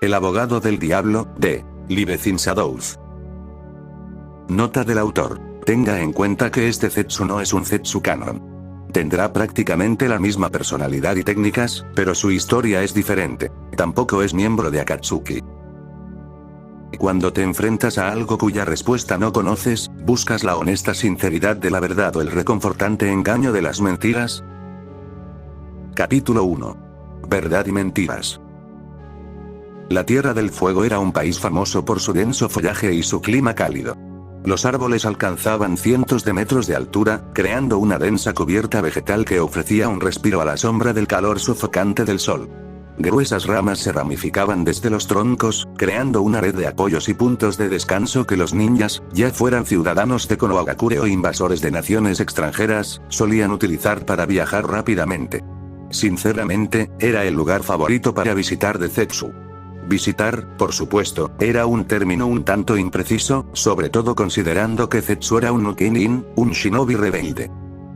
El abogado del diablo, de Lives in Shadows. Nota del autor. Tenga en cuenta que este Zetsu no es un Zetsu canon. Tendrá prácticamente la misma personalidad y técnicas, pero su historia es diferente. Tampoco es miembro de Akatsuki. Cuando te enfrentas a algo cuya respuesta no conoces, ¿buscas la honesta sinceridad de la verdad o el reconfortante engaño de las mentiras? Capítulo 1. Verdad y mentiras. La Tierra del Fuego era un país famoso por su denso follaje y su clima cálido. Los árboles alcanzaban cientos de metros de altura, creando una densa cubierta vegetal que ofrecía un respiro a la sombra del calor sofocante del sol. Gruesas ramas se ramificaban desde los troncos, creando una red de apoyos y puntos de descanso que los ninjas, ya fueran ciudadanos de Konohagakure o invasores de naciones extranjeras, solían utilizar para viajar rápidamente. Sinceramente, era el lugar favorito para visitar de Zetsu. Visitar, por supuesto, era un término un tanto impreciso, sobre todo considerando que Zetsu era un Ukinin, un shinobi rebelde.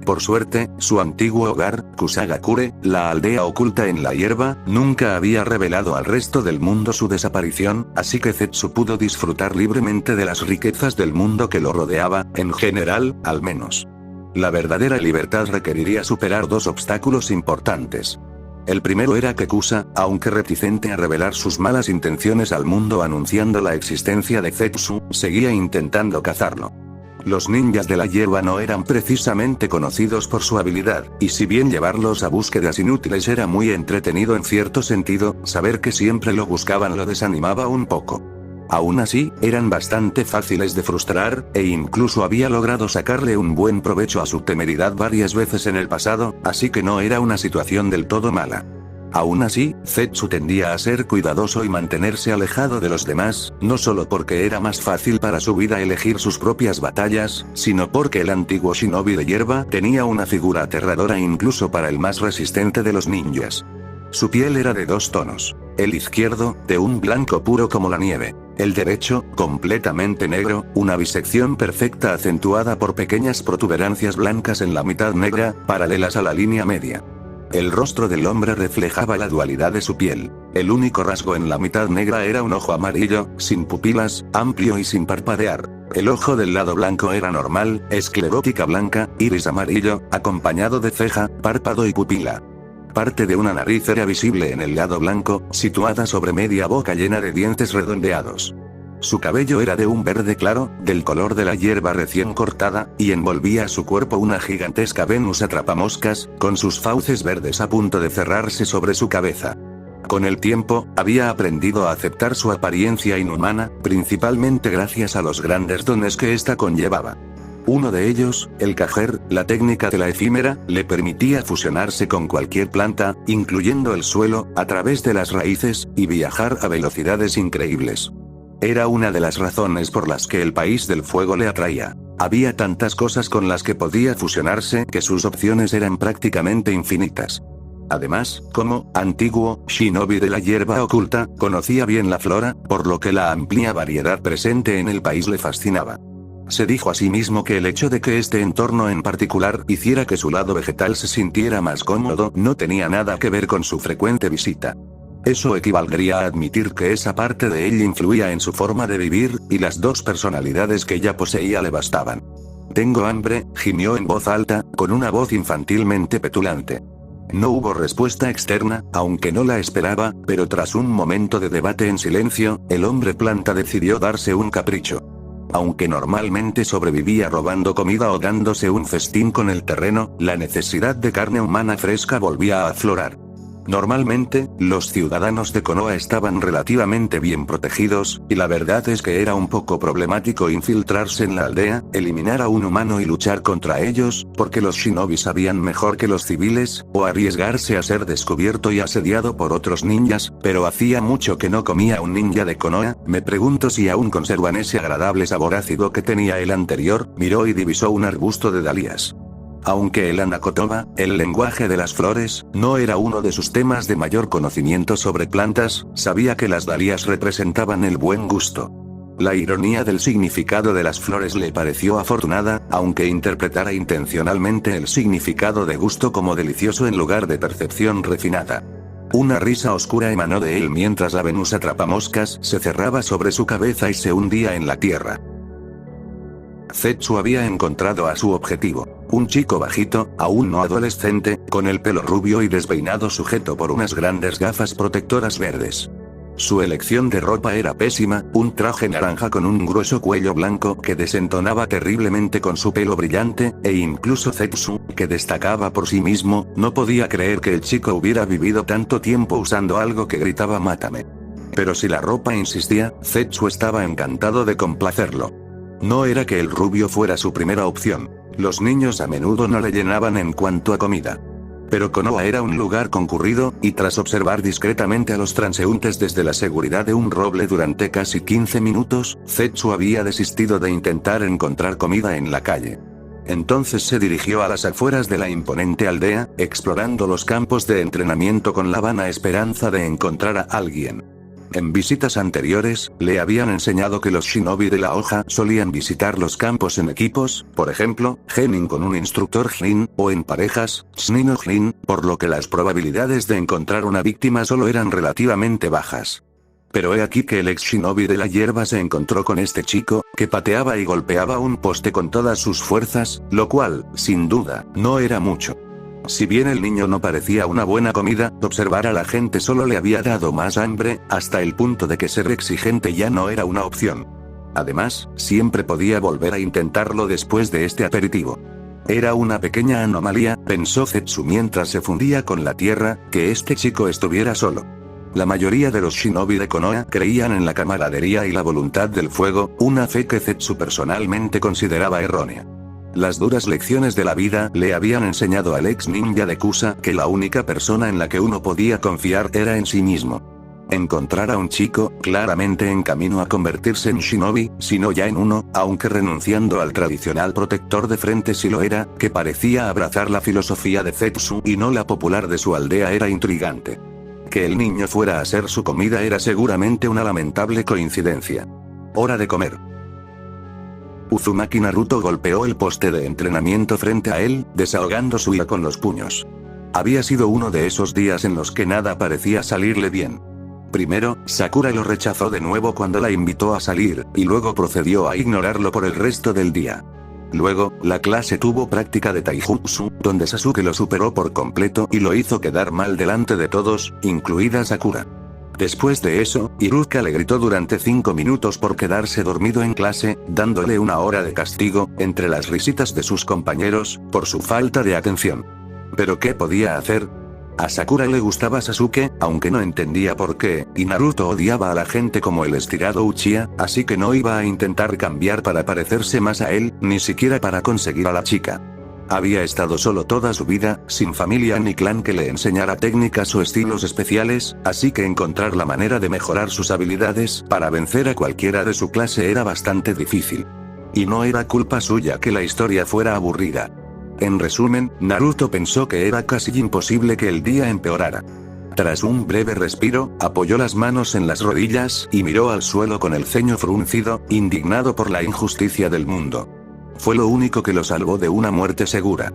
Por suerte, su antiguo hogar, Kusagakure, la aldea oculta en la hierba, nunca había revelado al resto del mundo su desaparición, así que Zetsu pudo disfrutar libremente de las riquezas del mundo que lo rodeaba, en general, al menos. La verdadera libertad requeriría superar dos obstáculos importantes. El primero era que Kusa, aunque reticente a revelar sus malas intenciones al mundo anunciando la existencia de Zetsu, seguía intentando cazarlo. Los ninjas de la hierba no eran precisamente conocidos por su habilidad, y si bien llevarlos a búsquedas inútiles era muy entretenido en cierto sentido, saber que siempre lo buscaban lo desanimaba un poco. Aún así, eran bastante fáciles de frustrar, e incluso había logrado sacarle un buen provecho a su temeridad varias veces en el pasado, así que no era una situación del todo mala. Aún así, Zetsu tendía a ser cuidadoso y mantenerse alejado de los demás, no solo porque era más fácil para su vida elegir sus propias batallas, sino porque el antiguo shinobi de hierba tenía una figura aterradora incluso para el más resistente de los ninjas. Su piel era de dos tonos. El izquierdo, de un blanco puro como la nieve. El derecho, completamente negro, una bisección perfecta acentuada por pequeñas protuberancias blancas en la mitad negra, paralelas a la línea media. El rostro del hombre reflejaba la dualidad de su piel. El único rasgo en la mitad negra era un ojo amarillo, sin pupilas, amplio y sin parpadear. El ojo del lado blanco era normal, esclerótica blanca, iris amarillo, acompañado de ceja, párpado y pupila. Parte de una nariz era visible en el lado blanco, situada sobre media boca llena de dientes redondeados. Su cabello era de un verde claro, del color de la hierba recién cortada, y envolvía a su cuerpo una gigantesca Venus atrapamoscas, con sus fauces verdes a punto de cerrarse sobre su cabeza. Con el tiempo, había aprendido a aceptar su apariencia inhumana, principalmente gracias a los grandes dones que ésta conllevaba. Uno de ellos, el Kager, la técnica de la efímera, le permitía fusionarse con cualquier planta, incluyendo el suelo, a través de las raíces, y viajar a velocidades increíbles. Era una de las razones por las que el país del fuego le atraía. Había tantas cosas con las que podía fusionarse que sus opciones eran prácticamente infinitas. Además, como antiguo shinobi de la hierba oculta, conocía bien la flora, por lo que la amplia variedad presente en el país le fascinaba. Se dijo a sí mismo que el hecho de que este entorno en particular hiciera que su lado vegetal se sintiera más cómodo no tenía nada que ver con su frecuente visita. Eso equivaldría a admitir que esa parte de él influía en su forma de vivir, y las dos personalidades que ya poseía le bastaban. «Tengo hambre», gimió en voz alta, con una voz infantilmente petulante. No hubo respuesta externa, aunque no la esperaba, pero tras un momento de debate en silencio, el hombre planta decidió darse un capricho. Aunque normalmente sobrevivía robando comida o dándose un festín con el terreno, la necesidad de carne humana fresca volvía a aflorar. Normalmente, los ciudadanos de Konoha estaban relativamente bien protegidos, y la verdad es que era un poco problemático infiltrarse en la aldea, eliminar a un humano y luchar contra ellos, porque los shinobi sabían mejor que los civiles, o arriesgarse a ser descubierto y asediado por otros ninjas, pero hacía mucho que no comía un ninja de Konoha, me pregunto si aún conservan ese agradable sabor ácido que tenía el anterior, miró y divisó un arbusto de dalias. Aunque el Anakotoba, el lenguaje de las flores, no era uno de sus temas de mayor conocimiento sobre plantas, sabía que las dalias representaban el buen gusto. La ironía del significado de las flores le pareció afortunada, aunque interpretara intencionalmente el significado de gusto como delicioso en lugar de percepción refinada. Una risa oscura emanó de él mientras la Venus atrapamoscas se cerraba sobre su cabeza y se hundía en la tierra. Zetsu había encontrado a su objetivo. Un chico bajito, aún no adolescente, con el pelo rubio y despeinado sujeto por unas grandes gafas protectoras verdes. Su elección de ropa era pésima, un traje naranja con un grueso cuello blanco que desentonaba terriblemente con su pelo brillante, e incluso Zetsu, que destacaba por sí mismo, no podía creer que el chico hubiera vivido tanto tiempo usando algo que gritaba "mátame". Pero si la ropa insistía, Zetsu estaba encantado de complacerlo. No era que el rubio fuera su primera opción. Los niños a menudo no le llenaban en cuanto a comida. Pero Konoha era un lugar concurrido, y tras observar discretamente a los transeúntes desde la seguridad de un roble durante casi 15 minutos, Zetsu había desistido de intentar encontrar comida en la calle. Entonces se dirigió a las afueras de la imponente aldea, explorando los campos de entrenamiento con la vana esperanza de encontrar a alguien. En visitas anteriores, le habían enseñado que los shinobi de la hoja solían visitar los campos en equipos, por ejemplo, Genin con un instructor Jin, o en parejas, Shnin o Jin, por lo que las probabilidades de encontrar una víctima solo eran relativamente bajas. Pero he aquí que el ex shinobi de la hierba se encontró con este chico, que pateaba y golpeaba un poste con todas sus fuerzas, lo cual, sin duda, no era mucho. Si bien el niño no parecía una buena comida, observar a la gente solo le había dado más hambre, hasta el punto de que ser exigente ya no era una opción. Además, siempre podía volver a intentarlo después de este aperitivo. Era una pequeña anomalía, pensó Zetsu mientras se fundía con la tierra, que este chico estuviera solo. La mayoría de los shinobi de Konoha creían en la camaradería y la voluntad del fuego, una fe que Zetsu personalmente consideraba errónea. Las duras lecciones de la vida le habían enseñado al ex ninja de Kusa que la única persona en la que uno podía confiar era en sí mismo. Encontrar a un chico, claramente en camino a convertirse en shinobi, si no ya en uno, aunque renunciando al tradicional protector de frente si lo era, que parecía abrazar la filosofía de Zetsu y no la popular de su aldea era intrigante. Que el niño fuera a ser su comida era seguramente una lamentable coincidencia. Hora de comer. Uzumaki Naruto golpeó el poste de entrenamiento frente a él, desahogando su ira con los puños. Había sido uno de esos días en los que nada parecía salirle bien. Primero, Sakura lo rechazó de nuevo cuando la invitó a salir, y luego procedió a ignorarlo por el resto del día. Luego, la clase tuvo práctica de taijutsu, donde Sasuke lo superó por completo y lo hizo quedar mal delante de todos, incluida Sakura. Después de eso, Iruka le gritó durante 5 minutos por quedarse dormido en clase, dándole una hora de castigo, entre las risitas de sus compañeros, por su falta de atención. ¿Pero qué podía hacer? A Sakura le gustaba Sasuke, aunque no entendía por qué, y Naruto odiaba a la gente como el estirado Uchiha, así que no iba a intentar cambiar para parecerse más a él, ni siquiera para conseguir a la chica. Había estado solo toda su vida, sin familia ni clan que le enseñara técnicas o estilos especiales, así que encontrar la manera de mejorar sus habilidades para vencer a cualquiera de su clase era bastante difícil. Y no era culpa suya que la historia fuera aburrida. En resumen, Naruto pensó que era casi imposible que el día empeorara. Tras un breve respiro, apoyó las manos en las rodillas y miró al suelo con el ceño fruncido, indignado por la injusticia del mundo. Fue lo único que lo salvó de una muerte segura.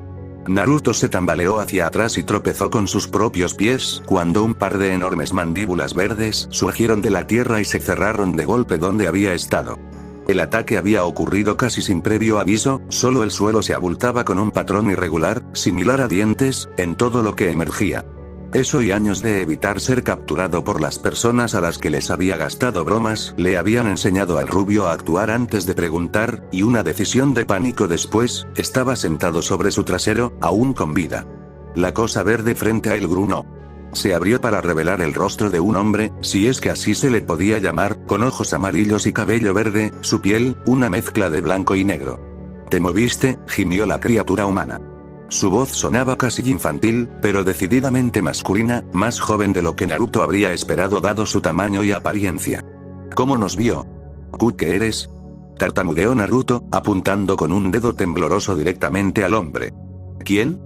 Naruto se tambaleó hacia atrás y tropezó con sus propios pies, cuando un par de enormes mandíbulas verdes surgieron de la tierra y se cerraron de golpe donde había estado. El ataque había ocurrido casi sin previo aviso, solo el suelo se abultaba con un patrón irregular, similar a dientes, en todo lo que emergía. Eso y años de evitar ser capturado por las personas a las que les había gastado bromas, le habían enseñado al rubio a actuar antes de preguntar, y una decisión de pánico después, estaba sentado sobre su trasero, aún con vida. La cosa verde frente a él gruñó. Se abrió para revelar el rostro de un hombre, si es que así se le podía llamar, con ojos amarillos y cabello verde, su piel, una mezcla de blanco y negro. «¿Te moviste?», gimió la criatura humana. Su voz sonaba casi infantil, pero decididamente masculina, más joven de lo que Naruto habría esperado dado su tamaño y apariencia. «¿Cómo nos vio? ¿Qué eres?», tartamudeó Naruto, apuntando con un dedo tembloroso directamente al hombre. «¿Quién?»,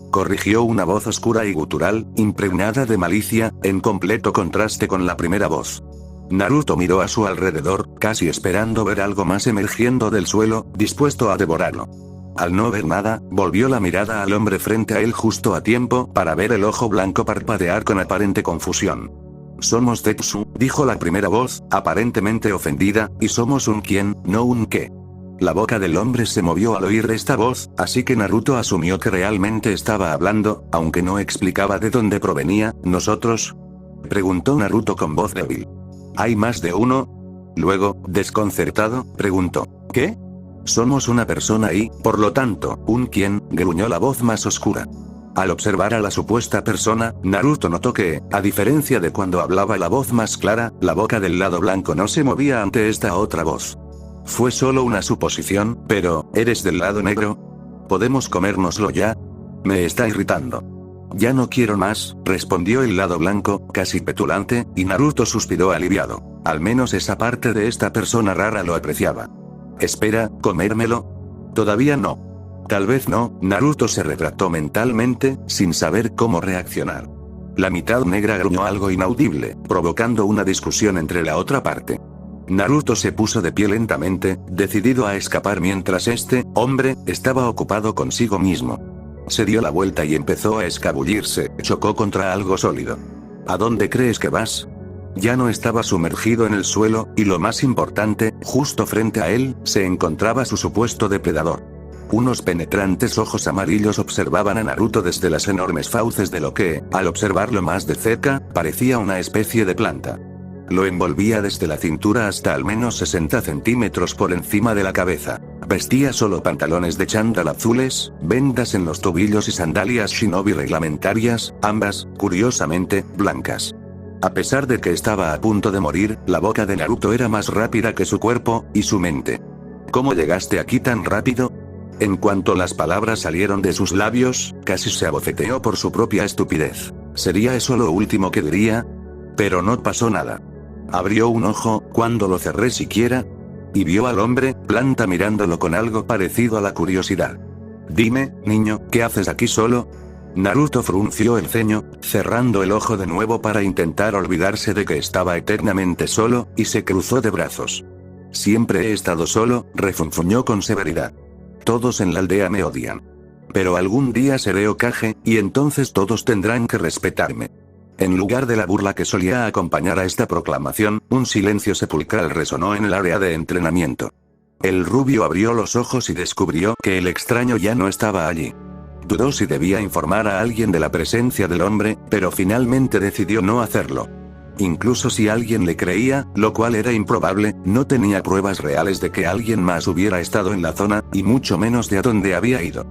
corrigió una voz oscura y gutural, impregnada de malicia, en completo contraste con la primera voz. Naruto miró a su alrededor, casi esperando ver algo más emergiendo del suelo, dispuesto a devorarlo. Al no ver nada, volvió la mirada al hombre frente a él justo a tiempo para ver el ojo blanco parpadear con aparente confusión. Somos Zetsu, dijo la primera voz, aparentemente ofendida, y somos un quién, no un qué. La boca del hombre se movió al oír esta voz, así que Naruto asumió que realmente estaba hablando, aunque no explicaba de dónde provenía. ¿Nosotros?, preguntó Naruto con voz débil. ¿Hay más de uno? Luego, desconcertado, preguntó. ¿Qué? Somos una persona y, por lo tanto, un quién, gruñó la voz más oscura. Al observar a la supuesta persona, Naruto notó que, a diferencia de cuando hablaba la voz más clara, la boca del lado blanco no se movía ante esta otra voz. Fue solo una suposición, pero, ¿eres del lado negro? ¿Podemos comérnoslo ya? Me está irritando. Ya no quiero más, respondió el lado blanco, casi petulante, y Naruto suspiró aliviado. Al menos esa parte de esta persona rara lo apreciaba. Espera, ¿comérmelo? Todavía no. Tal vez no, Naruto se retractó mentalmente, sin saber cómo reaccionar. La mitad negra gruñó algo inaudible, provocando una discusión entre la otra parte. Naruto se puso de pie lentamente, decidido a escapar mientras este hombre estaba ocupado consigo mismo. Se dio la vuelta y empezó a escabullirse, chocó contra algo sólido. ¿A dónde crees que vas? Ya no estaba sumergido en el suelo, y lo más importante, justo frente a él, se encontraba su supuesto depredador. Unos penetrantes ojos amarillos observaban a Naruto desde las enormes fauces de lo que, al observarlo más de cerca, parecía una especie de planta. Lo envolvía desde la cintura hasta al menos 60 centímetros por encima de la cabeza. Vestía solo pantalones de chándal azules, vendas en los tobillos y sandalias shinobi reglamentarias, ambas, curiosamente, blancas. A pesar de que estaba a punto de morir, la boca de Naruto era más rápida que su cuerpo, y su mente. ¿Cómo llegaste aquí tan rápido? En cuanto las palabras salieron de sus labios, casi se abofeteó por su propia estupidez. ¿Sería eso lo último que diría? Pero no pasó nada. Abrió un ojo, cuando lo cerré siquiera, y vio al hombre planta mirándolo con algo parecido a la curiosidad. Dime, niño, ¿qué haces aquí solo? Naruto frunció el ceño, cerrando el ojo de nuevo para intentar olvidarse de que estaba eternamente solo, y se cruzó de brazos. Siempre he estado solo, refunfuñó con severidad. Todos en la aldea me odian. Pero algún día seré Hokage, y entonces todos tendrán que respetarme. En lugar de la burla que solía acompañar a esta proclamación, un silencio sepulcral resonó en el área de entrenamiento. El rubio abrió los ojos y descubrió que el extraño ya no estaba allí. Dudó si debía informar a alguien de la presencia del hombre, pero finalmente decidió no hacerlo. Incluso si alguien le creía, lo cual era improbable, no tenía pruebas reales de que alguien más hubiera estado en la zona, y mucho menos de a dónde había ido.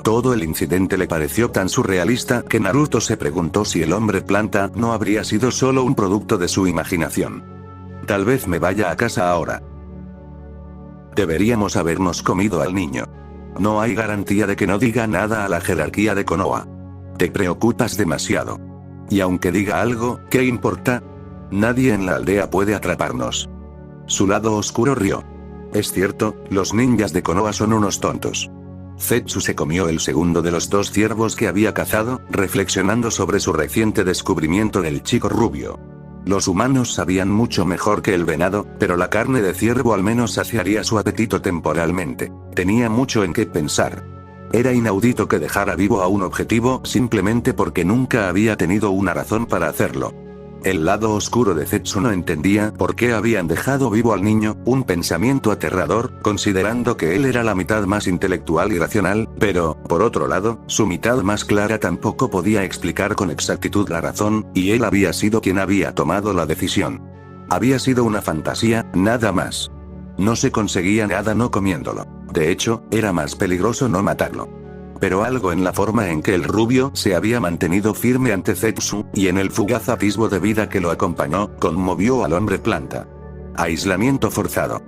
Todo el incidente le pareció tan surrealista que Naruto se preguntó si el hombre planta no habría sido solo un producto de su imaginación. Tal vez me vaya a casa ahora. Deberíamos habernos comido al niño. No hay garantía de que no diga nada a la jerarquía de Konoha. Te preocupas demasiado. Y aunque diga algo, ¿qué importa? Nadie en la aldea puede atraparnos. Su lado oscuro rió. Es cierto, los ninjas de Konoha son unos tontos. Zetsu se comió el segundo de los 2 ciervos que había cazado, reflexionando sobre su reciente descubrimiento del chico rubio. Los humanos sabían mucho mejor que el venado, pero la carne de ciervo al menos saciaría su apetito temporalmente. Tenía mucho en qué pensar. Era inaudito que dejara vivo a un objetivo simplemente porque nunca había tenido una razón para hacerlo. El lado oscuro de Zetsu no entendía por qué habían dejado vivo al niño, un pensamiento aterrador, considerando que él era la mitad más intelectual y racional, pero, por otro lado, su mitad más clara tampoco podía explicar con exactitud la razón, y él había sido quien había tomado la decisión. Había sido una fantasía, nada más. No se conseguía nada no comiéndolo. De hecho, era más peligroso no matarlo. Pero algo en la forma en que el rubio se había mantenido firme ante Zetsu, y en el fugaz atisbo de vida que lo acompañó, conmovió al hombre planta. Aislamiento forzado.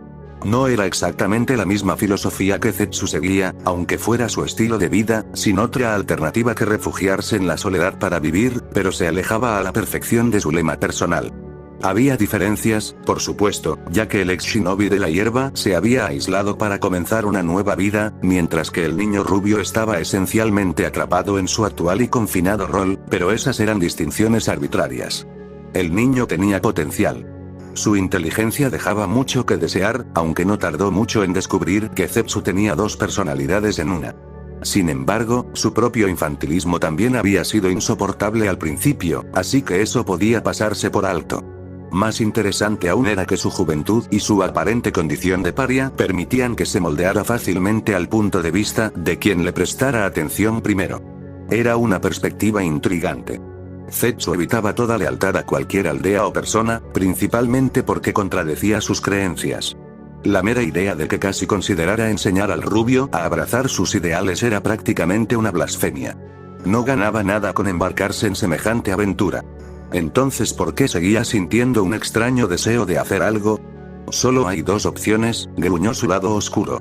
No era exactamente la misma filosofía que Zetsu seguía, aunque fuera su estilo de vida, sin otra alternativa que refugiarse en la soledad para vivir, pero se alejaba a la perfección de su lema personal. Había diferencias, por supuesto, ya que el ex shinobi de la hierba se había aislado para comenzar una nueva vida, mientras que el niño rubio estaba esencialmente atrapado en su actual y confinado rol, pero esas eran distinciones arbitrarias. El niño tenía potencial. Su inteligencia dejaba mucho que desear, aunque no tardó mucho en descubrir que Zetsu tenía dos personalidades en una. Sin embargo, su propio infantilismo también había sido insoportable al principio, así que eso podía pasarse por alto. Más interesante aún era que su juventud y su aparente condición de paria permitían que se moldeara fácilmente al punto de vista de quien le prestara atención primero. Era una perspectiva intrigante. Zetsu evitaba toda lealtad a cualquier aldea o persona, principalmente porque contradecía sus creencias. La mera idea de que casi considerara enseñar al rubio a abrazar sus ideales era prácticamente una blasfemia. No ganaba nada con embarcarse en semejante aventura. Entonces, ¿por qué seguía sintiendo un extraño deseo de hacer algo? Solo hay dos opciones, gruñó su lado oscuro.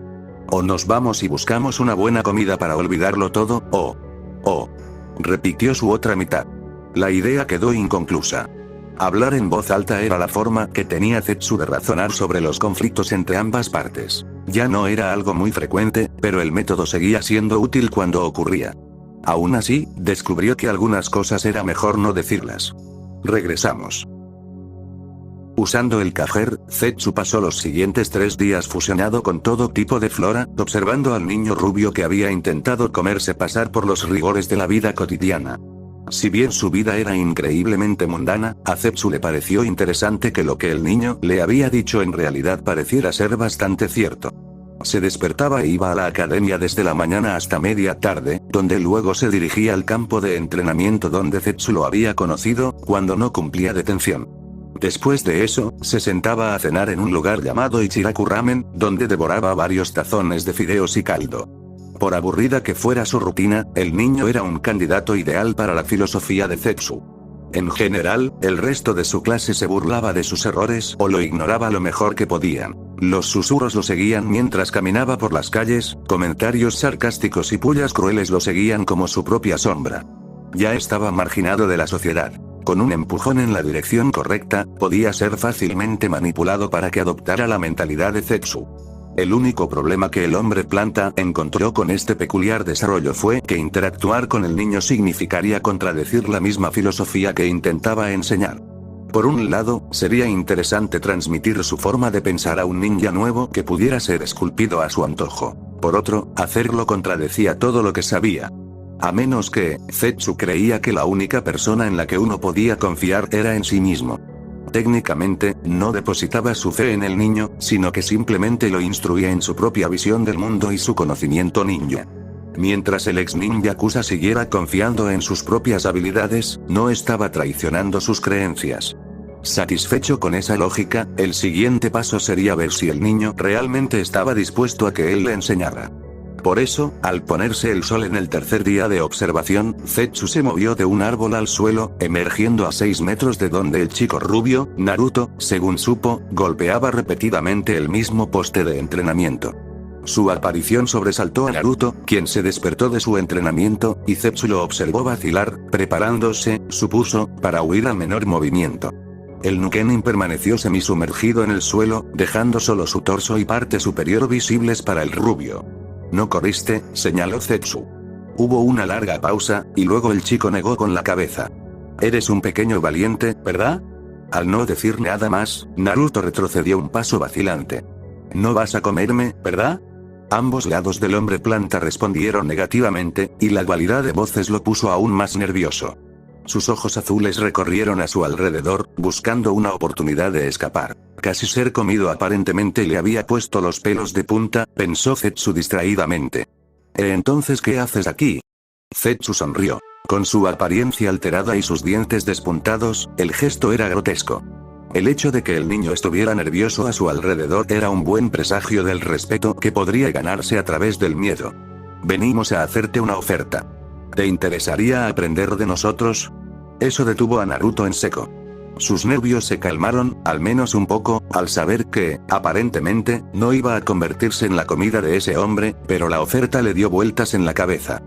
O nos vamos y buscamos una buena comida para olvidarlo todo, o, repitió su otra mitad. La idea quedó inconclusa. Hablar en voz alta era la forma que tenía Zetsu de razonar sobre los conflictos entre ambas partes. Ya no era algo muy frecuente, pero el método seguía siendo útil cuando ocurría. Aún así, descubrió que algunas cosas era mejor no decirlas. Regresamos. Usando el cajer, Zetsu pasó los siguientes 3 días fusionado con todo tipo de flora, observando al niño rubio que había intentado comerse pasar por los rigores de la vida cotidiana. Si bien su vida era increíblemente mundana, a Zetsu le pareció interesante que lo que el niño le había dicho en realidad pareciera ser bastante cierto. Se despertaba e iba a la academia desde la mañana hasta media tarde, donde luego se dirigía al campo de entrenamiento donde Zetsu lo había conocido, cuando no cumplía detención. Después de eso, se sentaba a cenar en un lugar llamado Ichiraku Ramen, donde devoraba varios tazones de fideos y caldo. Por aburrida que fuera su rutina, el niño era un candidato ideal para la filosofía de Zetsu. En general, el resto de su clase se burlaba de sus errores o lo ignoraba lo mejor que podían. Los susurros lo seguían mientras caminaba por las calles, comentarios sarcásticos y pullas crueles lo seguían como su propia sombra. Ya estaba marginado de la sociedad. Con un empujón en la dirección correcta, podía ser fácilmente manipulado para que adoptara la mentalidad de Zetsu. El único problema que el hombre planta encontró con este peculiar desarrollo fue que interactuar con el niño significaría contradecir la misma filosofía que intentaba enseñar. Por un lado, sería interesante transmitir su forma de pensar a un ninja nuevo que pudiera ser esculpido a su antojo. Por otro, hacerlo contradecía todo lo que sabía. A menos que, Zetsu creía que la única persona en la que uno podía confiar era en sí mismo. Técnicamente, no depositaba su fe en el niño, sino que simplemente lo instruía en su propia visión del mundo y su conocimiento ninja. Mientras el ex ninja Kusa siguiera confiando en sus propias habilidades, no estaba traicionando sus creencias. Satisfecho con esa lógica, el siguiente paso sería ver si el niño realmente estaba dispuesto a que él le enseñara. Por eso, al ponerse el sol en el tercer día de observación, Zetsu se movió de un árbol al suelo, emergiendo a 6 metros de donde el chico rubio, Naruto, según supo, golpeaba repetidamente el mismo poste de entrenamiento. Su aparición sobresaltó a Naruto, quien se despertó de su entrenamiento, y Zetsu lo observó vacilar, preparándose, supuso, para huir al menor movimiento. El Nukenin permaneció semisumergido en el suelo, dejando solo su torso y parte superior visibles para el rubio. «No corriste», señaló Zetsu. Hubo una larga pausa, y luego el chico negó con la cabeza. «Eres un pequeño valiente, ¿verdad?». Al no decir nada más, Naruto retrocedió un paso vacilante. «No vas a comerme, ¿verdad?». Ambos lados del hombre planta respondieron negativamente, y la dualidad de voces lo puso aún más nervioso. Sus ojos azules recorrieron a su alrededor, buscando una oportunidad de escapar. Casi ser comido aparentemente le había puesto los pelos de punta, pensó Zetsu distraídamente. «¿Entonces qué haces aquí?». Zetsu sonrió. Con su apariencia alterada y sus dientes despuntados, el gesto era grotesco. El hecho de que el niño estuviera nervioso a su alrededor era un buen presagio del respeto que podría ganarse a través del miedo. «Venimos a hacerte una oferta. ¿Te interesaría aprender de nosotros?». Eso detuvo a Naruto en seco. Sus nervios se calmaron, al menos un poco, al saber que, aparentemente, no iba a convertirse en la comida de ese hombre, pero la oferta le dio vueltas en la cabeza.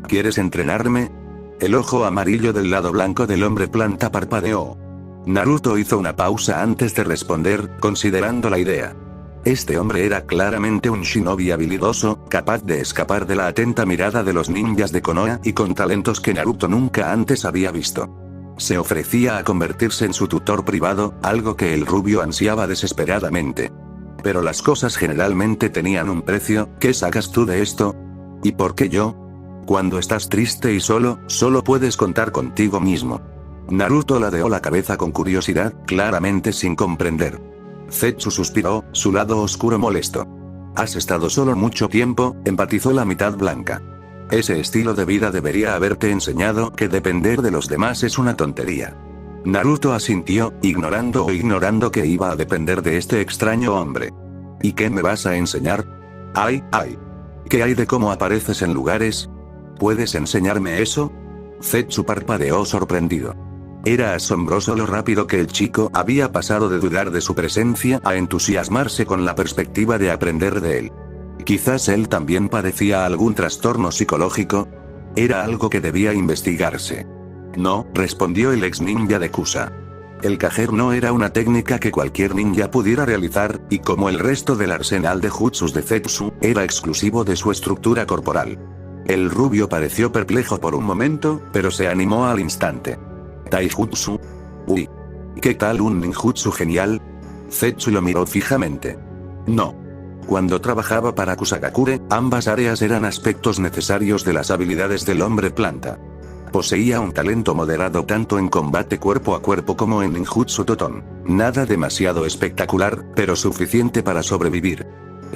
«¿Quieres entrenarme?». El ojo amarillo del lado blanco del hombre planta parpadeó. Naruto hizo una pausa antes de responder, considerando la idea. Este hombre era claramente un shinobi habilidoso, capaz de escapar de la atenta mirada de los ninjas de Konoha y con talentos que Naruto nunca antes había visto. Se ofrecía a convertirse en su tutor privado, algo que el rubio ansiaba desesperadamente. Pero las cosas generalmente tenían un precio. ¿Qué sacas tú de esto? ¿Y por qué yo? Cuando estás triste y solo puedes contar contigo mismo. Naruto ladeó la cabeza con curiosidad, claramente sin comprender. Zetsu suspiró, su lado oscuro molesto. Has estado solo mucho tiempo, empatizó la mitad blanca. Ese estilo de vida debería haberte enseñado que depender de los demás es una tontería. Naruto asintió, ignorando que iba a depender de este extraño hombre. ¿Y qué me vas a enseñar? ¡Ay! ¿Qué hay de cómo apareces en lugares? ¿Puedes enseñarme eso? Zetsu parpadeó sorprendido. Era asombroso lo rápido que el chico había pasado de dudar de su presencia a entusiasmarse con la perspectiva de aprender de él. Quizás él también padecía algún trastorno psicológico. Era algo que debía investigarse. No, respondió el ex ninja de Kusa. El Kager no era una técnica que cualquier ninja pudiera realizar, y como el resto del arsenal de jutsus de Zetsu, era exclusivo de su estructura corporal. El rubio pareció perplejo por un momento, pero se animó al instante. ¿Taijutsu? Uy. ¿Qué tal un ninjutsu genial? Zetsu lo miró fijamente. No. Cuando trabajaba para Kusagakure, ambas áreas eran aspectos necesarios de las habilidades del hombre planta. Poseía un talento moderado tanto en combate cuerpo a cuerpo como en ninjutsu toton. Nada demasiado espectacular, pero suficiente para sobrevivir.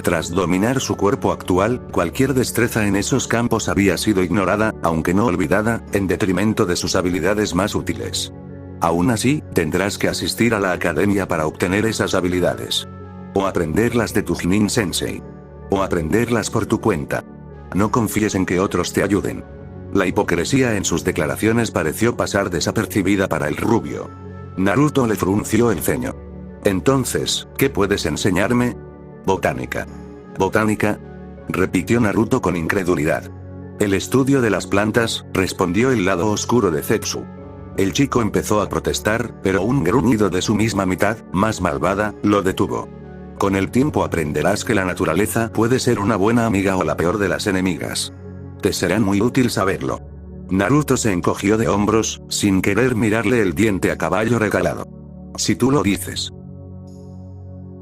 Tras dominar su cuerpo actual, cualquier destreza en esos campos había sido ignorada, aunque no olvidada, en detrimento de sus habilidades más útiles. Aún así, tendrás que asistir a la academia para obtener esas habilidades. O aprenderlas de tu Chunin Sensei. O aprenderlas por tu cuenta. No confíes en que otros te ayuden. La hipocresía en sus declaraciones pareció pasar desapercibida para el rubio. Naruto le frunció el ceño. Entonces, ¿qué puedes enseñarme? Botánica. ¿Botánica? Repitió Naruto con incredulidad. El estudio de las plantas, respondió el lado oscuro de Zetsu. El chico empezó a protestar, pero un gruñido de su misma mitad, más malvada, lo detuvo. Con el tiempo aprenderás que la naturaleza puede ser una buena amiga o la peor de las enemigas. Te será muy útil saberlo. Naruto se encogió de hombros, sin querer mirarle el diente a caballo regalado. Si tú lo dices.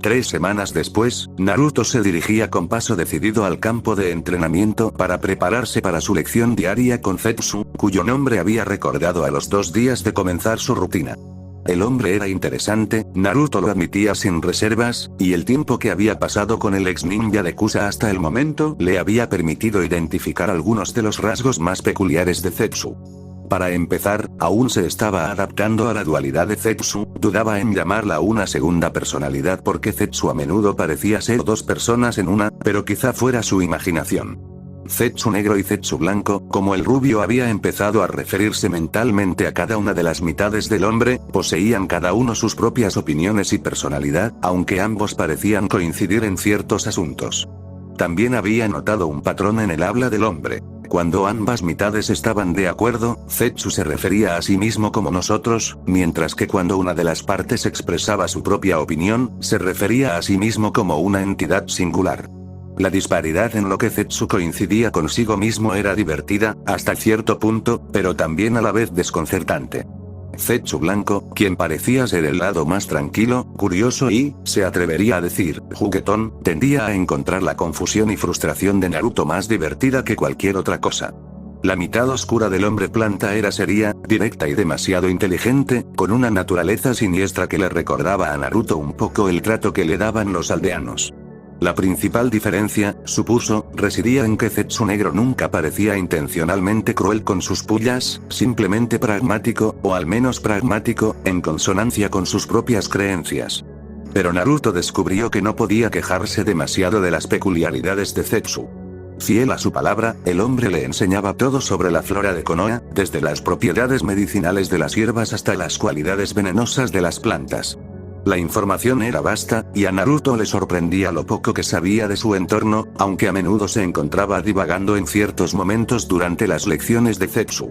3 semanas después, Naruto se dirigía con paso decidido al campo de entrenamiento para prepararse para su lección diaria con Zetsu, cuyo nombre había recordado a los 2 días de comenzar su rutina. El hombre era interesante, Naruto lo admitía sin reservas, y el tiempo que había pasado con el ex ninja de Kusa hasta el momento le había permitido identificar algunos de los rasgos más peculiares de Zetsu. Para empezar, aún se estaba adaptando a la dualidad de Zetsu, dudaba en llamarla una segunda personalidad porque Zetsu a menudo parecía ser 2 personas en una, pero quizá fuera su imaginación. Zetsu negro y Zetsu blanco, como el rubio había empezado a referirse mentalmente a cada una de las mitades del hombre, poseían cada uno sus propias opiniones y personalidad, aunque ambos parecían coincidir en ciertos asuntos. También había notado un patrón en el habla del hombre. Cuando ambas mitades estaban de acuerdo, Zetsu se refería a sí mismo como nosotros, mientras que cuando una de las partes expresaba su propia opinión, se refería a sí mismo como una entidad singular. La disparidad en lo que Zetsu coincidía consigo mismo era divertida, hasta cierto punto, pero también a la vez desconcertante. Zetsu blanco, quien parecía ser el lado más tranquilo, curioso y, se atrevería a decir, juguetón, tendía a encontrar la confusión y frustración de Naruto más divertida que cualquier otra cosa. La mitad oscura del hombre planta era seria, directa y demasiado inteligente, con una naturaleza siniestra que le recordaba a Naruto un poco el trato que le daban los aldeanos. La principal diferencia, supuso, residía en que Zetsu negro nunca parecía intencionalmente cruel con sus pullas, simplemente pragmático, o al menos pragmático, en consonancia con sus propias creencias. Pero Naruto descubrió que no podía quejarse demasiado de las peculiaridades de Zetsu. Fiel a su palabra, el hombre le enseñaba todo sobre la flora de Konoha, desde las propiedades medicinales de las hierbas hasta las cualidades venenosas de las plantas. La información era vasta, y a Naruto le sorprendía lo poco que sabía de su entorno, aunque a menudo se encontraba divagando en ciertos momentos durante las lecciones de Zetsu.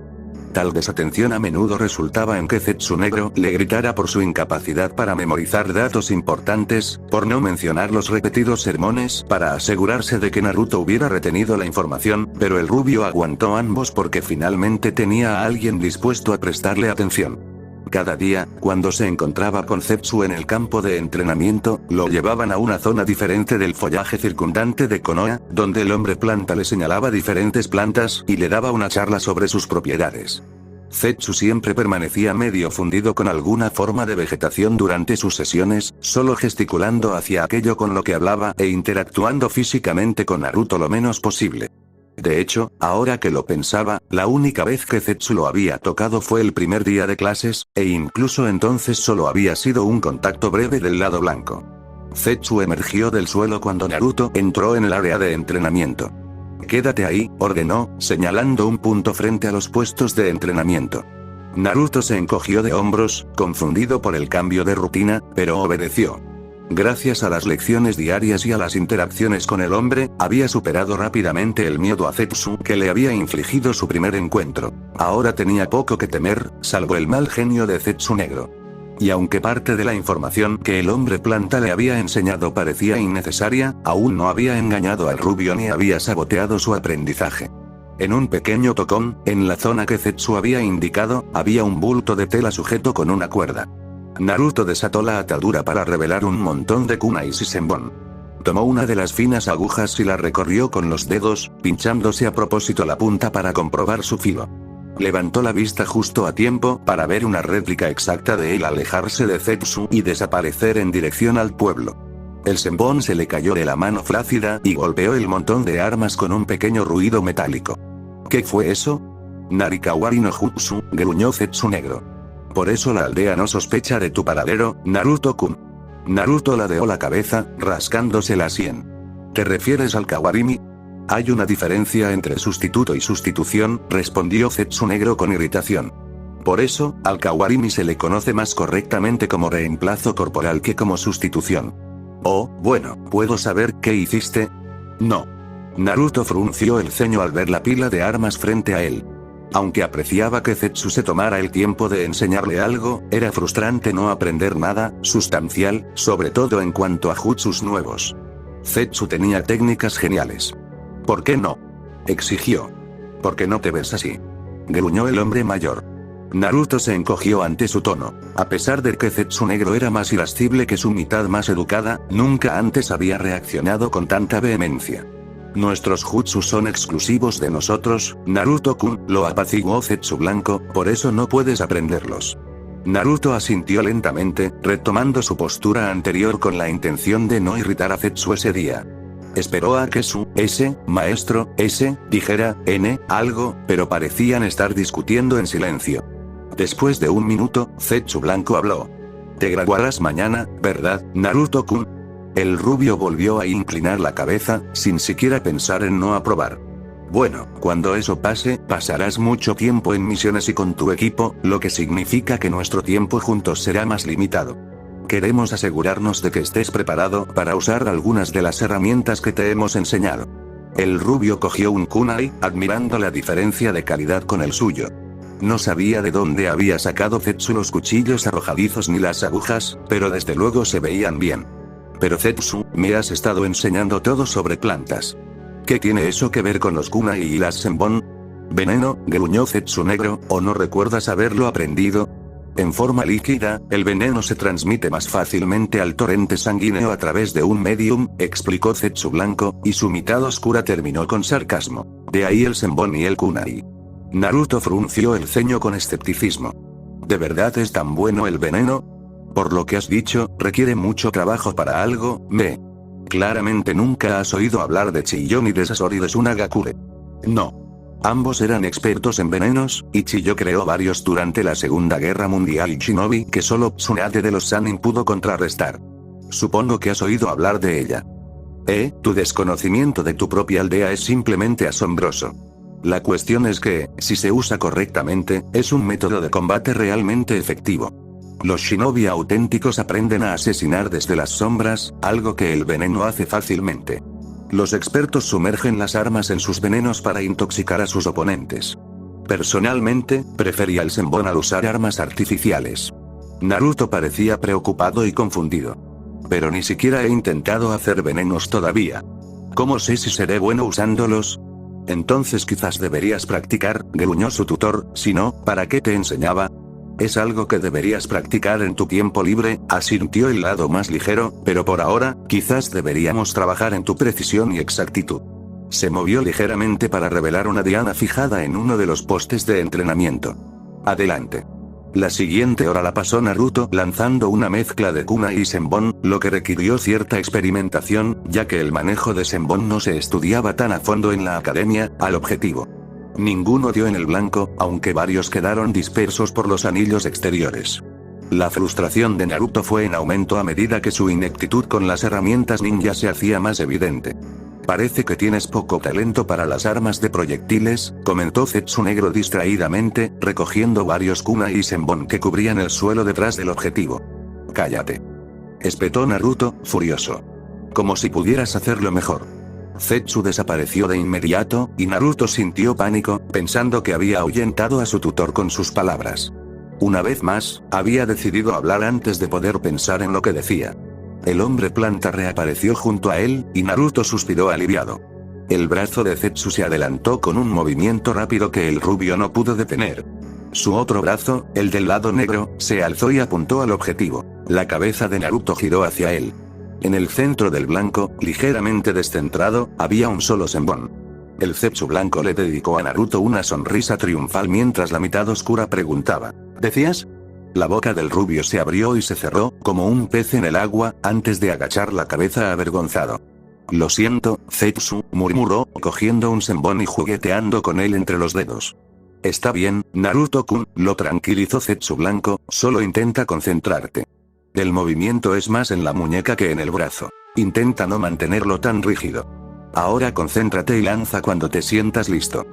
Tal desatención a menudo resultaba en que Zetsu negro le gritara por su incapacidad para memorizar datos importantes, por no mencionar los repetidos sermones para asegurarse de que Naruto hubiera retenido la información, pero el rubio aguantó ambos porque finalmente tenía a alguien dispuesto a prestarle atención. Cada día, cuando se encontraba con Zetsu en el campo de entrenamiento, lo llevaban a una zona diferente del follaje circundante de Konoha, donde el hombre planta le señalaba diferentes plantas y le daba una charla sobre sus propiedades. Zetsu siempre permanecía medio fundido con alguna forma de vegetación durante sus sesiones, solo gesticulando hacia aquello con lo que hablaba e interactuando físicamente con Naruto lo menos posible. De hecho, ahora que lo pensaba, la única vez que Zetsu lo había tocado fue el primer día de clases, e incluso entonces solo había sido un contacto breve del lado blanco. Zetsu emergió del suelo cuando Naruto entró en el área de entrenamiento. «Quédate ahí», ordenó, señalando un punto frente a los puestos de entrenamiento. Naruto se encogió de hombros, confundido por el cambio de rutina, pero obedeció. Gracias a las lecciones diarias y a las interacciones con el hombre, había superado rápidamente el miedo a Zetsu que le había infligido su primer encuentro. Ahora tenía poco que temer, salvo el mal genio de Zetsu negro. Y aunque parte de la información que el hombre planta le había enseñado parecía innecesaria, aún no había engañado al rubio ni había saboteado su aprendizaje. En un pequeño tocón, en la zona que Zetsu había indicado, había un bulto de tela sujeto con una cuerda. Naruto desató la atadura para revelar un montón de kunais y senbon. Tomó una de las finas agujas y la recorrió con los dedos, pinchándose a propósito la punta para comprobar su filo. Levantó la vista justo a tiempo para ver una réplica exacta de él alejarse de Zetsu y desaparecer en dirección al pueblo. El senbon se le cayó de la mano flácida y golpeó el montón de armas con un pequeño ruido metálico. ¿Qué fue eso? Narikawari no Jutsu, gruñó Zetsu negro. Por eso la aldea no sospecha de tu paradero, Naruto-kun. Naruto ladeó la cabeza, rascándose la sien. ¿Te refieres al Kawarimi? Hay una diferencia entre sustituto y sustitución, respondió Zetsu negro con irritación. Por eso, al Kawarimi se le conoce más correctamente como reemplazo corporal que como sustitución. Oh, bueno, ¿puedo saber qué hiciste? No. Naruto frunció el ceño al ver la pila de armas frente a él. Aunque apreciaba que Zetsu se tomara el tiempo de enseñarle algo, era frustrante no aprender nada sustancial, sobre todo en cuanto a jutsus nuevos. Zetsu tenía técnicas geniales. ¿Por qué no? Exigió. ¿Por qué no te ves así? Gruñó el hombre mayor. Naruto se encogió ante su tono. A pesar de que Zetsu negro era más irascible que su mitad más educada, nunca antes había reaccionado con tanta vehemencia. Nuestros jutsus son exclusivos de nosotros, Naruto-kun, lo apaciguó Zetsu blanco, por eso no puedes aprenderlos. Naruto asintió lentamente, retomando su postura anterior con la intención de no irritar a Zetsu ese día. Esperó a que su maestro dijera algo, pero parecían estar discutiendo en silencio. Después de un minuto, Zetsu blanco habló. Te graduarás mañana, ¿verdad, Naruto-kun? El rubio volvió a inclinar la cabeza, sin siquiera pensar en no aprobar. Bueno, cuando eso pase, pasarás mucho tiempo en misiones y con tu equipo, lo que significa que nuestro tiempo juntos será más limitado. Queremos asegurarnos de que estés preparado para usar algunas de las herramientas que te hemos enseñado. El rubio cogió un kunai, admirando la diferencia de calidad con el suyo. No sabía de dónde había sacado Zetsu los cuchillos arrojadizos ni las agujas, pero desde luego se veían bien. Pero Zetsu, me has estado enseñando todo sobre plantas. ¿Qué tiene eso que ver con los kunai y las senbon? Veneno, gruñó Zetsu negro, ¿o no recuerdas haberlo aprendido? En forma líquida, el veneno se transmite más fácilmente al torrente sanguíneo a través de un medium, explicó Zetsu blanco, y su mitad oscura terminó con sarcasmo. De ahí el senbon y el kunai. Naruto frunció el ceño con escepticismo. ¿De verdad es tan bueno el veneno? Por lo que has dicho, requiere mucho trabajo para algo, Claramente nunca has oído hablar de Chiyo ni de Sasori de Sunagakure. No. Ambos eran expertos en venenos, y Chiyo creó varios durante la Segunda Guerra Mundial y Shinobi que solo Tsunade de los Sannin pudo contrarrestar. Supongo que has oído hablar de ella. Tu desconocimiento de tu propia aldea es simplemente asombroso. La cuestión es que, si se usa correctamente, es un método de combate realmente efectivo. Los shinobi auténticos aprenden a asesinar desde las sombras, algo que el veneno hace fácilmente. Los expertos sumergen las armas en sus venenos para intoxicar a sus oponentes. Personalmente, prefería el senbon al usar armas artificiales. Naruto parecía preocupado y confundido. Pero ni siquiera he intentado hacer venenos todavía. ¿Cómo sé si seré bueno usándolos? Entonces quizás deberías practicar, gruñó su tutor, si no, ¿para qué te enseñaba? Es algo que deberías practicar en tu tiempo libre, asintió el lado más ligero, pero por ahora, quizás deberíamos trabajar en tu precisión y exactitud. Se movió ligeramente para revelar una diana fijada en uno de los postes de entrenamiento. Adelante. La siguiente hora la pasó Naruto lanzando una mezcla de kunai y senbon, lo que requirió cierta experimentación, ya que el manejo de senbon no se estudiaba tan a fondo en la academia. Al objetivo. Ninguno dio en el blanco, aunque varios quedaron dispersos por los anillos exteriores. La frustración de Naruto fue en aumento a medida que su ineptitud con las herramientas ninja se hacía más evidente. Parece que tienes poco talento para las armas de proyectiles, comentó Zetsu Negro distraídamente, recogiendo varios kunai y senbon que cubrían el suelo detrás del objetivo. Cállate. Espetó Naruto, furioso. Como si pudieras hacerlo mejor. Zetsu desapareció de inmediato, y Naruto sintió pánico, pensando que había ahuyentado a su tutor con sus palabras. Una vez más, había decidido hablar antes de poder pensar en lo que decía. El hombre planta reapareció junto a él, y Naruto suspiró aliviado. El brazo de Zetsu se adelantó con un movimiento rápido que el rubio no pudo detener. Su otro brazo, el del lado negro, se alzó y apuntó al objetivo. La cabeza de Naruto giró hacia él. En el centro del blanco, ligeramente descentrado, había un solo senbon. El Zetsu blanco le dedicó a Naruto una sonrisa triunfal mientras la mitad oscura preguntaba: ¿decías? La boca del rubio se abrió y se cerró, como un pez en el agua, antes de agachar la cabeza avergonzado. Lo siento, Zetsu, murmuró, cogiendo un senbon y jugueteando con él entre los dedos. Está bien, Naruto-kun, lo tranquilizó Zetsu blanco, solo intenta concentrarte. El movimiento es más en la muñeca que en el brazo. Intenta no mantenerlo tan rígido. Ahora concéntrate y lanza cuando te sientas listo.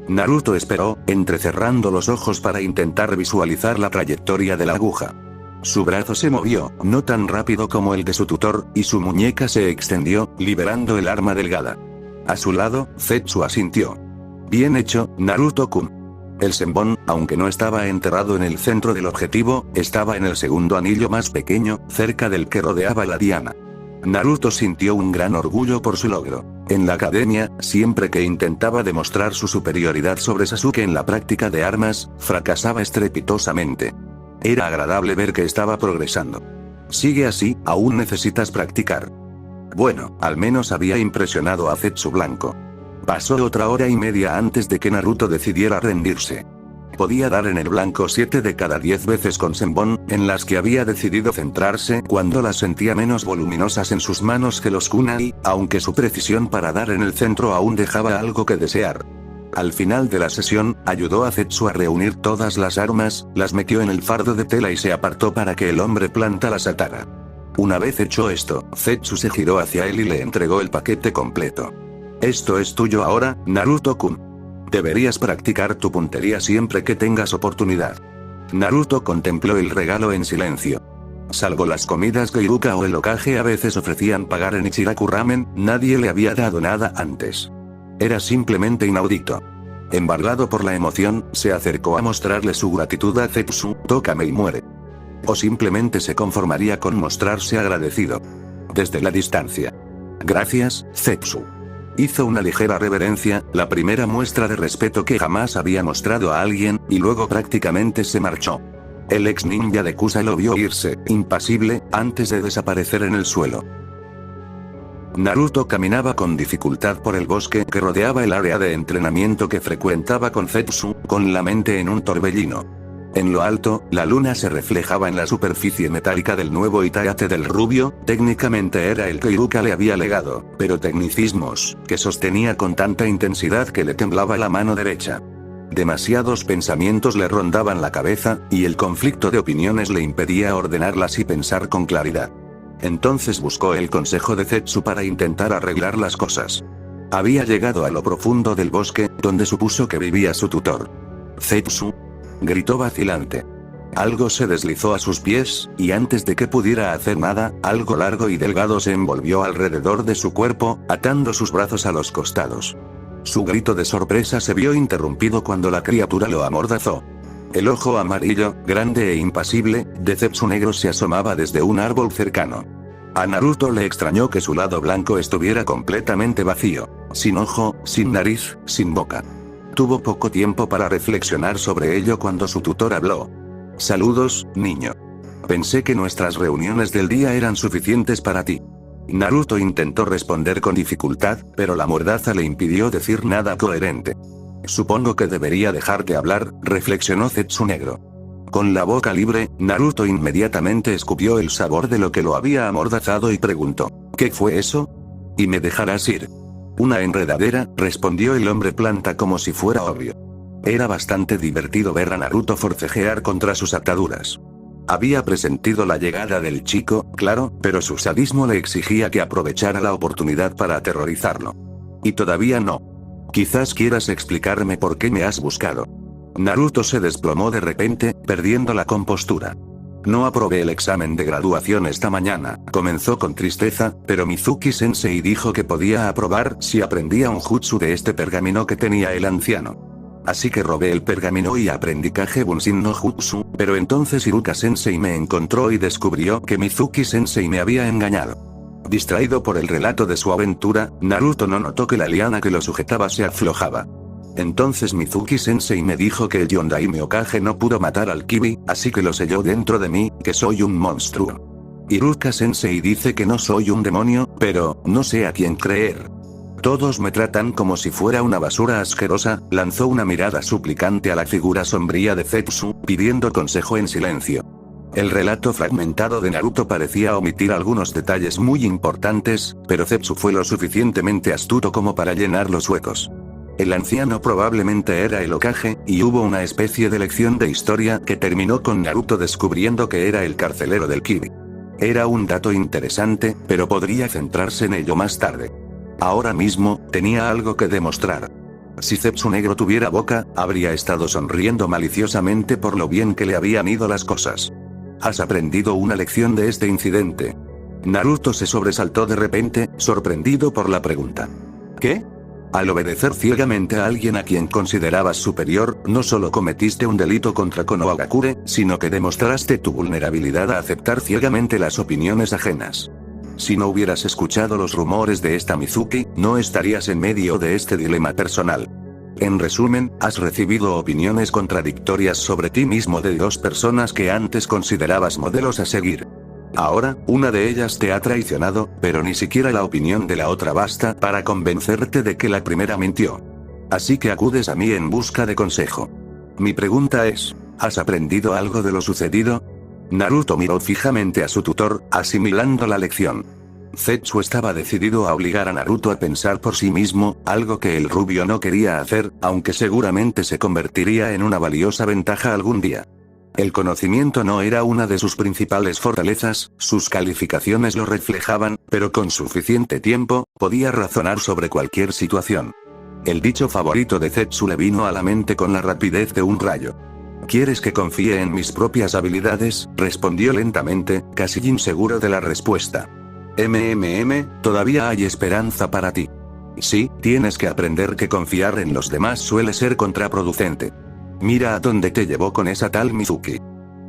Naruto esperó, entrecerrando los ojos para intentar visualizar la trayectoria de la aguja. Su brazo se movió, no tan rápido como el de su tutor, y su muñeca se extendió, liberando el arma delgada. A su lado, Zetsu asintió. Bien hecho, Naruto-kun. El senbon, aunque no estaba enterrado en el centro del objetivo, estaba en el segundo anillo más pequeño, cerca del que rodeaba la diana. Naruto sintió un gran orgullo por su logro. En la academia, siempre que intentaba demostrar su superioridad sobre Sasuke en la práctica de armas, fracasaba estrepitosamente. Era agradable ver que estaba progresando. Sigue así, aún necesitas practicar. Bueno, al menos había impresionado a Zetsu blanco. Pasó otra hora y media antes de que Naruto decidiera rendirse. Podía dar en el blanco 7 de cada 10 veces con senbon, en las que había decidido centrarse cuando las sentía menos voluminosas en sus manos que los kunai, aunque su precisión para dar en el centro aún dejaba algo que desear. Al final de la sesión, ayudó a Zetsu a reunir todas las armas, las metió en el fardo de tela y se apartó para que el hombre planta las atara. Una vez hecho esto, Zetsu se giró hacia él y le entregó el paquete completo. Esto es tuyo ahora, Naruto-kun. Deberías practicar tu puntería siempre que tengas oportunidad. Naruto contempló el regalo en silencio. Salvo las comidas Geiruka o el Hokage a veces ofrecían pagar en Ichiraku Ramen, nadie le había dado nada antes. Era simplemente inaudito. Embargado por la emoción, se acercó a mostrarle su gratitud a Zetsu, tócame y muere. O simplemente se conformaría con mostrarse agradecido. Desde la distancia. Gracias, Zetsu. Hizo una ligera reverencia, la primera muestra de respeto que jamás había mostrado a alguien, y luego prácticamente se marchó. El ex ninja de Kusa lo vio irse, impasible, antes de desaparecer en el suelo. Naruto caminaba con dificultad por el bosque que rodeaba el área de entrenamiento que frecuentaba con Zetsu, con la mente en un torbellino. En lo alto, la luna se reflejaba en la superficie metálica del nuevo Itaate del rubio, técnicamente era el que Iruka le había legado, pero tecnicismos, que sostenía con tanta intensidad que le temblaba la mano derecha. Demasiados pensamientos le rondaban la cabeza, y el conflicto de opiniones le impedía ordenarlas y pensar con claridad. Entonces buscó el consejo de Zetsu para intentar arreglar las cosas. Había llegado a lo profundo del bosque, donde supuso que vivía su tutor. Zetsu, gritó vacilante. Algo se deslizó a sus pies, y antes de que pudiera hacer nada, algo largo y delgado se envolvió alrededor de su cuerpo, atando sus brazos a los costados. Su grito de sorpresa se vio interrumpido cuando la criatura lo amordazó. El ojo amarillo, grande e impasible, de Zetsu negro se asomaba desde un árbol cercano. A Naruto le extrañó que su lado blanco estuviera completamente vacío, sin ojo, sin nariz, sin boca. Tuvo poco tiempo para reflexionar sobre ello cuando su tutor habló. Saludos, niño. Pensé que nuestras reuniones del día eran suficientes para ti. Naruto intentó responder con dificultad, pero la mordaza le impidió decir nada coherente. Supongo que debería dejarte hablar, reflexionó Zetsu Negro. Con la boca libre, Naruto inmediatamente escupió el sabor de lo que lo había amordazado y preguntó: ¿qué fue eso? ¿Y me dejarás ir? Una enredadera, respondió el hombre planta como si fuera obvio. Era bastante divertido ver a Naruto forcejear contra sus ataduras. Había presentido la llegada del chico, claro, pero su sadismo le exigía que aprovechara la oportunidad para aterrorizarlo. Y todavía no. Quizás quieras explicarme por qué me has buscado. Naruto se desplomó de repente, perdiendo la compostura. No aprobé el examen de graduación esta mañana, comenzó con tristeza, pero Mizuki-sensei dijo que podía aprobar si aprendía un jutsu de este pergamino que tenía el anciano. Así que robé el pergamino y aprendí Kage Bunshin no Jutsu, pero entonces Iruka-sensei me encontró y descubrió que Mizuki-sensei me había engañado. Distraído por el relato de su aventura, Naruto no notó que la liana que lo sujetaba se aflojaba. Entonces Mizuki-sensei me dijo que el Yondaime Hokage no pudo matar al Kibi, así que lo selló dentro de mí, que soy un monstruo. Iruka-sensei dice que no soy un demonio, pero no sé a quién creer. Todos me tratan como si fuera una basura asquerosa, lanzó una mirada suplicante a la figura sombría de Zetsu, pidiendo consejo en silencio. El relato fragmentado de Naruto parecía omitir algunos detalles muy importantes, pero Zetsu fue lo suficientemente astuto como para llenar los huecos. El anciano probablemente era el Hokage, y hubo una especie de lección de historia que terminó con Naruto descubriendo que era el carcelero del Kibi. Era un dato interesante, pero podría centrarse en ello más tarde. Ahora mismo, tenía algo que demostrar. Si Zetsu Negro tuviera boca, habría estado sonriendo maliciosamente por lo bien que le habían ido las cosas. ¿Has aprendido una lección de este incidente? Naruto se sobresaltó de repente, sorprendido por la pregunta. ¿Qué? Al obedecer ciegamente a alguien a quien considerabas superior, no solo cometiste un delito contra Konohagakure, sino que demostraste tu vulnerabilidad a aceptar ciegamente las opiniones ajenas. Si no hubieras escuchado los rumores de esta Mizuki, no estarías en medio de este dilema personal. En resumen, has recibido opiniones contradictorias sobre ti mismo de dos personas que antes considerabas modelos a seguir. Ahora, una de ellas te ha traicionado, pero ni siquiera la opinión de la otra basta para convencerte de que la primera mintió. Así que acudes a mí en busca de consejo. Mi pregunta es, ¿has aprendido algo de lo sucedido? Naruto miró fijamente a su tutor, asimilando la lección. Zetsu estaba decidido a obligar a Naruto a pensar por sí mismo, algo que el rubio no quería hacer, aunque seguramente se convertiría en una valiosa ventaja algún día. El conocimiento no era una de sus principales fortalezas, sus calificaciones lo reflejaban, pero con suficiente tiempo, podía razonar sobre cualquier situación. El dicho favorito de Zetsu le vino a la mente con la rapidez de un rayo. ¿Quieres que confíe en mis propias habilidades?, respondió lentamente, casi inseguro de la respuesta. Todavía hay esperanza para ti. Sí, tienes que aprender que confiar en los demás suele ser contraproducente. Mira a dónde te llevó con esa tal Mizuki.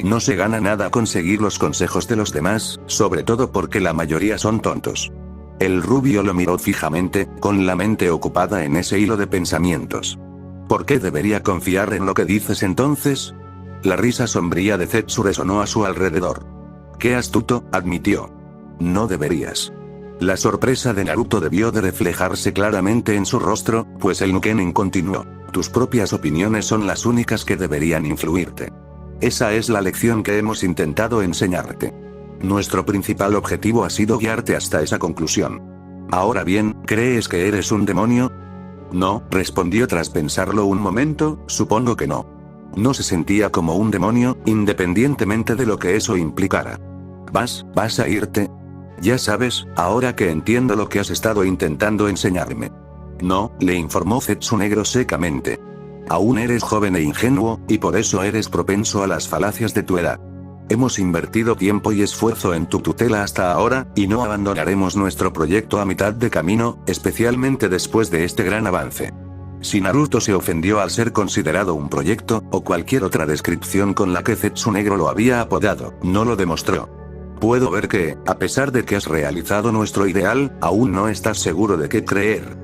No se gana nada conseguir los consejos de los demás, sobre todo porque la mayoría son tontos. El rubio lo miró fijamente, con la mente ocupada en ese hilo de pensamientos. ¿Por qué debería confiar en lo que dices entonces? La risa sombría de Zetsu resonó a su alrededor. Qué astuto, admitió. No deberías. La sorpresa de Naruto debió de reflejarse claramente en su rostro, pues el Nukenin continuó. Tus propias opiniones son las únicas que deberían influirte. Esa es la lección que hemos intentado enseñarte. Nuestro principal objetivo ha sido guiarte hasta esa conclusión. Ahora bien, ¿crees que eres un demonio? No, respondió tras pensarlo un momento, supongo que no. No se sentía como un demonio, independientemente de lo que eso implicara. ¿Vas a irte? Ya sabes, ahora que entiendo lo que has estado intentando enseñarme. No, le informó Zetsu Negro secamente. Aún eres joven e ingenuo, y por eso eres propenso a las falacias de tu edad. Hemos invertido tiempo y esfuerzo en tu tutela hasta ahora, y no abandonaremos nuestro proyecto a mitad de camino, especialmente después de este gran avance. Si Naruto se ofendió al ser considerado un proyecto, o cualquier otra descripción con la que Zetsu Negro lo había apodado, no lo demostró. Puedo ver que, a pesar de que has realizado nuestro ideal, aún no estás seguro de qué creer.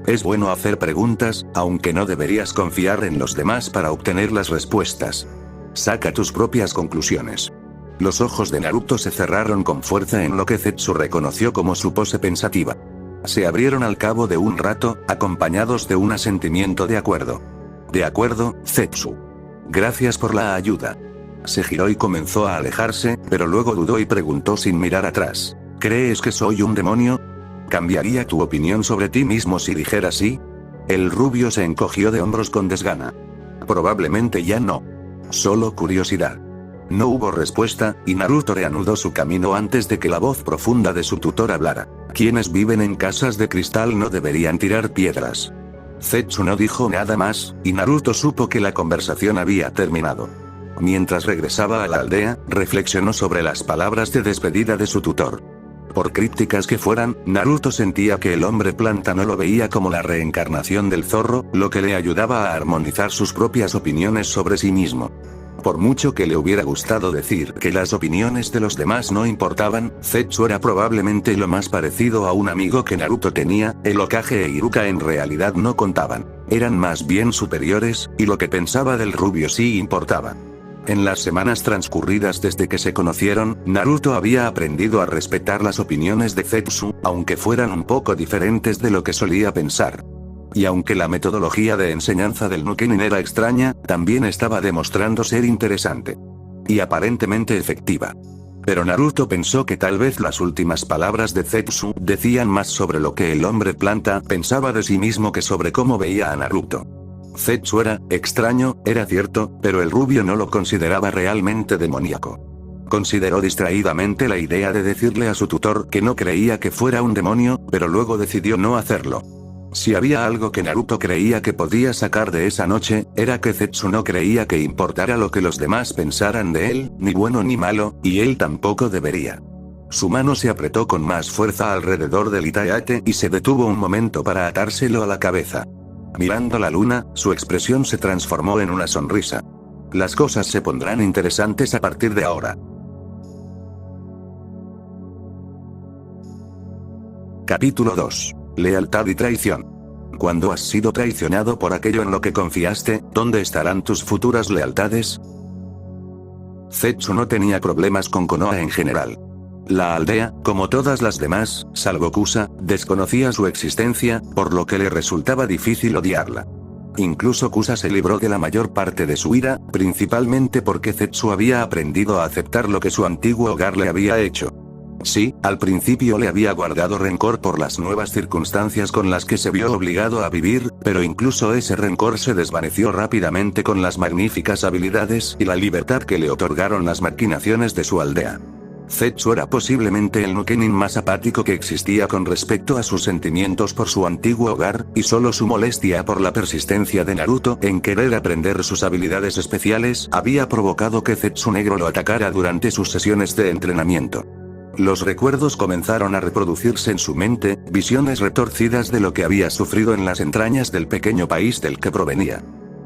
Es bueno hacer preguntas, aunque no deberías confiar en los demás para obtener las respuestas. Saca tus propias conclusiones. Los ojos de Naruto se cerraron con fuerza en lo que Zetsu reconoció como su pose pensativa. Se abrieron al cabo de un rato, acompañados de un asentimiento de acuerdo. De acuerdo, Zetsu. Gracias por la ayuda. Se giró y comenzó a alejarse, pero luego dudó y preguntó sin mirar atrás. ¿Crees que soy un demonio? ¿Cambiaría tu opinión sobre ti mismo si dijera sí? El rubio se encogió de hombros con desgana. Probablemente ya no. Solo curiosidad. No hubo respuesta, y Naruto reanudó su camino antes de que la voz profunda de su tutor hablara. Quienes viven en casas de cristal no deberían tirar piedras. Zetsu no dijo nada más, y Naruto supo que la conversación había terminado. Mientras regresaba a la aldea, reflexionó sobre las palabras de despedida de su tutor. Por crípticas que fueran, Naruto sentía que el hombre planta no lo veía como la reencarnación del zorro, lo que le ayudaba a armonizar sus propias opiniones sobre sí mismo. Por mucho que le hubiera gustado decir que las opiniones de los demás no importaban, Zetsu era probablemente lo más parecido a un amigo que Naruto tenía. El Hokage e Iruka en realidad no contaban. Eran más bien superiores, y lo que pensaba del rubio sí importaba. En las semanas transcurridas desde que se conocieron, Naruto había aprendido a respetar las opiniones de Zetsu, aunque fueran un poco diferentes de lo que solía pensar. Y aunque la metodología de enseñanza del Nukenin era extraña, también estaba demostrando ser interesante. Y aparentemente efectiva. Pero Naruto pensó que tal vez las últimas palabras de Zetsu decían más sobre lo que el hombre planta pensaba de sí mismo que sobre cómo veía a Naruto. Zetsu era extraño, era cierto, pero el rubio no lo consideraba realmente demoníaco. Consideró distraídamente la idea de decirle a su tutor que no creía que fuera un demonio, pero luego decidió no hacerlo. Si había algo que Naruto creía que podía sacar de esa noche, era que Zetsu no creía que importara lo que los demás pensaran de él, ni bueno ni malo, y él tampoco debería. Su mano se apretó con más fuerza alrededor del Itaate y se detuvo un momento para atárselo a la cabeza. Mirando la luna, su expresión se transformó en una sonrisa. Las cosas se pondrán interesantes a partir de ahora. Capítulo 2. Lealtad y traición. Cuando has sido traicionado por aquello en lo que confiaste, ¿dónde estarán tus futuras lealtades? Zetsu no tenía problemas con Konoha en general. La aldea, como todas las demás, salvo Kusa, desconocía su existencia, por lo que le resultaba difícil odiarla. Incluso Kusa se libró de la mayor parte de su ira, principalmente porque Zetsu había aprendido a aceptar lo que su antiguo hogar le había hecho. Sí, al principio le había guardado rencor por las nuevas circunstancias con las que se vio obligado a vivir, pero incluso ese rencor se desvaneció rápidamente con las magníficas habilidades y la libertad que le otorgaron las maquinaciones de su aldea. Zetsu era posiblemente el Nukenin más apático que existía con respecto a sus sentimientos por su antiguo hogar, y solo su molestia por la persistencia de Naruto en querer aprender sus habilidades especiales había provocado que Zetsu Negro lo atacara durante sus sesiones de entrenamiento. Los recuerdos comenzaron a reproducirse en su mente, visiones retorcidas de lo que había sufrido en las entrañas del pequeño país del que provenía.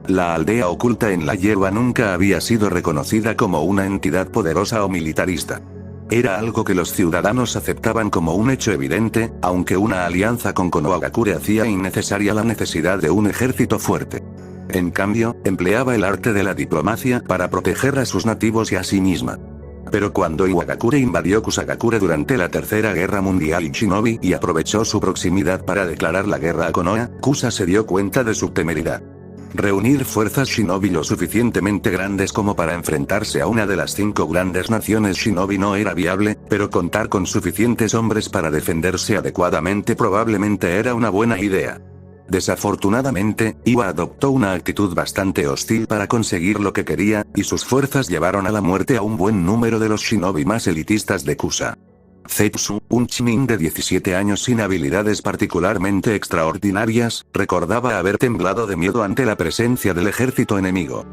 La aldea oculta en la hierba nunca había sido reconocida como una entidad poderosa o militarista. Era algo que los ciudadanos aceptaban como un hecho evidente, aunque una alianza con Konohagakure hacía innecesaria la necesidad de un ejército fuerte. En cambio, empleaba el arte de la diplomacia para proteger a sus nativos y a sí misma. Pero cuando Iwagakure invadió Kusagakure durante la Tercera Guerra Mundial Shinobi y aprovechó su proximidad para declarar la guerra a Konoha, Kusa se dio cuenta de su temeridad. Reunir fuerzas Shinobi lo suficientemente grandes como para enfrentarse a una de las 5 grandes naciones Shinobi no era viable, pero contar con suficientes hombres para defenderse adecuadamente probablemente era una buena idea. Desafortunadamente, Iwa adoptó una actitud bastante hostil para conseguir lo que quería, y sus fuerzas llevaron a la muerte a un buen número de los shinobi más elitistas de Kusa. Zetsu, un chunin de 17 años sin habilidades particularmente extraordinarias, recordaba haber temblado de miedo ante la presencia del ejército enemigo.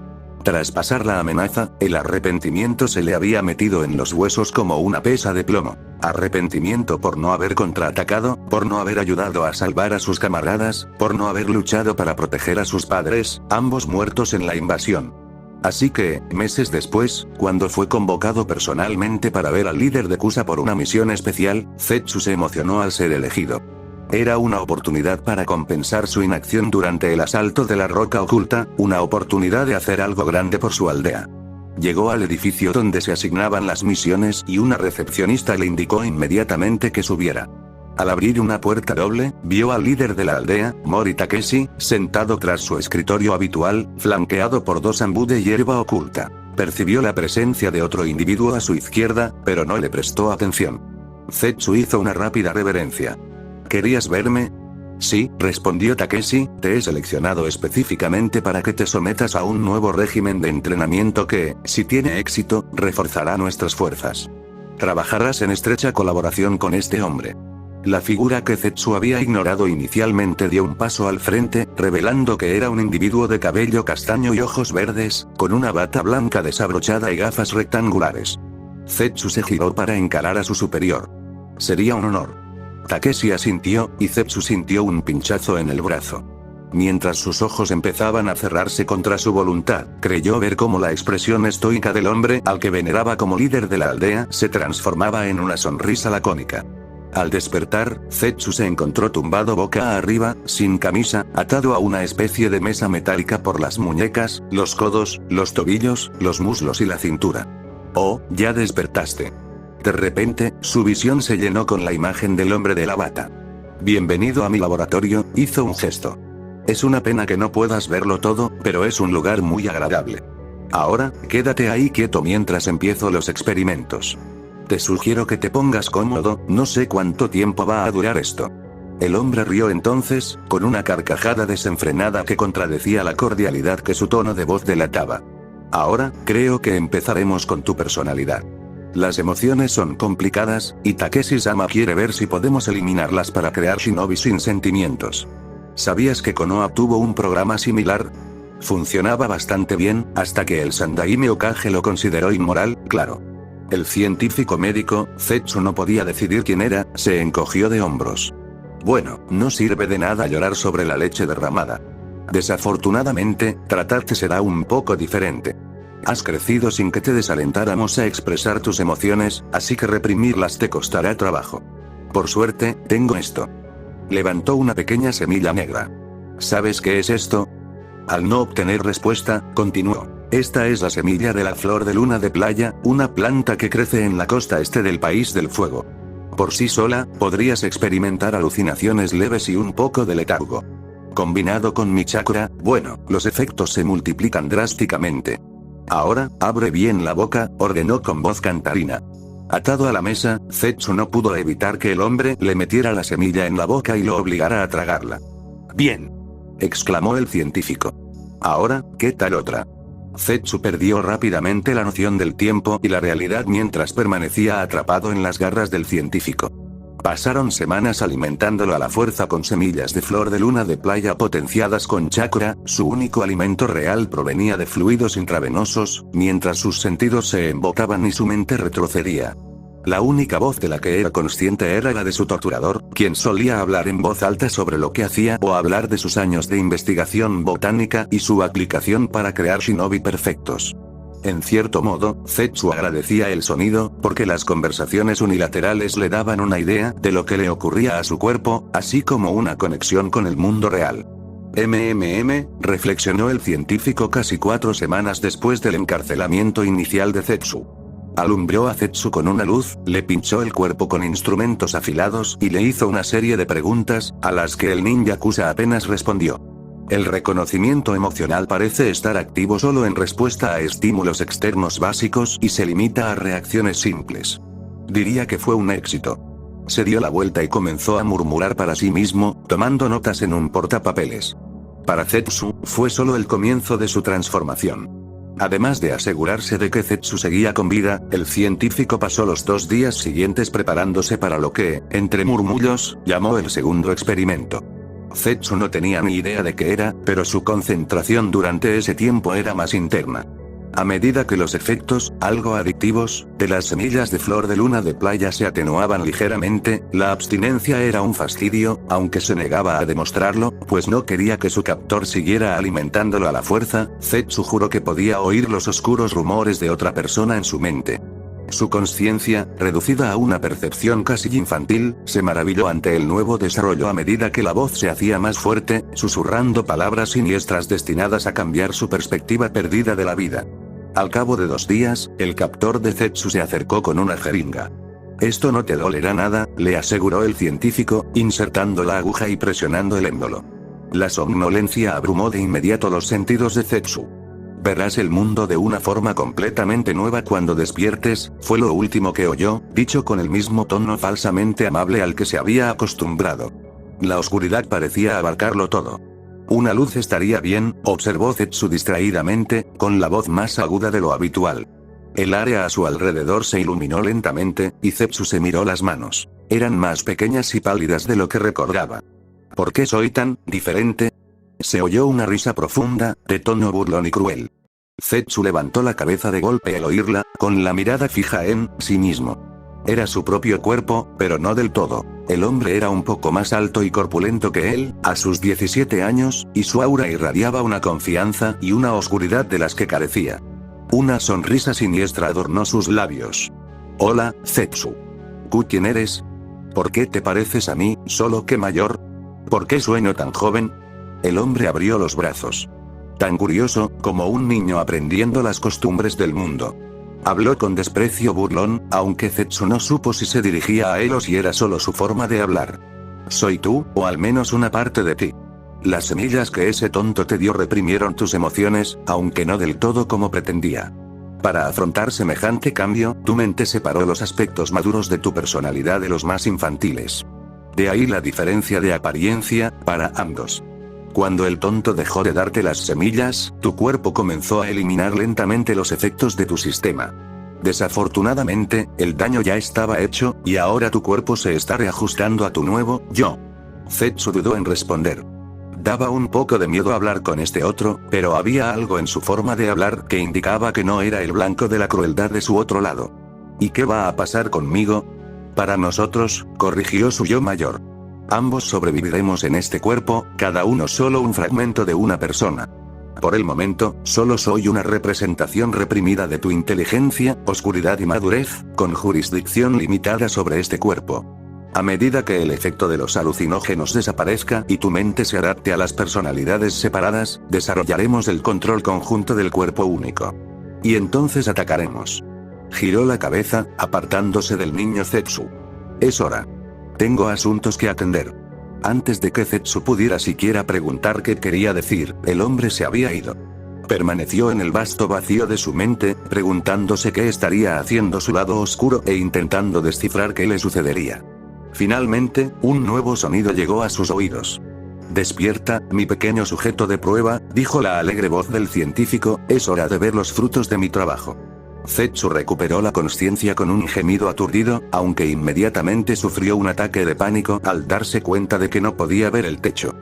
Tras pasar la amenaza, el arrepentimiento se le había metido en los huesos como una pesa de plomo. Arrepentimiento por no haber contraatacado, por no haber ayudado a salvar a sus camaradas, por no haber luchado para proteger a sus padres, ambos muertos en la invasión. Así que, meses después, cuando fue convocado personalmente para ver al líder de Kusa por una misión especial, Zetsu se emocionó al ser elegido. Era una oportunidad para compensar su inacción durante el asalto de la roca oculta, una oportunidad de hacer algo grande por su aldea. Llegó al edificio donde se asignaban las misiones y una recepcionista le indicó inmediatamente que subiera. Al abrir una puerta doble, vio al líder de la aldea, Mori Takeshi, sentado tras su escritorio habitual, flanqueado por 2 ambú de hierba oculta. Percibió la presencia de otro individuo a su izquierda, pero no le prestó atención. Zetsu hizo una rápida reverencia. ¿Querías verme? Sí, respondió Takeshi, te he seleccionado específicamente para que te sometas a un nuevo régimen de entrenamiento que, si tiene éxito, reforzará nuestras fuerzas. Trabajarás en estrecha colaboración con este hombre. La figura que Zetsu había ignorado inicialmente dio un paso al frente, revelando que era un individuo de cabello castaño y ojos verdes, con una bata blanca desabrochada y gafas rectangulares. Zetsu se giró para encarar a su superior. Sería un honor. Takeshi asintió, y Zetsu sintió un pinchazo en el brazo. Mientras sus ojos empezaban a cerrarse contra su voluntad, creyó ver cómo la expresión estoica del hombre al que veneraba como líder de la aldea se transformaba en una sonrisa lacónica. Al despertar, Zetsu se encontró tumbado boca arriba, sin camisa, atado a una especie de mesa metálica por las muñecas, los codos, los tobillos, los muslos y la cintura. Oh, ya despertaste. De repente, su visión se llenó con la imagen del hombre de la bata. Bienvenido a mi laboratorio, hizo un gesto. Es una pena que no puedas verlo todo, pero es un lugar muy agradable. Ahora, quédate ahí quieto mientras empiezo los experimentos. Te sugiero que te pongas cómodo, no sé cuánto tiempo va a durar esto. El hombre rió entonces, con una carcajada desenfrenada que contradecía la cordialidad que su tono de voz delataba. Ahora, creo que empezaremos con tu personalidad. Las emociones son complicadas, y Takeshi-sama quiere ver si podemos eliminarlas para crear shinobi sin sentimientos. ¿Sabías que Konoha tuvo un programa similar? Funcionaba bastante bien, hasta que el Sandaime Okage lo consideró inmoral, claro. El científico médico, Zetsu no podía decidir quién era, se encogió de hombros. Bueno, no sirve de nada llorar sobre la leche derramada. Desafortunadamente, tratarte será un poco diferente. Has crecido sin que te desalentáramos a expresar tus emociones, así que reprimirlas te costará trabajo. Por suerte, tengo esto. Levantó una pequeña semilla negra. ¿Sabes qué es esto? Al no obtener respuesta, continuó. Esta es la semilla de la flor de luna de playa, una planta que crece en la costa este del país del fuego. Por sí sola, podrías experimentar alucinaciones leves y un poco de letargo. Combinado con mi chakra, bueno, los efectos se multiplican drásticamente. Ahora, abre bien la boca, ordenó con voz cantarina. Atado a la mesa, Zetsu no pudo evitar que el hombre le metiera la semilla en la boca y lo obligara a tragarla. Bien, exclamó el científico. Ahora, ¿qué tal otra? Zetsu perdió rápidamente la noción del tiempo y la realidad mientras permanecía atrapado en las garras del científico. Pasaron semanas alimentándolo a la fuerza con semillas de flor de luna de playa potenciadas con chakra, su único alimento real provenía de fluidos intravenosos, mientras sus sentidos se embotaban y su mente retrocedía. La única voz de la que era consciente era la de su torturador, quien solía hablar en voz alta sobre lo que hacía o hablar de sus años de investigación botánica y su aplicación para crear shinobi perfectos. En cierto modo, Zetsu agradecía el sonido, porque las conversaciones unilaterales le daban una idea de lo que le ocurría a su cuerpo, así como una conexión con el mundo real. Reflexionó el científico casi 4 semanas después del encarcelamiento inicial de Zetsu. Alumbró a Zetsu con una luz, le pinchó el cuerpo con instrumentos afilados y le hizo una serie de preguntas, a las que el ninja Kusa apenas respondió. El reconocimiento emocional parece estar activo solo en respuesta a estímulos externos básicos y se limita a reacciones simples. Diría que fue un éxito. Se dio la vuelta y comenzó a murmurar para sí mismo, tomando notas en un portapapeles. Para Zetsu, fue solo el comienzo de su transformación. Además de asegurarse de que Zetsu seguía con vida, el científico pasó los 2 días siguientes preparándose para lo que, entre murmullos, llamó el segundo experimento. Zetsu no tenía ni idea de qué era, pero su concentración durante ese tiempo era más interna. A medida que los efectos, algo adictivos, de las semillas de flor de luna de playa se atenuaban ligeramente, la abstinencia era un fastidio, aunque se negaba a demostrarlo, pues no quería que su captor siguiera alimentándolo a la fuerza. Zetsu juró que podía oír los oscuros rumores de otra persona en su mente. Su conciencia, reducida a una percepción casi infantil, se maravilló ante el nuevo desarrollo a medida que la voz se hacía más fuerte, susurrando palabras siniestras destinadas a cambiar su perspectiva perdida de la vida. Al cabo de 2 días, el captor de Zetsu se acercó con una jeringa. Esto no te dolerá nada, le aseguró el científico, insertando la aguja y presionando el émbolo. La somnolencia abrumó de inmediato los sentidos de Zetsu. Verás el mundo de una forma completamente nueva cuando despiertes, fue lo último que oyó, dicho con el mismo tono falsamente amable al que se había acostumbrado. La oscuridad parecía abarcarlo todo. Una luz estaría bien, observó Zetsu distraídamente, con la voz más aguda de lo habitual. El área a su alrededor se iluminó lentamente, y Zetsu se miró las manos. Eran más pequeñas y pálidas de lo que recordaba. ¿Por qué soy tan diferente? Se oyó una risa profunda, de tono burlón y cruel. Zetsu levantó la cabeza de golpe al oírla, con la mirada fija en sí mismo. Era su propio cuerpo, pero no del todo. El hombre era un poco más alto y corpulento que él, a sus 17 años, y su aura irradiaba una confianza y una oscuridad de las que carecía. Una sonrisa siniestra adornó sus labios. Hola, Zetsu. ¿Quién eres? ¿Por qué te pareces a mí, solo que mayor? ¿Por qué sueño tan joven? El hombre abrió los brazos. Tan curioso, como un niño aprendiendo las costumbres del mundo. Habló con desprecio burlón, aunque Zetsu no supo si se dirigía a él o si era solo su forma de hablar. Soy tú, o al menos una parte de ti. Las semillas que ese tonto te dio reprimieron tus emociones, aunque no del todo como pretendía. Para afrontar semejante cambio, tu mente separó los aspectos maduros de tu personalidad de los más infantiles. De ahí la diferencia de apariencia, para ambos. Cuando el tonto dejó de darte las semillas, tu cuerpo comenzó a eliminar lentamente los efectos de tu sistema. Desafortunadamente, el daño ya estaba hecho, y ahora tu cuerpo se está reajustando a tu nuevo yo. Zetsu dudó en responder. Daba un poco de miedo hablar con este otro, pero había algo en su forma de hablar que indicaba que no era el blanco de la crueldad de su otro lado. ¿Y qué va a pasar conmigo? Para nosotros, corrigió su yo mayor. Ambos sobreviviremos en este cuerpo, cada uno solo un fragmento de una persona. Por el momento, solo soy una representación reprimida de tu inteligencia, oscuridad y madurez, con jurisdicción limitada sobre este cuerpo. A medida que el efecto de los alucinógenos desaparezca y tu mente se adapte a las personalidades separadas, desarrollaremos el control conjunto del cuerpo único. Y entonces atacaremos. Giró la cabeza, apartándose del niño Zetsu. Es hora. Tengo asuntos que atender. Antes de que Zetsu pudiera siquiera preguntar qué quería decir, el hombre se había ido. Permaneció en el vasto vacío de su mente, preguntándose qué estaría haciendo su lado oscuro e intentando descifrar qué le sucedería. Finalmente, un nuevo sonido llegó a sus oídos. Despierta, mi pequeño sujeto de prueba, dijo la alegre voz del científico, es hora de ver los frutos de mi trabajo. Zetsu recuperó la consciencia con un gemido aturdido, aunque inmediatamente sufrió un ataque de pánico al darse cuenta de que no podía ver el techo.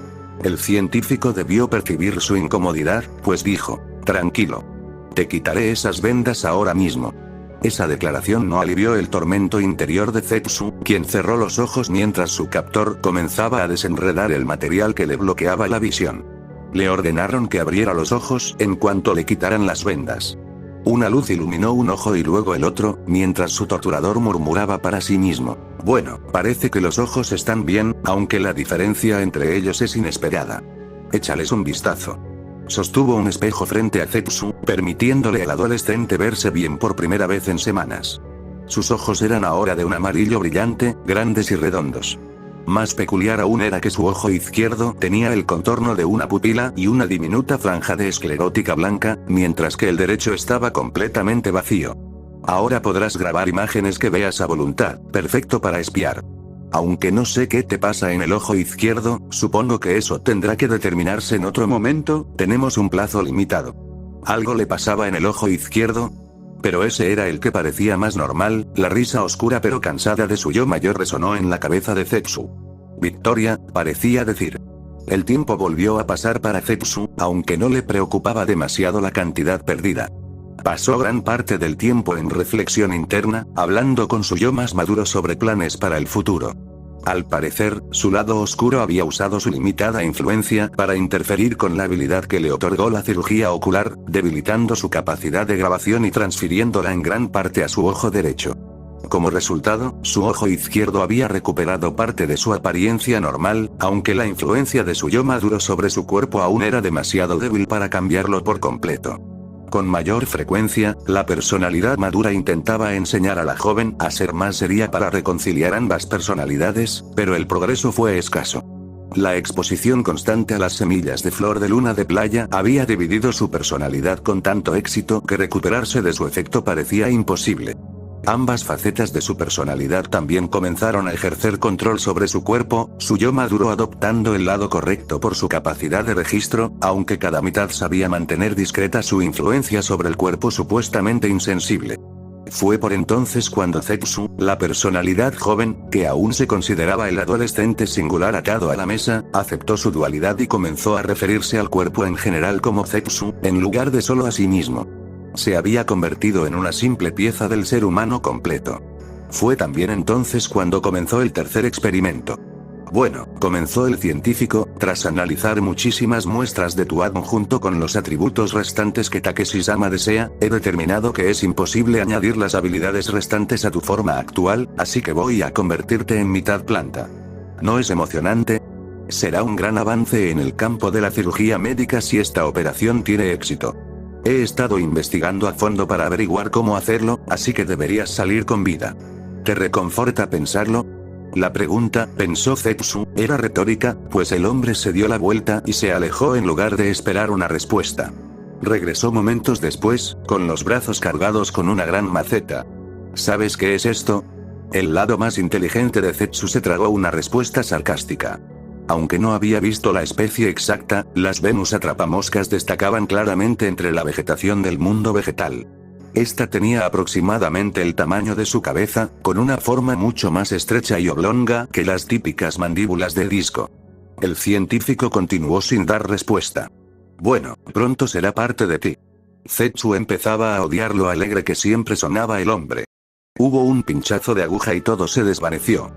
El científico debió percibir su incomodidad, pues dijo, tranquilo. Te quitaré esas vendas ahora mismo. Esa declaración no alivió el tormento interior de Zetsu, quien cerró los ojos mientras su captor comenzaba a desenredar el material que le bloqueaba la visión. Le ordenaron que abriera los ojos en cuanto le quitaran las vendas. Una luz iluminó un ojo y luego el otro, mientras su torturador murmuraba para sí mismo. Bueno, parece que los ojos están bien, aunque la diferencia entre ellos es inesperada. Échales un vistazo. Sostuvo un espejo frente a Zetsu, permitiéndole al adolescente verse bien por primera vez en semanas. Sus ojos eran ahora de un amarillo brillante, grandes y redondos. Más peculiar aún era que su ojo izquierdo tenía el contorno de una pupila y una diminuta franja de esclerótica blanca, mientras que el derecho estaba completamente vacío. Ahora podrás grabar imágenes que veas a voluntad, perfecto para espiar. Aunque no sé qué te pasa en el ojo izquierdo, supongo que eso tendrá que determinarse en otro momento, tenemos un plazo limitado. ¿Algo le pasaba en el ojo izquierdo? Pero ese era el que parecía más normal, la risa oscura pero cansada de su yo mayor resonó en la cabeza de Zetsu. Victoria, parecía decir. El tiempo volvió a pasar para Zetsu, aunque no le preocupaba demasiado la cantidad perdida. Pasó gran parte del tiempo en reflexión interna, hablando con su yo más maduro sobre planes para el futuro. Al parecer, su lado oscuro había usado su limitada influencia para interferir con la habilidad que le otorgó la cirugía ocular, debilitando su capacidad de grabación y transfiriéndola en gran parte a su ojo derecho. Como resultado, su ojo izquierdo había recuperado parte de su apariencia normal, aunque la influencia de su yo maduro sobre su cuerpo aún era demasiado débil para cambiarlo por completo. Con mayor frecuencia, la personalidad madura intentaba enseñar a la joven a ser más seria para reconciliar ambas personalidades, pero el progreso fue escaso. La exposición constante a las semillas de flor de luna de playa había dividido su personalidad con tanto éxito que recuperarse de su efecto parecía imposible. Ambas facetas de su personalidad también comenzaron a ejercer control sobre su cuerpo, su yo maduró adoptando el lado correcto por su capacidad de registro, aunque cada mitad sabía mantener discreta su influencia sobre el cuerpo supuestamente insensible. Fue por entonces cuando Zetsu, la personalidad joven, que aún se consideraba el adolescente singular atado a la mesa, aceptó su dualidad y comenzó a referirse al cuerpo en general como Zetsu, en lugar de solo a sí mismo. Se había convertido en una simple pieza del ser humano completo. Fue también entonces cuando comenzó el tercer experimento. Bueno, comenzó el científico, tras analizar muchísimas muestras de tu ADN junto con los atributos restantes que Takeshi-sama desea, he determinado que es imposible añadir las habilidades restantes a tu forma actual, así que voy a convertirte en mitad planta. ¿No es emocionante? Será un gran avance en el campo de la cirugía médica si esta operación tiene éxito. He estado investigando a fondo para averiguar cómo hacerlo, así que deberías salir con vida. ¿Te reconforta pensarlo? La pregunta, pensó Zetsu, era retórica, pues el hombre se dio la vuelta y se alejó en lugar de esperar una respuesta. Regresó momentos después, con los brazos cargados con una gran maceta. ¿Sabes qué es esto? El lado más inteligente de Zetsu se tragó una respuesta sarcástica. Aunque no había visto la especie exacta, las Venus atrapamoscas destacaban claramente entre la vegetación del mundo vegetal. Esta tenía aproximadamente el tamaño de su cabeza, con una forma mucho más estrecha y oblonga que las típicas mandíbulas de disco. El científico continuó sin dar respuesta. Bueno, pronto será parte de ti. Zetsu empezaba a odiar lo alegre que siempre sonaba el hombre. Hubo un pinchazo de aguja y todo se desvaneció.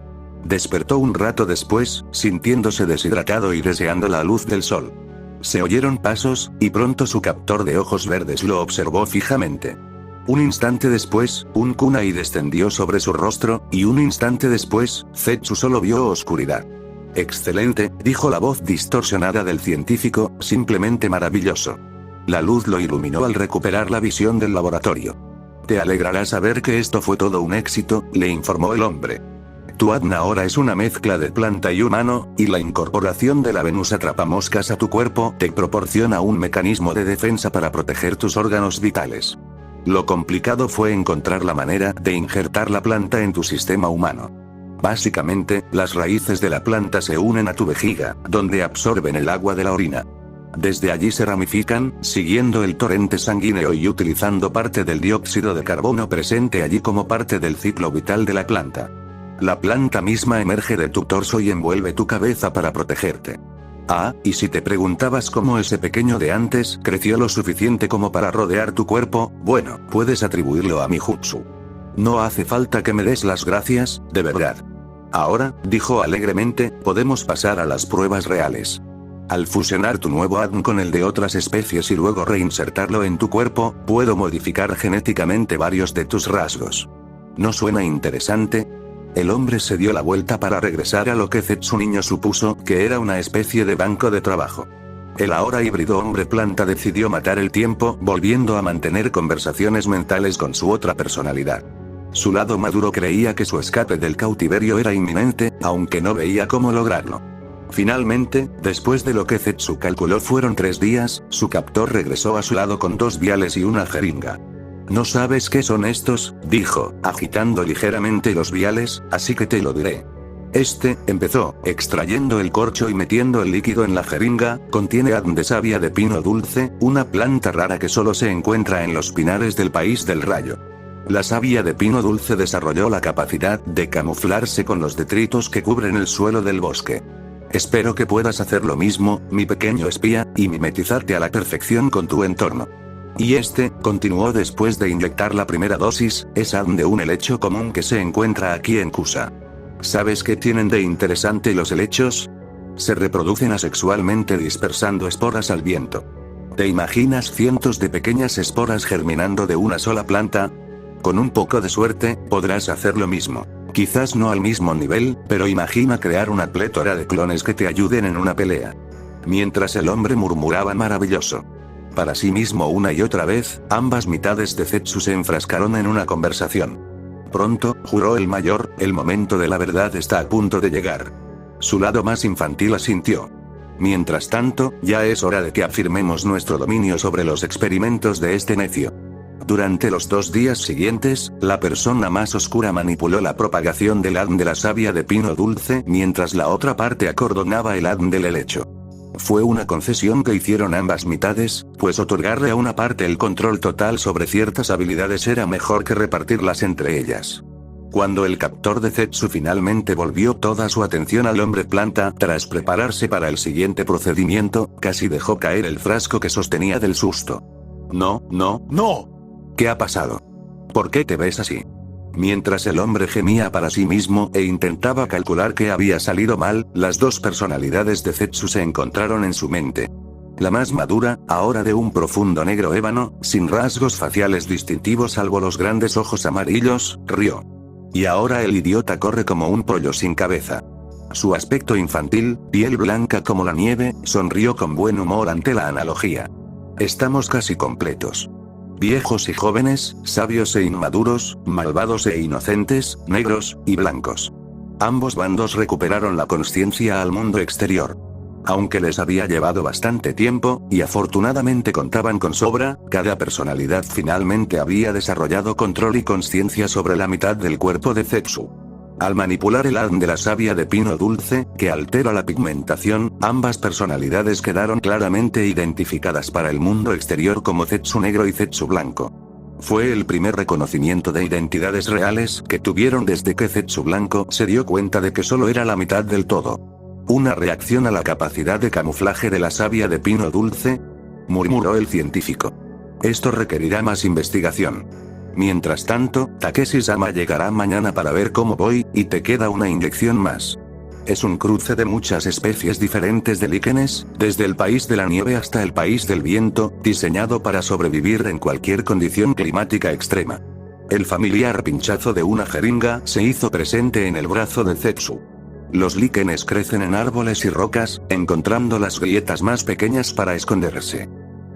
Despertó un rato después, sintiéndose deshidratado y deseando la luz del sol. Se oyeron pasos, y pronto su captor de ojos verdes lo observó fijamente. Un instante después, un kunai descendió sobre su rostro, y un instante después, Zetsu solo vio oscuridad. Excelente, dijo la voz distorsionada del científico, simplemente maravilloso. La luz lo iluminó al recuperar la visión del laboratorio. Te alegrará saber que esto fue todo un éxito, le informó el hombre. Tu ADN ahora es una mezcla de planta y humano, y la incorporación de la Venus atrapamoscas a tu cuerpo te proporciona un mecanismo de defensa para proteger tus órganos vitales. Lo complicado fue encontrar la manera de injertar la planta en tu sistema humano. Básicamente, las raíces de la planta se unen a tu vejiga, donde absorben el agua de la orina. Desde allí se ramifican, siguiendo el torrente sanguíneo y utilizando parte del dióxido de carbono presente allí como parte del ciclo vital de la planta. La planta misma emerge de tu torso y envuelve tu cabeza para protegerte. Ah, y si te preguntabas cómo ese pequeño de antes creció lo suficiente como para rodear tu cuerpo, bueno, puedes atribuirlo a mi jutsu. No hace falta que me des las gracias, de verdad. Ahora, dijo alegremente, podemos pasar a las pruebas reales. Al fusionar tu nuevo ADN con el de otras especies y luego reinsertarlo en tu cuerpo, puedo modificar genéticamente varios de tus rasgos. ¿No suena interesante? El hombre se dio la vuelta para regresar a lo que Zetsu niño supuso que era una especie de banco de trabajo. El ahora híbrido hombre planta decidió matar el tiempo, volviendo a mantener conversaciones mentales con su otra personalidad. Su lado maduro creía que su escape del cautiverio era inminente, aunque no veía cómo lograrlo. Finalmente, después de lo que Zetsu calculó fueron 3 días, su captor regresó a su lado con 2 viales y una jeringa. ¿No sabes qué son estos?, dijo, agitando ligeramente los viales, así que te lo diré. Empezó, extrayendo el corcho y metiendo el líquido en la jeringa, contiene ADN de savia de pino dulce, una planta rara que solo se encuentra en los pinares del país del rayo. La savia de pino dulce desarrolló la capacidad de camuflarse con los detritos que cubren el suelo del bosque. Espero que puedas hacer lo mismo, mi pequeño espía, y mimetizarte a la perfección con tu entorno. Y continuó después de inyectar la primera dosis, es ADN de un helecho común que se encuentra aquí en Kusa. ¿Sabes qué tienen de interesante los helechos? Se reproducen asexualmente dispersando esporas al viento. ¿Te imaginas cientos de pequeñas esporas germinando de una sola planta? Con un poco de suerte, podrás hacer lo mismo. Quizás no al mismo nivel, pero imagina crear una plétora de clones que te ayuden en una pelea. Mientras el hombre murmuraba maravilloso. Para sí mismo una y otra vez, ambas mitades de Zetsu se enfrascaron en una conversación. Pronto, juró el mayor, el momento de la verdad está a punto de llegar. Su lado más infantil asintió. Mientras tanto, ya es hora de que afirmemos nuestro dominio sobre los experimentos de este necio. Durante los 2 días siguientes, la persona más oscura manipuló la propagación del ADN de la savia de pino dulce, mientras la otra parte acordonaba el ADN del helecho. Fue una concesión que hicieron ambas mitades, pues otorgarle a una parte el control total sobre ciertas habilidades era mejor que repartirlas entre ellas. Cuando el captor de Zetsu finalmente volvió toda su atención al hombre planta, tras prepararse para el siguiente procedimiento, casi dejó caer el frasco que sostenía del susto. No, no, no. ¿Qué ha pasado? ¿Por qué te ves así? Mientras el hombre gemía para sí mismo e intentaba calcular qué había salido mal, las dos personalidades de Zetsu se encontraron en su mente. La más madura, ahora de un profundo negro ébano, sin rasgos faciales distintivos salvo los grandes ojos amarillos, rió. Y ahora el idiota corre como un pollo sin cabeza. Su aspecto infantil, piel blanca como la nieve, sonrió con buen humor ante la analogía. Estamos casi completos. Viejos y jóvenes, sabios e inmaduros, malvados e inocentes, negros y blancos. Ambos bandos recuperaron la conciencia al mundo exterior. Aunque les había llevado bastante tiempo, y afortunadamente contaban con sobra, cada personalidad finalmente había desarrollado control y conciencia sobre la mitad del cuerpo de Zetsu. Al manipular el ADN de la savia de pino dulce, que altera la pigmentación, ambas personalidades quedaron claramente identificadas para el mundo exterior como Zetsu negro y Zetsu blanco. Fue el primer reconocimiento de identidades reales que tuvieron desde que Zetsu blanco se dio cuenta de que solo era la mitad del todo. ¿Una reacción a la capacidad de camuflaje de la savia de pino dulce?, murmuró el científico. Esto requerirá más investigación. Mientras tanto, Takeshi-sama llegará mañana para ver cómo voy, y te queda una inyección más. Es un cruce de muchas especies diferentes de líquenes, desde el país de la nieve hasta el país del viento, diseñado para sobrevivir en cualquier condición climática extrema. El familiar pinchazo de una jeringa se hizo presente en el brazo de Zetsu. Los líquenes crecen en árboles y rocas, encontrando las grietas más pequeñas para esconderse.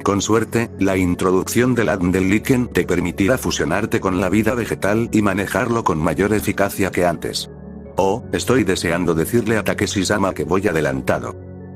Con suerte, la introducción del ADN del líquen te permitirá fusionarte con la vida vegetal y manejarlo con mayor eficacia que antes. Oh, estoy deseando decirle a Takeshi-sama que voy adelantado.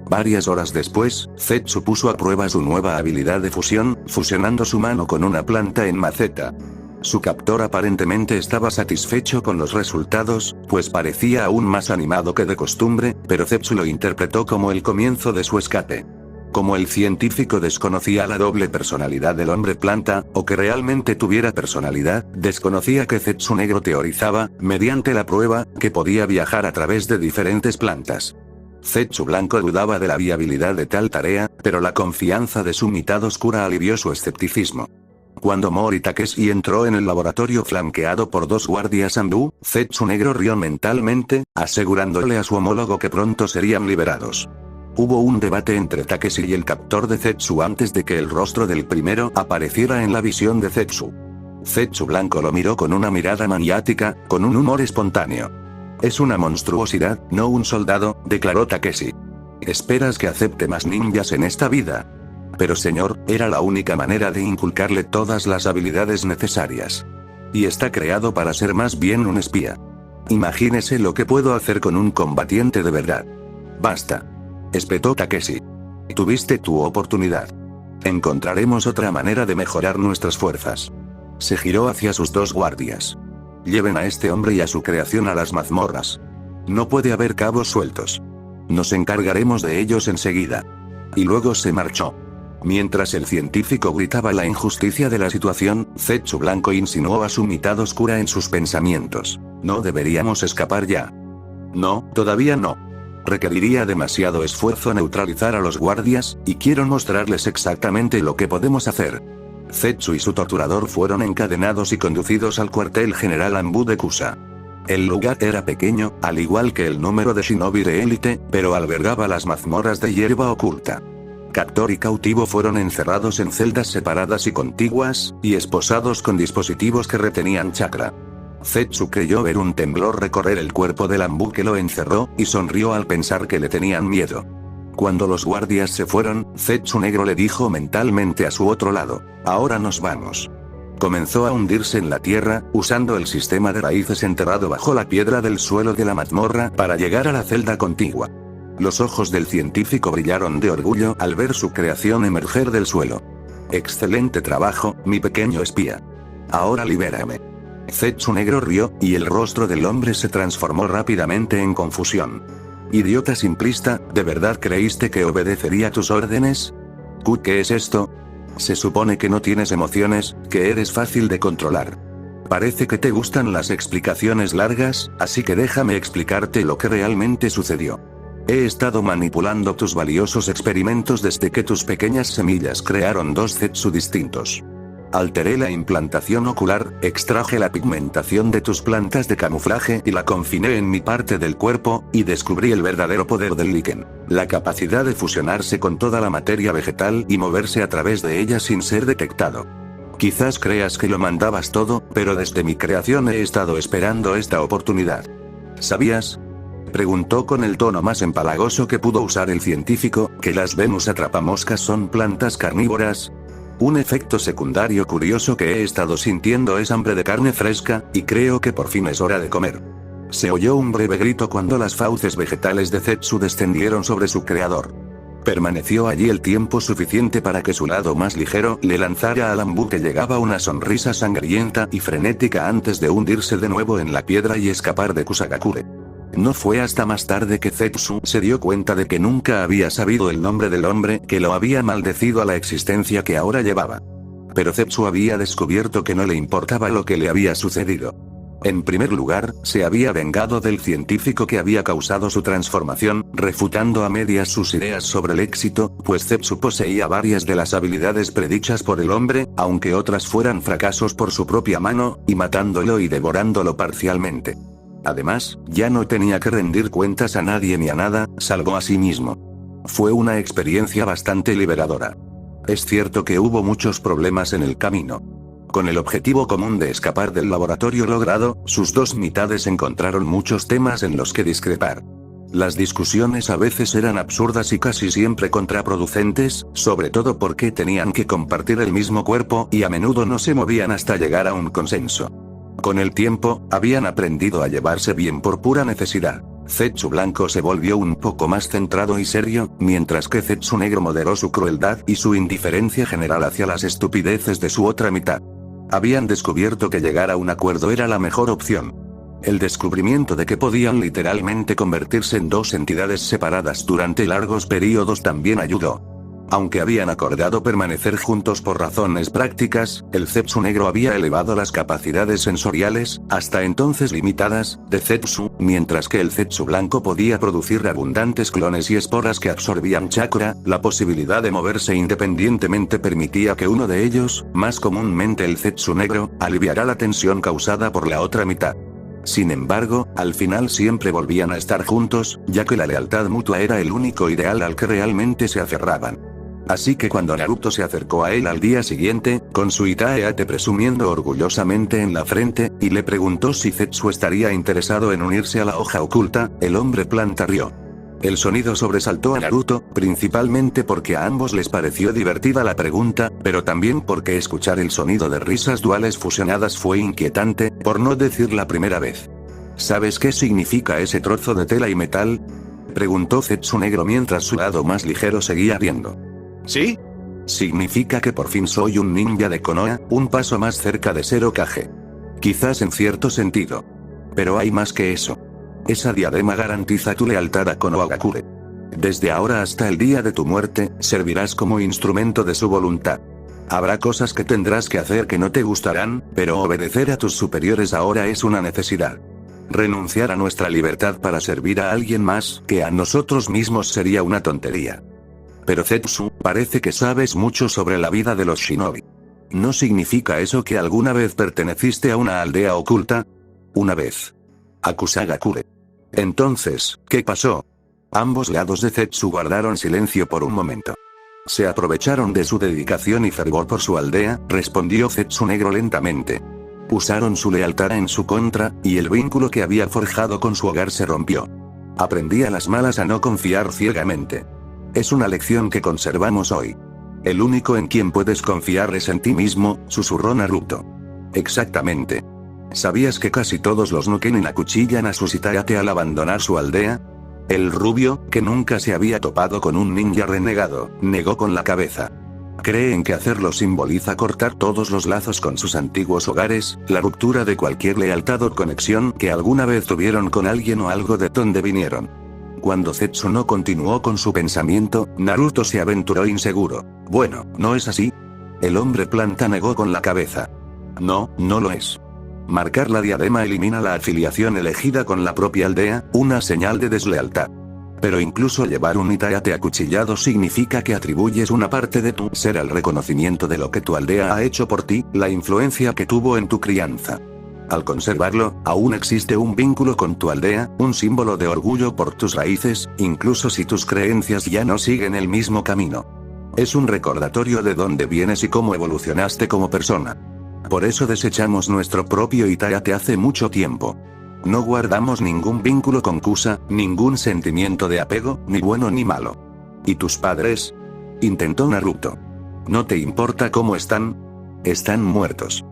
Varias horas después, Zetsu puso a prueba su nueva habilidad de fusión, fusionando su mano con una planta en maceta. Su captor aparentemente estaba satisfecho con los resultados, pues parecía aún más animado que de costumbre, pero Zetsu lo interpretó como el comienzo de su escape. Como el científico desconocía la doble personalidad del hombre planta, o que realmente tuviera personalidad, desconocía que Zetsu negro teorizaba, mediante la prueba, que podía viajar a través de diferentes plantas. Zetsu blanco dudaba de la viabilidad de tal tarea, pero la confianza de su mitad oscura alivió su escepticismo. Cuando Mori Takeshi entró en el laboratorio flanqueado por 2 guardias Anbu, Zetsu negro rió mentalmente, asegurándole a su homólogo que pronto serían liberados. Hubo un debate entre Takeshi y el captor de Zetsu antes de que el rostro del primero apareciera en la visión de Zetsu. Zetsu blanco lo miró con una mirada maniática, con un humor espontáneo. Es una monstruosidad, no un soldado, declaró Takeshi. ¿Esperas que acepte más ninjas en esta vida? Pero señor, era la única manera de inculcarle todas las habilidades necesarias. Y está creado para ser más bien un espía. Imagínese lo que puedo hacer con un combatiente de verdad. Basta. Espetó Takeshi. Tuviste tu oportunidad. Encontraremos otra manera de mejorar nuestras fuerzas. Se giró hacia sus 2 guardias. Lleven a este hombre y a su creación a las mazmorras. No puede haber cabos sueltos. Nos encargaremos de ellos enseguida. Y luego se marchó. Mientras el científico gritaba la injusticia de la situación, Zetsu blanco insinuó a su mitad oscura en sus pensamientos. No deberíamos escapar ya. No, todavía no. Requeriría demasiado esfuerzo neutralizar a los guardias, y quiero mostrarles exactamente lo que podemos hacer. Zetsu y su torturador fueron encadenados y conducidos al cuartel general Anbu de Kusa. El lugar era pequeño, al igual que el número de shinobi de élite, pero albergaba las mazmorras de hierba oculta. Captor y cautivo fueron encerrados en celdas separadas y contiguas, y esposados con dispositivos que retenían chakra. Zetsu creyó ver un temblor recorrer el cuerpo del Anbu que lo encerró, y sonrió al pensar que le tenían miedo. Cuando los guardias se fueron, Zetsu Negro le dijo mentalmente a su otro lado: ahora nos vamos. Comenzó a hundirse en la tierra, usando el sistema de raíces enterrado bajo la piedra del suelo de la mazmorra para llegar a la celda contigua. Los ojos del científico brillaron de orgullo al ver su creación emerger del suelo. Excelente trabajo, mi pequeño espía. Ahora libérame. Zetsu Negro rió, y el rostro del hombre se transformó rápidamente en confusión. Idiota simplista, ¿de verdad creíste que obedecería tus órdenes? ¿Qué es esto? Se supone que no tienes emociones, que eres fácil de controlar. Parece que te gustan las explicaciones largas, así que déjame explicarte lo que realmente sucedió. He estado manipulando tus valiosos experimentos desde que tus pequeñas semillas crearon dos Zetsu distintos. Alteré la implantación ocular, extraje la pigmentación de tus plantas de camuflaje y la confiné en mi parte del cuerpo, y descubrí el verdadero poder del líquen, la capacidad de fusionarse con toda la materia vegetal y moverse a través de ella sin ser detectado. Quizás creas que lo mandabas todo, pero desde mi creación he estado esperando esta oportunidad. ¿Sabías? Preguntó con el tono más empalagoso que pudo usar el científico, que las Venus atrapamoscas son plantas carnívoras. Un efecto secundario curioso que he estado sintiendo es hambre de carne fresca, y creo que por fin es hora de comer. Se oyó un breve grito cuando las fauces vegetales de Zetsu descendieron sobre su creador. Permaneció allí el tiempo suficiente para que su lado más ligero le lanzara al ambú que llegaba una sonrisa sangrienta y frenética antes de hundirse de nuevo en la piedra y escapar de Kusagakure. No fue hasta más tarde que Zetsu se dio cuenta de que nunca había sabido el nombre del hombre que lo había maldecido a la existencia que ahora llevaba. Pero Zetsu había descubierto que no le importaba lo que le había sucedido. En primer lugar, se había vengado del científico que había causado su transformación, refutando a medias sus ideas sobre el éxito, pues Zetsu poseía varias de las habilidades predichas por el hombre, aunque otras fueran fracasos por su propia mano, y matándolo y devorándolo parcialmente. Además, ya no tenía que rendir cuentas a nadie ni a nada, salvo a sí mismo. Fue una experiencia bastante liberadora. Es cierto que hubo muchos problemas en el camino. Con el objetivo común de escapar del laboratorio logrado, sus dos mitades encontraron muchos temas en los que discrepar. Las discusiones a veces eran absurdas y casi siempre contraproducentes, sobre todo porque tenían que compartir el mismo cuerpo y a menudo no se movían hasta llegar a un consenso. Con el tiempo, habían aprendido a llevarse bien por pura necesidad. Zetsu Blanco se volvió un poco más centrado y serio, mientras que Zetsu Negro moderó su crueldad y su indiferencia general hacia las estupideces de su otra mitad. Habían descubierto que llegar a un acuerdo era la mejor opción. El descubrimiento de que podían literalmente convertirse en dos entidades separadas durante largos periodos también ayudó. Aunque habían acordado permanecer juntos por razones prácticas, el Zetsu Negro había elevado las capacidades sensoriales, hasta entonces limitadas, de Zetsu, mientras que el Zetsu Blanco podía producir abundantes clones y esporas que absorbían chakra. La posibilidad de moverse independientemente permitía que uno de ellos, más comúnmente el Zetsu Negro, aliviara la tensión causada por la otra mitad. Sin embargo, al final siempre volvían a estar juntos, ya que la lealtad mutua era el único ideal al que realmente se aferraban. Así que cuando Naruto se acercó a él al día siguiente, con su Itaeate presumiendo orgullosamente en la frente, y le preguntó si Zetsu estaría interesado en unirse a la hoja oculta, el hombre planta rió. El sonido sobresaltó a Naruto, principalmente porque a ambos les pareció divertida la pregunta, pero también porque escuchar el sonido de risas duales fusionadas fue inquietante, por no decir la primera vez. ¿Sabes qué significa ese trozo de tela y metal?, preguntó Zetsu Negro mientras su lado más ligero seguía riendo. ¿Sí? Significa que por fin soy un ninja de Konoha, un paso más cerca de ser Hokage. Quizás en cierto sentido. Pero hay más que eso. Esa diadema garantiza tu lealtad a Konohagakure. Desde ahora hasta el día de tu muerte, servirás como instrumento de su voluntad. Habrá cosas que tendrás que hacer que no te gustarán, pero obedecer a tus superiores ahora es una necesidad. Renunciar a nuestra libertad para servir a alguien más que a nosotros mismos sería una tontería. Pero Zetsu, parece que sabes mucho sobre la vida de los shinobi. ¿No significa eso que alguna vez perteneciste a una aldea oculta? Una vez. A Kusagakure. Entonces, ¿qué pasó? Ambos lados de Zetsu guardaron silencio por un momento. Se aprovecharon de su dedicación y fervor por su aldea, respondió Zetsu Negro lentamente. Usaron su lealtad en su contra, y el vínculo que había forjado con su hogar se rompió. Aprendí a las malas a no confiar ciegamente. Es una lección que conservamos hoy. El único en quien puedes confiar es en ti mismo, susurró Naruto. Exactamente. ¿Sabías que casi todos los Nukenin acuchillan a sus Itaate al abandonar su aldea? El rubio, que nunca se había topado con un ninja renegado, negó con la cabeza. Creen que hacerlo simboliza cortar todos los lazos con sus antiguos hogares, la ruptura de cualquier lealtad o conexión que alguna vez tuvieron con alguien o algo de donde vinieron. Cuando Zetsuno continuó con su pensamiento, Naruto se aventuró inseguro. Bueno, ¿no es así? El hombre planta negó con la cabeza. No, no lo es. Marcar la diadema elimina la afiliación elegida con la propia aldea, una señal de deslealtad. Pero incluso llevar un Itaate acuchillado significa que atribuyes una parte de tu ser al reconocimiento de lo que tu aldea ha hecho por ti, la influencia que tuvo en tu crianza. Al conservarlo, aún existe un vínculo con tu aldea, un símbolo de orgullo por tus raíces, incluso si tus creencias ya no siguen el mismo camino. Es un recordatorio de dónde vienes y cómo evolucionaste como persona. Por eso desechamos nuestro propio Itaate hace mucho tiempo. No guardamos ningún vínculo con Kusa, ningún sentimiento de apego, ni bueno ni malo. ¿Y tus padres? Intentó Naruto. ¿No te importa cómo están? Están muertos.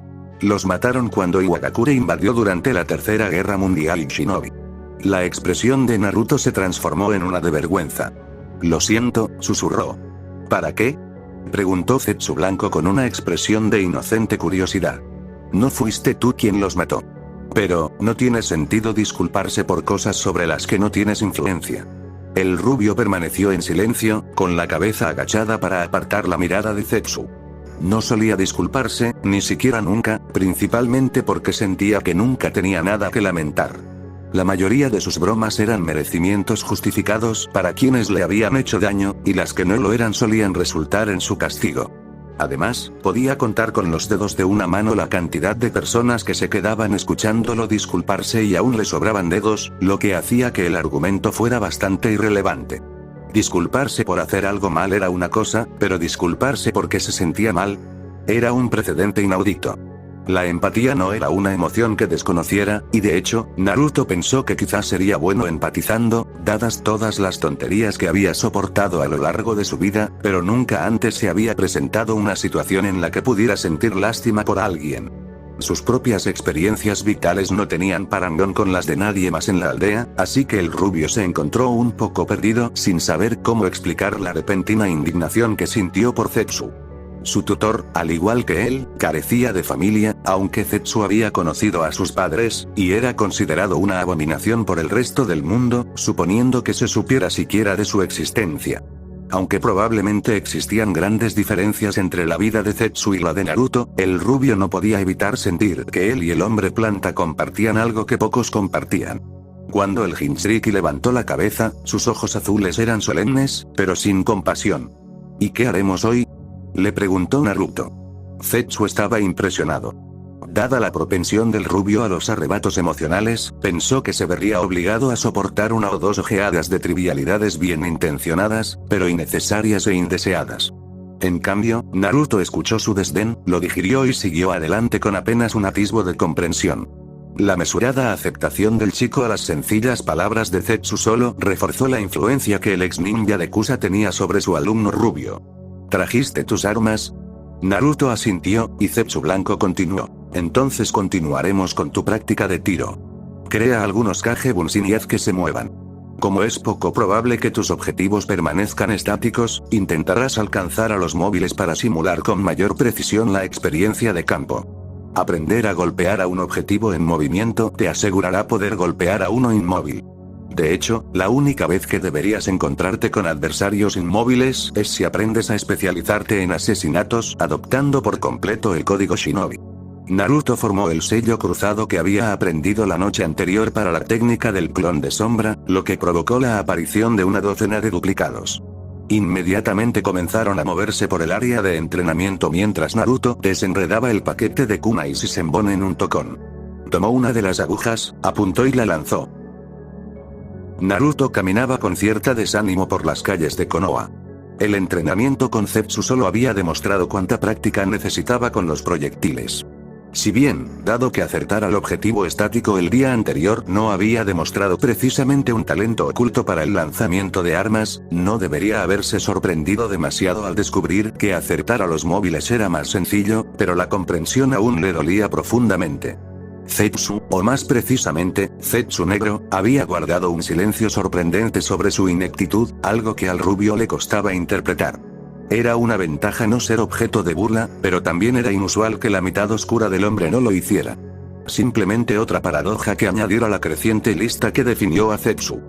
Los mataron cuando Iwagakure invadió durante la Tercera Guerra Mundial y Shinobi. La expresión de Naruto se transformó en una de vergüenza. Lo siento, susurró. ¿Para qué? Preguntó Zetsu Blanco con una expresión de inocente curiosidad. No fuiste tú quien los mató. Pero, no tiene sentido disculparse por cosas sobre las que no tienes influencia. El rubio permaneció en silencio, con la cabeza agachada para apartar la mirada de Zetsu. No solía disculparse, ni siquiera nunca, principalmente porque sentía que nunca tenía nada que lamentar. La mayoría de sus bromas eran merecimientos justificados para quienes le habían hecho daño, y las que no lo eran solían resultar en su castigo. Además, podía contar con los dedos de una mano la cantidad de personas que se quedaban escuchándolo disculparse y aún le sobraban dedos, lo que hacía que el argumento fuera bastante irrelevante. Disculparse por hacer algo mal era una cosa, pero disculparse porque se sentía mal era un precedente inaudito. La empatía no era una emoción que desconociera, y de hecho, Naruto pensó que quizás sería bueno empatizando, dadas todas las tonterías que había soportado a lo largo de su vida, pero nunca antes se había presentado una situación en la que pudiera sentir lástima por alguien. Sus propias experiencias vitales no tenían parangón con las de nadie más en la aldea, así que el rubio se encontró un poco perdido sin saber cómo explicar la repentina indignación que sintió por Zetsu. Su tutor, al igual que él, carecía de familia, aunque Zetsu había conocido a sus padres, y era considerado una abominación por el resto del mundo, suponiendo que se supiera siquiera de su existencia. Aunque probablemente existían grandes diferencias entre la vida de Zetsu y la de Naruto, el rubio no podía evitar sentir que él y el hombre planta compartían algo que pocos compartían. Cuando el Jinchuriki levantó la cabeza, sus ojos azules eran solemnes, pero sin compasión. ¿Y qué haremos hoy?, le preguntó Naruto. Zetsu estaba impresionado. Dada la propensión del rubio a los arrebatos emocionales, pensó que se vería obligado a soportar una o dos ojeadas de trivialidades bien intencionadas, pero innecesarias e indeseadas. En cambio, Naruto escuchó su desdén, lo digirió y siguió adelante con apenas un atisbo de comprensión. La mesurada aceptación del chico a las sencillas palabras de Zetsu solo reforzó la influencia que el ex ninja de Kusa tenía sobre su alumno rubio. ¿Trajiste tus armas? Naruto asintió, y Zetsu Blanco continuó. Entonces continuaremos con tu práctica de tiro. Crea algunos Kage Bunshin y haz que se muevan. Como es poco probable que tus objetivos permanezcan estáticos, intentarás alcanzar a los móviles para simular con mayor precisión la experiencia de campo. Aprender a golpear a un objetivo en movimiento te asegurará poder golpear a uno inmóvil. De hecho, la única vez que deberías encontrarte con adversarios inmóviles es si aprendes a especializarte en asesinatos, adoptando por completo el código Shinobi. Naruto formó el sello cruzado que había aprendido la noche anterior para la técnica del clon de sombra, lo que provocó la aparición de una docena de duplicados. Inmediatamente comenzaron a moverse por el área de entrenamiento mientras Naruto desenredaba el paquete de kunais y senbon en un tocón. Tomó una de las agujas, apuntó y la lanzó. Naruto caminaba con cierta desánimo por las calles de Konoha. El entrenamiento con Zetsu solo había demostrado cuánta práctica necesitaba con los proyectiles. Si bien, dado que acertar al objetivo estático el día anterior no había demostrado precisamente un talento oculto para el lanzamiento de armas, no debería haberse sorprendido demasiado al descubrir que acertar a los móviles era más sencillo, pero la comprensión aún le dolía profundamente. Zetsu, o más precisamente, Zetsu Negro, había guardado un silencio sorprendente sobre su ineptitud, algo que al rubio le costaba interpretar. Era una ventaja no ser objeto de burla, pero también era inusual que la mitad oscura del hombre no lo hiciera. Simplemente otra paradoja que añadir a la creciente lista que definió a Zetsu.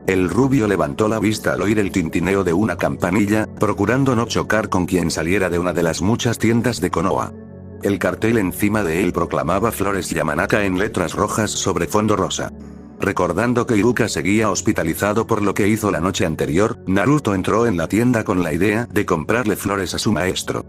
El rubio levantó la vista al oír el tintineo de una campanilla, procurando no chocar con quien saliera de una de las muchas tiendas de Konoha. El cartel encima de él proclamaba Flores Yamanaka en letras rojas sobre fondo rosa. Recordando que Iruka seguía hospitalizado por lo que hizo la noche anterior, Naruto entró en la tienda con la idea de comprarle flores a su maestro.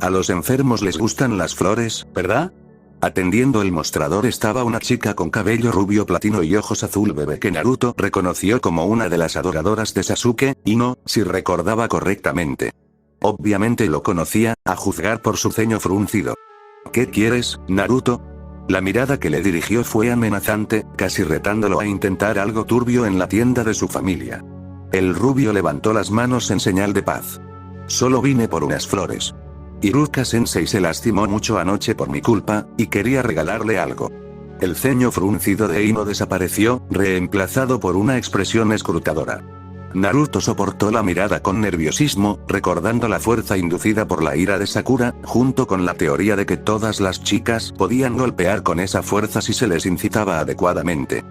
A los enfermos les gustan las flores, ¿verdad? Atendiendo el mostrador estaba una chica con cabello rubio platino y ojos azul bebé que Naruto reconoció como una de las adoradoras de Sasuke, Ino, si recordaba correctamente. Obviamente lo conocía, a juzgar por su ceño fruncido. ¿Qué quieres, Naruto? La mirada que le dirigió fue amenazante, casi retándolo a intentar algo turbio en la tienda de su familia. El rubio levantó las manos en señal de paz. Solo vine por unas flores. Iruka-sensei se lastimó mucho anoche por mi culpa, y quería regalarle algo. El ceño fruncido de Ino desapareció, reemplazado por una expresión escrutadora. Naruto soportó la mirada con nerviosismo, recordando la fuerza inducida por la ira de Sakura, junto con la teoría de que todas las chicas podían golpear con esa fuerza si se les incitaba adecuadamente.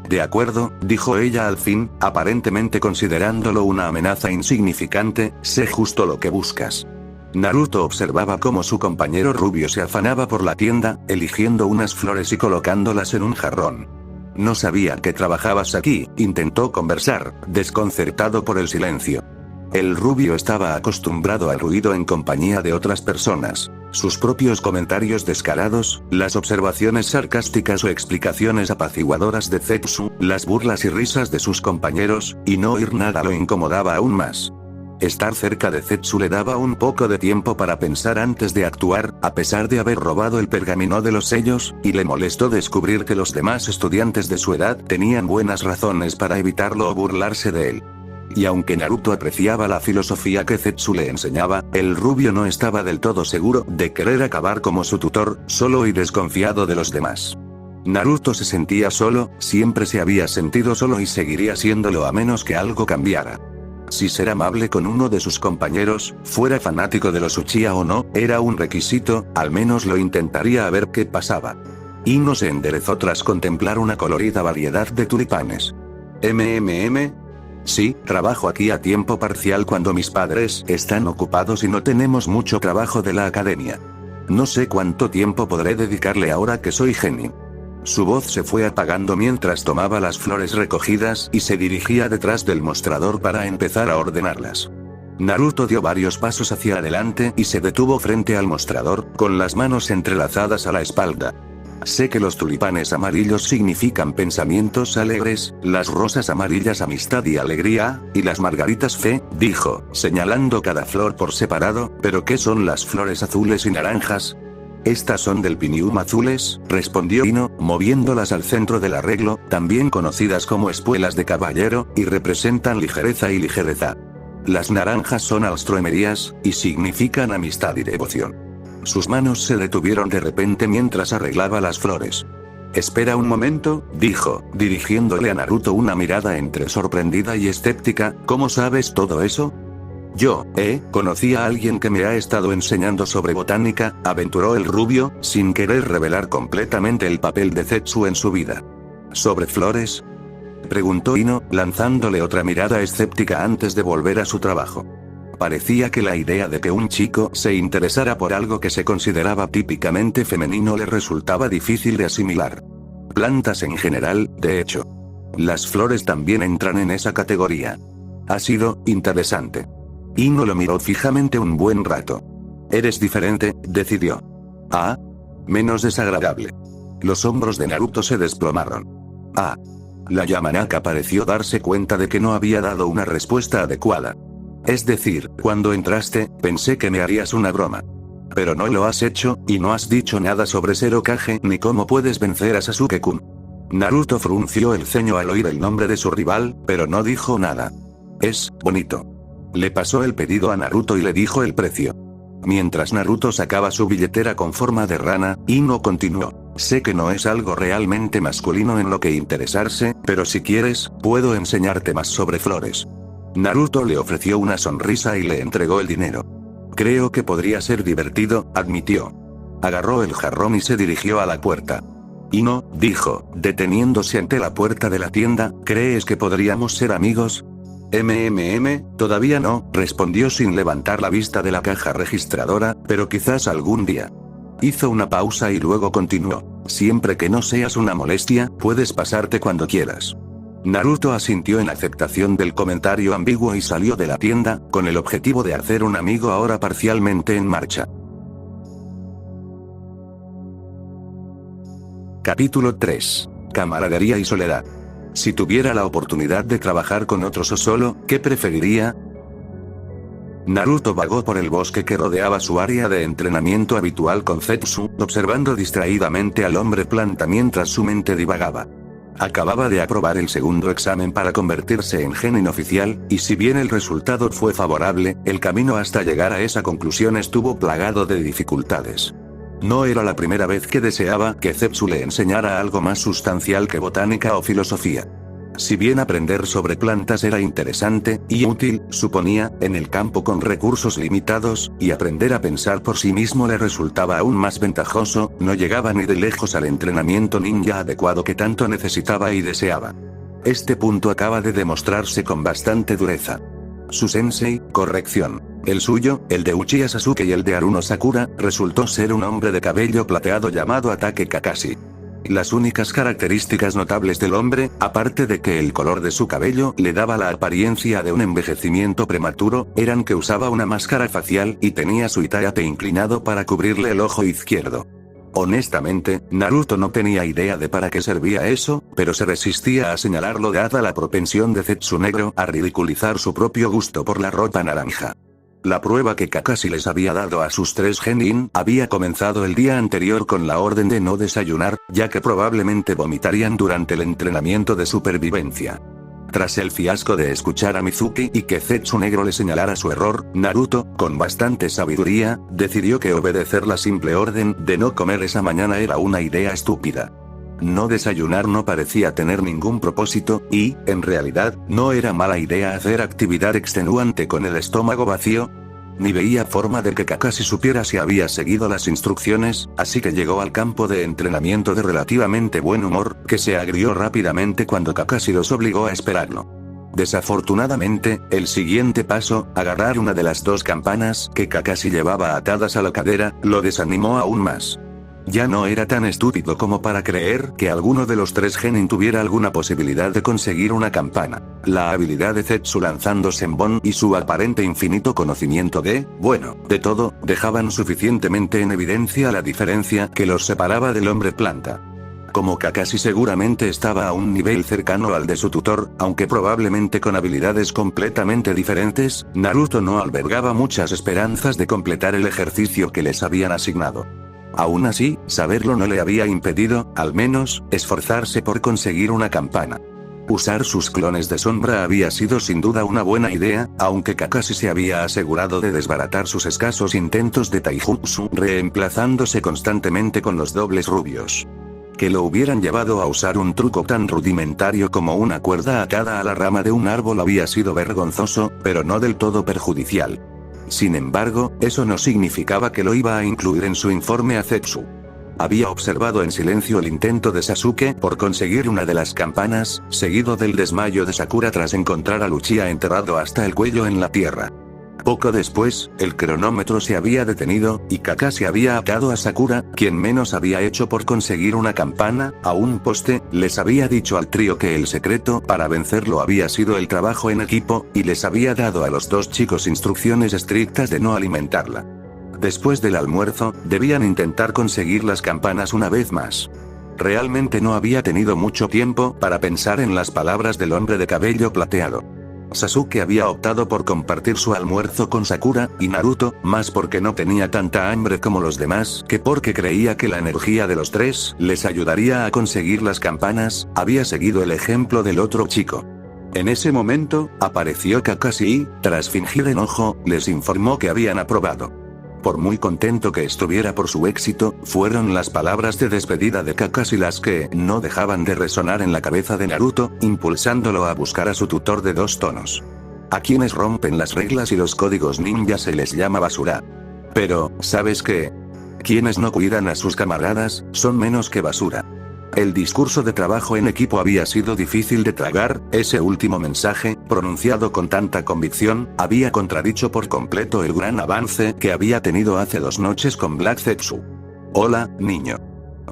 De acuerdo, dijo ella al fin, aparentemente considerándolo una amenaza insignificante, sé justo lo que buscas. Naruto observaba cómo su compañero rubio se afanaba por la tienda, eligiendo unas flores y colocándolas en un jarrón. No sabía que trabajabas aquí, intentó conversar, desconcertado por el silencio. El rubio estaba acostumbrado al ruido en compañía de otras personas. Sus propios comentarios descarados, las observaciones sarcásticas o explicaciones apaciguadoras de Zetsu, las burlas y risas de sus compañeros, y no oír nada lo incomodaba aún más. Estar cerca de Zetsu le daba un poco de tiempo para pensar antes de actuar, a pesar de haber robado el pergamino de los sellos, y le molestó descubrir que los demás estudiantes de su edad tenían buenas razones para evitarlo o burlarse de él. Y aunque Naruto apreciaba la filosofía que Zetsu le enseñaba, el rubio no estaba del todo seguro de querer acabar como su tutor, solo y desconfiado de los demás. Naruto se sentía solo, siempre se había sentido solo y seguiría siéndolo a menos que algo cambiara. Si ser amable con uno de sus compañeros, fuera fanático de los Uchiha o no, era un requisito, al menos lo intentaría a ver qué pasaba. Ino se enderezó tras contemplar una colorida variedad de tulipanes. Sí, trabajo aquí a tiempo parcial cuando mis padres están ocupados y no tenemos mucho trabajo de la academia. No sé cuánto tiempo podré dedicarle ahora que soy genin. Su voz se fue apagando mientras tomaba las flores recogidas y se dirigía detrás del mostrador para empezar a ordenarlas. Naruto dio varios pasos hacia adelante y se detuvo frente al mostrador, con las manos entrelazadas a la espalda. Sé que los tulipanes amarillos significan pensamientos alegres, las rosas amarillas amistad y alegría, y las margaritas fe, dijo, señalando cada flor por separado, pero ¿qué son las flores azules y naranjas? Estas son del Pinium azules, respondió Ino, moviéndolas al centro del arreglo, también conocidas como espuelas de caballero, y representan ligereza y ligereza. Las naranjas son alstroemerías, y significan amistad y devoción. Sus manos se detuvieron de repente mientras arreglaba las flores. Espera un momento, dijo, dirigiéndole a Naruto una mirada entre sorprendida y escéptica, ¿cómo sabes todo eso? Yo, conocí a alguien que me ha estado enseñando sobre botánica, aventuró el rubio, sin querer revelar completamente el papel de Zetsu en su vida. ¿Sobre flores? Preguntó Ino, lanzándole otra mirada escéptica antes de volver a su trabajo. Parecía que la idea de que un chico se interesara por algo que se consideraba típicamente femenino le resultaba difícil de asimilar. Plantas en general, de hecho. Las flores también entran en esa categoría. Ha sido interesante. Ino lo miró fijamente un buen rato. Eres diferente, decidió. Ah. Menos desagradable. Los hombros de Naruto se desplomaron. Ah. La Yamanaka pareció darse cuenta de que no había dado una respuesta adecuada. Es decir, cuando entraste, pensé que me harías una broma. Pero no lo has hecho, y no has dicho nada sobre Zero Kage ni cómo puedes vencer a Sasuke-kun. Naruto frunció el ceño al oír el nombre de su rival, pero no dijo nada. Es bonito. Le pasó el pedido a Naruto y le dijo el precio. Mientras Naruto sacaba su billetera con forma de rana, Ino continuó. Sé que no es algo realmente masculino en lo que interesarse, pero si quieres, puedo enseñarte más sobre flores. Naruto le ofreció una sonrisa y le entregó el dinero. Creo que podría ser divertido, admitió. Agarró el jarrón y se dirigió a la puerta. Ino, dijo, deteniéndose ante la puerta de la tienda, ¿crees que podríamos ser amigos? Todavía no, respondió sin levantar la vista de la caja registradora, pero quizás algún día. Hizo una pausa y luego continuó. Siempre que no seas una molestia, puedes pasarte cuando quieras. Naruto asintió en aceptación del comentario ambiguo y salió de la tienda, con el objetivo de hacer un amigo ahora parcialmente en marcha. Capítulo 3. Camaradería y soledad. Si tuviera la oportunidad de trabajar con otros o solo, ¿qué preferiría? Naruto vagó por el bosque que rodeaba su área de entrenamiento habitual con Zetsu, observando distraídamente al hombre planta mientras su mente divagaba. Acababa de aprobar el segundo examen para convertirse en genin oficial, y si bien el resultado fue favorable, el camino hasta llegar a esa conclusión estuvo plagado de dificultades. No era la primera vez que deseaba que Zetsu le enseñara algo más sustancial que botánica o filosofía. Si bien aprender sobre plantas era interesante y útil, suponía, en el campo con recursos limitados, y aprender a pensar por sí mismo le resultaba aún más ventajoso, no llegaba ni de lejos al entrenamiento ninja adecuado que tanto necesitaba y deseaba. Este punto acaba de demostrarse con bastante dureza. Su sensei, corrección. El suyo, el de Uchiha Sasuke y el de Haruno Sakura, resultó ser un hombre de cabello plateado llamado Atake Kakashi. Las únicas características notables del hombre, aparte de que el color de su cabello le daba la apariencia de un envejecimiento prematuro, eran que usaba una máscara facial y tenía su itaate inclinado para cubrirle el ojo izquierdo. Honestamente, Naruto no tenía idea de para qué servía eso, pero se resistía a señalarlo dada la propensión de Zetsu negro a ridiculizar su propio gusto por la ropa naranja. La prueba que Kakashi les había dado a sus 3 genin había comenzado el día anterior con la orden de no desayunar, ya que probablemente vomitarían durante el entrenamiento de supervivencia. Tras el fiasco de escuchar a Mizuki y que Zetsu negro le señalara su error, Naruto, con bastante sabiduría, decidió que obedecer la simple orden de no comer esa mañana era una idea estúpida. No desayunar no parecía tener ningún propósito, y, en realidad, no era mala idea hacer actividad extenuante con el estómago vacío. Ni veía forma de que Kakashi supiera si había seguido las instrucciones, así que llegó al campo de entrenamiento de relativamente buen humor, que se agrió rápidamente cuando Kakashi los obligó a esperarlo. Desafortunadamente, el siguiente paso, agarrar una de las 2 campanas que Kakashi llevaba atadas a la cadera, lo desanimó aún más. Ya no era tan estúpido como para creer que alguno de los 3 genin tuviera alguna posibilidad de conseguir una campana. La habilidad de Zetsu lanzando Senbon y su aparente infinito conocimiento de todo, dejaban suficientemente en evidencia la diferencia que los separaba del hombre planta. Como Kakashi seguramente estaba a un nivel cercano al de su tutor, aunque probablemente con habilidades completamente diferentes, Naruto no albergaba muchas esperanzas de completar el ejercicio que les habían asignado. Aún así, saberlo no le había impedido, al menos, esforzarse por conseguir una campana. Usar sus clones de sombra había sido sin duda una buena idea, aunque Kakashi se había asegurado de desbaratar sus escasos intentos de taijutsu, reemplazándose constantemente con los dobles rubios. Que lo hubieran llevado a usar un truco tan rudimentario como una cuerda atada a la rama de un árbol había sido vergonzoso, pero no del todo perjudicial. Sin embargo, eso no significaba que lo iba a incluir en su informe a Zetsu. Había observado en silencio el intento de Sasuke por conseguir una de las campanas, seguido del desmayo de Sakura tras encontrar a Uchiha enterrado hasta el cuello en la tierra. Poco después, el cronómetro se había detenido, y Kakashi había atado a Sakura, quien menos había hecho por conseguir una campana, a un poste. Les había dicho al trío que el secreto para vencerlo había sido el trabajo en equipo, y les había dado a los 2 chicos instrucciones estrictas de no alimentarla. Después del almuerzo, debían intentar conseguir las campanas una vez más. Realmente no había tenido mucho tiempo para pensar en las palabras del hombre de cabello plateado. Sasuke había optado por compartir su almuerzo con Sakura y Naruto, más porque no tenía tanta hambre como los demás que porque creía que la energía de los tres les ayudaría a conseguir las campanas. Había seguido el ejemplo del otro chico. En ese momento, apareció Kakashi y, tras fingir enojo, les informó que habían aprobado. Por muy contento que estuviera por su éxito, fueron las palabras de despedida de Kakashi las que no dejaban de resonar en la cabeza de Naruto, impulsándolo a buscar a su tutor de 2 tonos. A quienes rompen las reglas y los códigos ninja se les llama basura. Pero, ¿sabes qué? Quienes no cuidan a sus camaradas, son menos que basura. El discurso de trabajo en equipo había sido difícil de tragar. Ese último mensaje, pronunciado con tanta convicción, había contradicho por completo el gran avance que había tenido hace 2 noches con Black Zetsu. Hola, niño.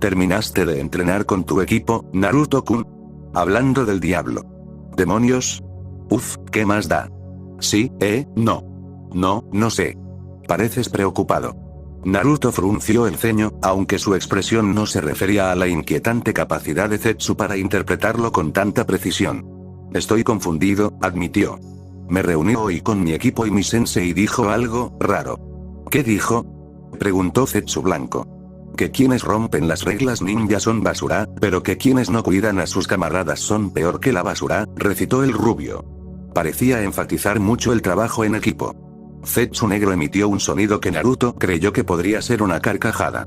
¿Terminaste de entrenar con tu equipo, Naruto-kun? Hablando del diablo. ¿Demonios? Uf, ¿qué más da? Sí, no. No sé. Pareces preocupado. Naruto frunció el ceño, aunque su expresión no se refería a la inquietante capacidad de Zetsu para interpretarlo con tanta precisión. Estoy confundido, admitió. Me reuní hoy con mi equipo y mi sensei dijo algo raro. ¿Qué dijo? Preguntó Zetsu blanco. Que quienes rompen las reglas ninja son basura, pero que quienes no cuidan a sus camaradas son peor que la basura, recitó el rubio. Parecía enfatizar mucho el trabajo en equipo. Zetsu negro emitió un sonido que Naruto creyó que podría ser una carcajada.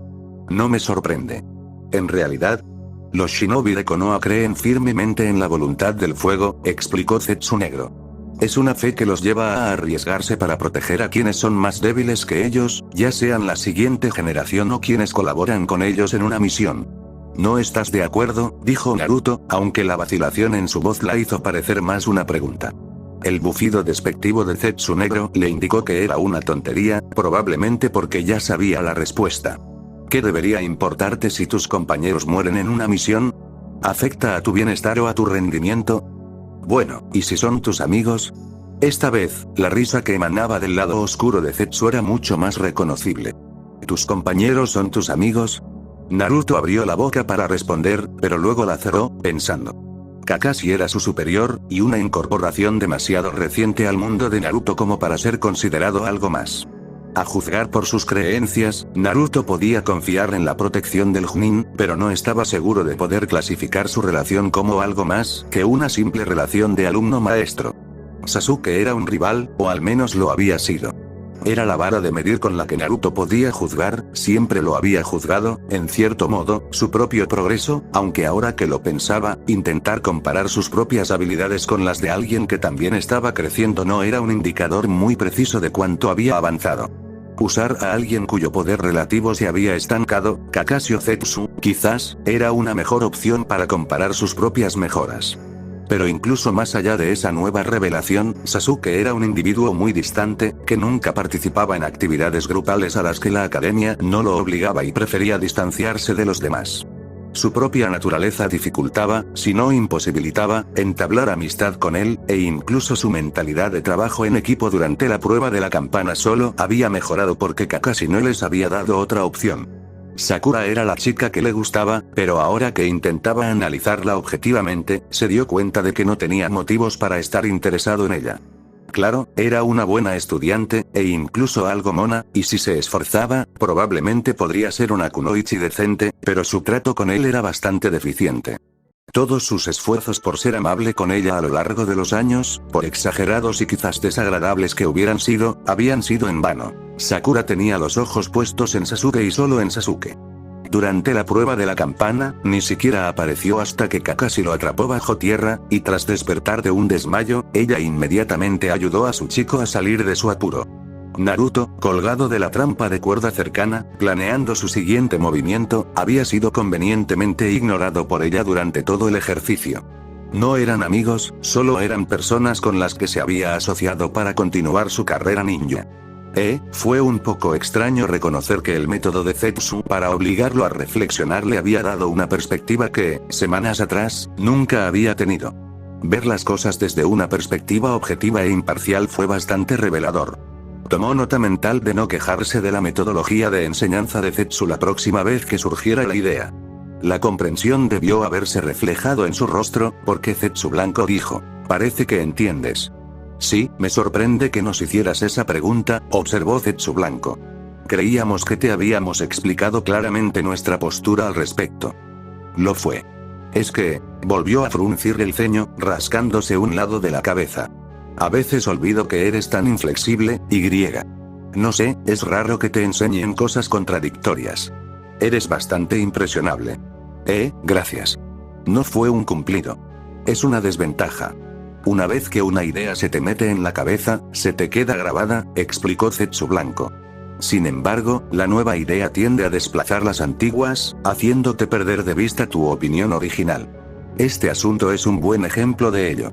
No me sorprende. En realidad, los shinobi de Konoha creen firmemente en la voluntad del fuego, explicó Zetsu negro. Es una fe que los lleva a arriesgarse para proteger a quienes son más débiles que ellos, ya sean la siguiente generación o quienes colaboran con ellos en una misión. ¿No estás de acuerdo?, dijo Naruto, aunque la vacilación en su voz la hizo parecer más una pregunta. El bufido despectivo de Zetsu negro le indicó que era una tontería, probablemente porque ya sabía la respuesta. ¿Qué debería importarte si tus compañeros mueren en una misión? ¿Afecta a tu bienestar o a tu rendimiento? Bueno, ¿y si son tus amigos? Esta vez, la risa que emanaba del lado oscuro de Zetsu era mucho más reconocible. ¿Tus compañeros son tus amigos? Naruto abrió la boca para responder, pero luego la cerró, pensando. Kakashi era su superior, y una incorporación demasiado reciente al mundo de Naruto como para ser considerado algo más. A juzgar por sus creencias, Naruto podía confiar en la protección del Chunin, pero no estaba seguro de poder clasificar su relación como algo más que una simple relación de alumno-maestro. Sasuke era un rival, o al menos lo había sido. Era la vara de medir con la que Naruto podía juzgar, siempre lo había juzgado, en cierto modo, su propio progreso, aunque ahora que lo pensaba, intentar comparar sus propias habilidades con las de alguien que también estaba creciendo no era un indicador muy preciso de cuánto había avanzado. Usar a alguien cuyo poder relativo se había estancado, Kakashi o Zetsu, quizás, era una mejor opción para comparar sus propias mejoras. Pero incluso más allá de esa nueva revelación, Sasuke era un individuo muy distante, que nunca participaba en actividades grupales a las que la academia no lo obligaba y prefería distanciarse de los demás. Su propia naturaleza dificultaba, si no imposibilitaba, entablar amistad con él, e incluso su mentalidad de trabajo en equipo durante la prueba de la campana solo había mejorado porque Kakashi no les había dado otra opción. Sakura era la chica que le gustaba, pero ahora que intentaba analizarla objetivamente, se dio cuenta de que no tenía motivos para estar interesado en ella. Claro, era una buena estudiante, e incluso algo mona, y si se esforzaba, probablemente podría ser una kunoichi decente, pero su trato con él era bastante deficiente. Todos sus esfuerzos por ser amable con ella a lo largo de los años, por exagerados y quizás desagradables que hubieran sido, habían sido en vano. Sakura tenía los ojos puestos en Sasuke y solo en Sasuke. Durante la prueba de la campana, ni siquiera apareció hasta que Kakashi lo atrapó bajo tierra, y tras despertar de un desmayo, ella inmediatamente ayudó a su chico a salir de su apuro. Naruto, colgado de la trampa de cuerda cercana, planeando su siguiente movimiento, había sido convenientemente ignorado por ella durante todo el ejercicio. No eran amigos, solo eran personas con las que se había asociado para continuar su carrera ninja. Fue un poco extraño reconocer que el método de Zetsu para obligarlo a reflexionar le había dado una perspectiva que, semanas atrás, nunca había tenido. Ver las cosas desde una perspectiva objetiva e imparcial fue bastante revelador. Tomó nota mental de no quejarse de la metodología de enseñanza de Zetsu la próxima vez que surgiera la idea. La comprensión debió haberse reflejado en su rostro, porque Zetsu blanco dijo, «Parece que entiendes». Sí, me sorprende que nos hicieras esa pregunta, observó Zetsu Blanco. Creíamos que te habíamos explicado claramente nuestra postura al respecto. Lo fue. Es que, volvió a fruncir el ceño, rascándose un lado de la cabeza. A veces olvido que eres tan inflexible, y griega. No sé, es raro que te enseñen cosas contradictorias. Eres bastante impresionable. Gracias. No fue un cumplido. Es una desventaja. Una vez que una idea se te mete en la cabeza, se te queda grabada, explicó Zetsu Blanco. Sin embargo, la nueva idea tiende a desplazar las antiguas, haciéndote perder de vista tu opinión original. Este asunto es un buen ejemplo de ello.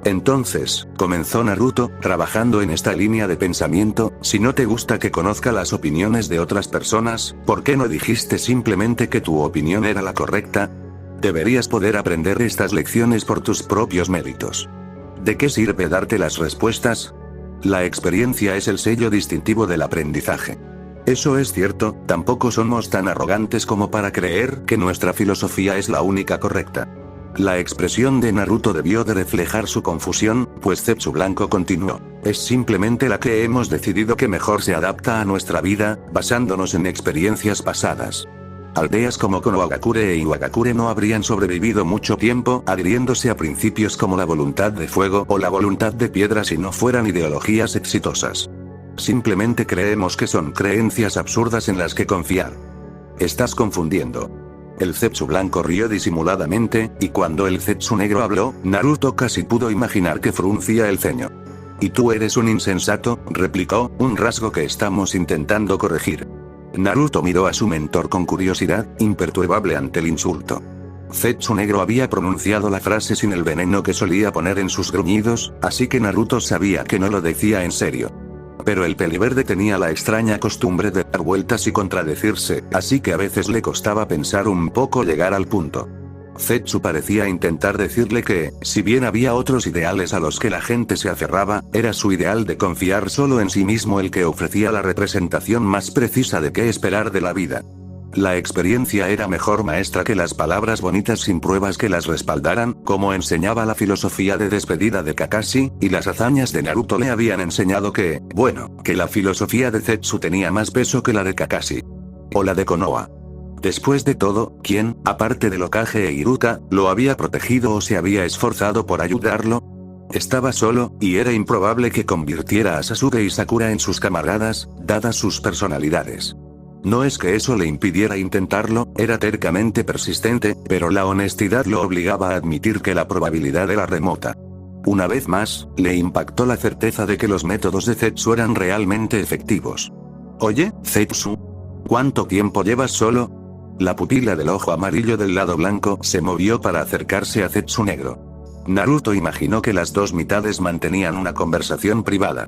Entonces, comenzó Naruto, trabajando en esta línea de pensamiento, si no te gusta que conozca las opiniones de otras personas, ¿por qué no dijiste simplemente que tu opinión era la correcta? Deberías poder aprender estas lecciones por tus propios méritos. ¿De qué sirve darte las respuestas? La experiencia es el sello distintivo del aprendizaje. Eso es cierto, tampoco somos tan arrogantes como para creer que nuestra filosofía es la única correcta. La expresión de Naruto debió de reflejar su confusión, pues Zetsu Blanco continuó. Es simplemente la que hemos decidido que mejor se adapta a nuestra vida, basándonos en experiencias pasadas. Aldeas como Konohagakure e Iwagakure no habrían sobrevivido mucho tiempo adhiriéndose a principios como la voluntad de fuego o la voluntad de piedra si no fueran ideologías exitosas. Simplemente creemos que son creencias absurdas en las que confiar. Estás confundiendo. El Zetsu Blanco rió disimuladamente, y cuando el Zetsu Negro habló, Naruto casi pudo imaginar que fruncía el ceño. «¿Y tú eres un insensato?», replicó, un rasgo que estamos intentando corregir. Naruto miró a su mentor con curiosidad, imperturbable ante el insulto. Zetsu Negro había pronunciado la frase sin el veneno que solía poner en sus gruñidos, así que Naruto sabía que no lo decía en serio. Pero el peliverde tenía la extraña costumbre de dar vueltas y contradecirse, así que a veces le costaba pensar un poco llegar al punto. Zetsu parecía intentar decirle que, si bien había otros ideales a los que la gente se aferraba, era su ideal de confiar solo en sí mismo el que ofrecía la representación más precisa de qué esperar de la vida. La experiencia era mejor maestra que las palabras bonitas sin pruebas que las respaldaran, como enseñaba la filosofía de despedida de Kakashi, y las hazañas de Naruto le habían enseñado que la filosofía de Zetsu tenía más peso que la de Kakashi. O la de Konoha. Después de todo, ¿quién, aparte del Hokage e Iruka, lo había protegido o se había esforzado por ayudarlo? Estaba solo, y era improbable que convirtiera a Sasuke y Sakura en sus camaradas, dadas sus personalidades. No es que eso le impidiera intentarlo, era tercamente persistente, pero la honestidad lo obligaba a admitir que la probabilidad era remota. Una vez más, le impactó la certeza de que los métodos de Zetsu eran realmente efectivos. «Oye, Zetsu, ¿cuánto tiempo llevas solo?». La pupila del ojo amarillo del lado blanco se movió para acercarse a Zetsu Negro. Naruto imaginó que las dos mitades mantenían una conversación privada.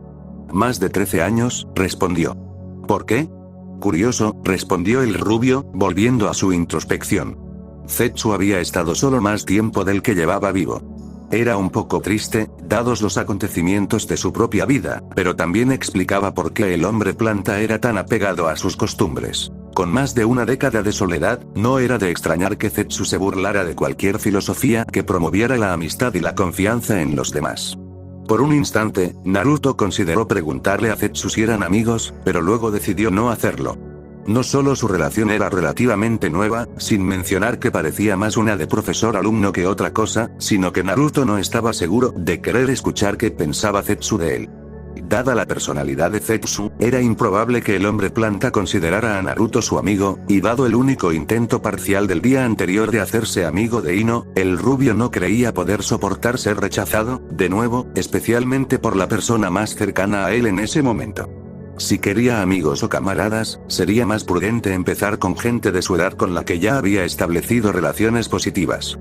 «Más de 13 años», respondió. «¿Por qué?». «Curioso», respondió el rubio, volviendo a su introspección. Zetsu había estado solo más tiempo del que llevaba vivo. Era un poco triste, dados los acontecimientos de su propia vida, pero también explicaba por qué el hombre planta era tan apegado a sus costumbres. Con más de una década de soledad, no era de extrañar que Zetsu se burlara de cualquier filosofía que promoviera la amistad y la confianza en los demás. Por un instante, Naruto consideró preguntarle a Zetsu si eran amigos, pero luego decidió no hacerlo. No solo su relación era relativamente nueva, sin mencionar que parecía más una de profesor-alumno que otra cosa, sino que Naruto no estaba seguro de querer escuchar qué pensaba Zetsu de él. Dada la personalidad de Zetsu, era improbable que el hombre planta considerara a Naruto su amigo, y dado el único intento parcial del día anterior de hacerse amigo de Ino, el rubio no creía poder soportar ser rechazado, de nuevo, especialmente por la persona más cercana a él en ese momento. Si quería amigos o camaradas, sería más prudente empezar con gente de su edad con la que ya había establecido relaciones positivas.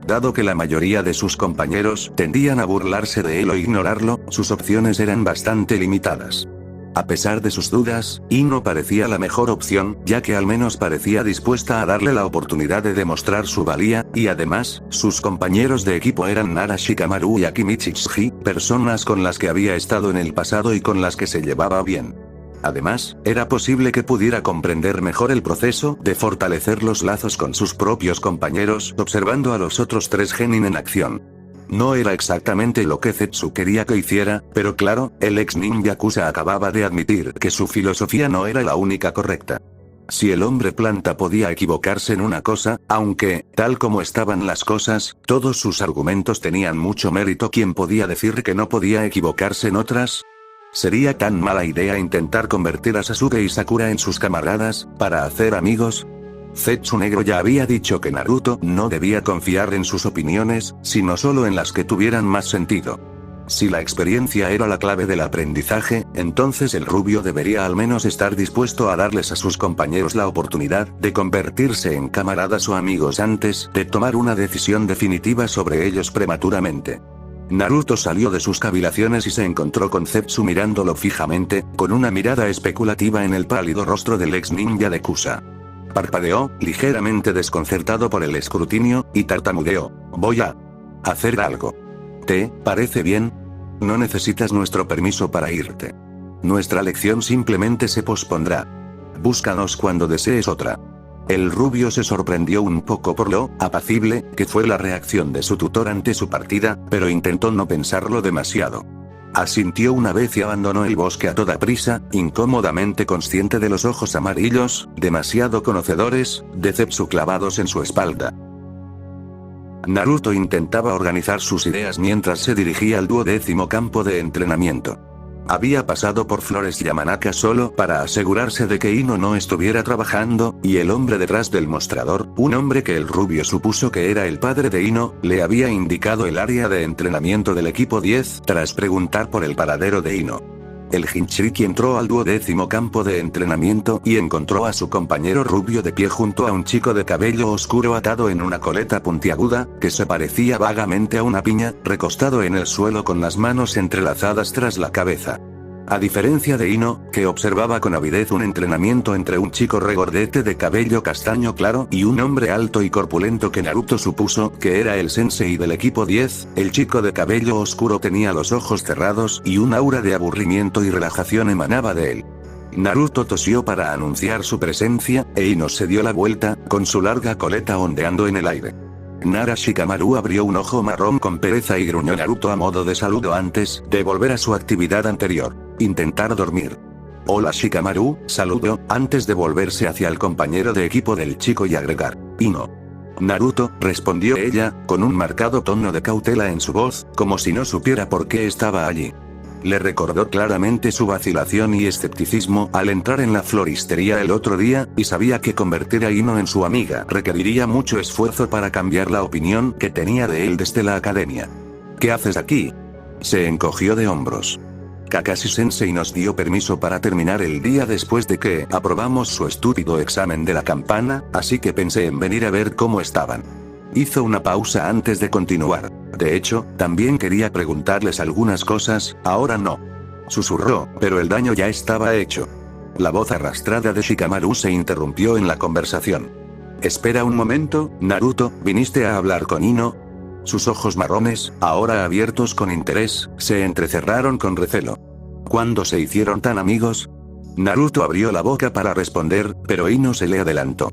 Dado que la mayoría de sus compañeros tendían a burlarse de él o ignorarlo, sus opciones eran bastante limitadas. A pesar de sus dudas, Ino parecía la mejor opción, ya que al menos parecía dispuesta a darle la oportunidad de demostrar su valía, y además, sus compañeros de equipo eran Nara Shikamaru y Akimichi Tsuji, personas con las que había estado en el pasado y con las que se llevaba bien. Además, era posible que pudiera comprender mejor el proceso de fortalecer los lazos con sus propios compañeros, observando a los otros tres genin en acción. No era exactamente lo que Zetsu quería que hiciera, pero claro, el ex ninja Kusa acababa de admitir que su filosofía no era la única correcta. Si el hombre planta podía equivocarse en una cosa, aunque, tal como estaban las cosas, todos sus argumentos tenían mucho mérito, ¿quién podía decir que no podía equivocarse en otras? ¿Sería tan mala idea intentar convertir a Sasuke y Sakura en sus camaradas, para hacer amigos? Zetsu Negro ya había dicho que Naruto no debía confiar en sus opiniones, sino solo en las que tuvieran más sentido. Si la experiencia era la clave del aprendizaje, entonces el rubio debería al menos estar dispuesto a darles a sus compañeros la oportunidad de convertirse en camaradas o amigos antes de tomar una decisión definitiva sobre ellos prematuramente. Naruto salió de sus cavilaciones y se encontró con Zetsu mirándolo fijamente, con una mirada especulativa en el pálido rostro del ex ninja de Kusa. Parpadeó, ligeramente desconcertado por el escrutinio, y tartamudeó: voy a hacer algo. ¿Te parece bien? No necesitas nuestro permiso para irte. Nuestra lección simplemente se pospondrá. Búscanos cuando desees otra. El rubio se sorprendió un poco por lo apacible que fue la reacción de su tutor ante su partida, pero intentó no pensarlo demasiado. Asintió una vez y abandonó el bosque a toda prisa, incómodamente consciente de los ojos amarillos, demasiado conocedores, de Zetsu clavados en su espalda. Naruto intentaba organizar sus ideas mientras se dirigía al 12º campo de entrenamiento. Había pasado por Flores Yamanaka solo para asegurarse de que Ino no estuviera trabajando, y el hombre detrás del mostrador, un hombre que el rubio supuso que era el padre de Ino, le había indicado el área de entrenamiento del equipo 10 tras preguntar por el paradero de Ino. El Jinchuriki entró al 12º campo de entrenamiento y encontró a su compañero rubio de pie junto a un chico de cabello oscuro atado en una coleta puntiaguda, que se parecía vagamente a una piña, recostado en el suelo con las manos entrelazadas tras la cabeza. A diferencia de Ino, que observaba con avidez un entrenamiento entre un chico regordete de cabello castaño claro y un hombre alto y corpulento que Naruto supuso que era el sensei del equipo 10, el chico de cabello oscuro tenía los ojos cerrados y un aura de aburrimiento y relajación emanaba de él. Naruto tosió para anunciar su presencia, e Ino se dio la vuelta, con su larga coleta ondeando en el aire. Nara Shikamaru abrió un ojo marrón con pereza y gruñó Naruto a modo de saludo antes de volver a su actividad anterior: intentar dormir. Hola Shikamaru, saludó, antes de volverse hacia el compañero de equipo del chico y agregar: Ino. Naruto, respondió ella, con un marcado tono de cautela en su voz, como si no supiera por qué estaba allí. Le recordó claramente su vacilación y escepticismo al entrar en la floristería el otro día, y sabía que convertir a Ino en su amiga requeriría mucho esfuerzo para cambiar la opinión que tenía de él desde la academia. ¿Qué haces aquí? Se encogió de hombros. Kakashi Sensei nos dio permiso para terminar el día después de que aprobamos su estúpido examen de la campana, así que pensé en venir a ver cómo estaban. Hizo una pausa antes de continuar. De hecho, también quería preguntarles algunas cosas, ahora no. Susurró, pero el daño ya estaba hecho. La voz arrastrada de Shikamaru se interrumpió en la conversación. Espera un momento, Naruto, ¿viniste a hablar con Ino? Sus ojos marrones, ahora abiertos con interés, se entrecerraron con recelo. ¿Cuándo se hicieron tan amigos? Naruto abrió la boca para responder, pero Ino se le adelantó.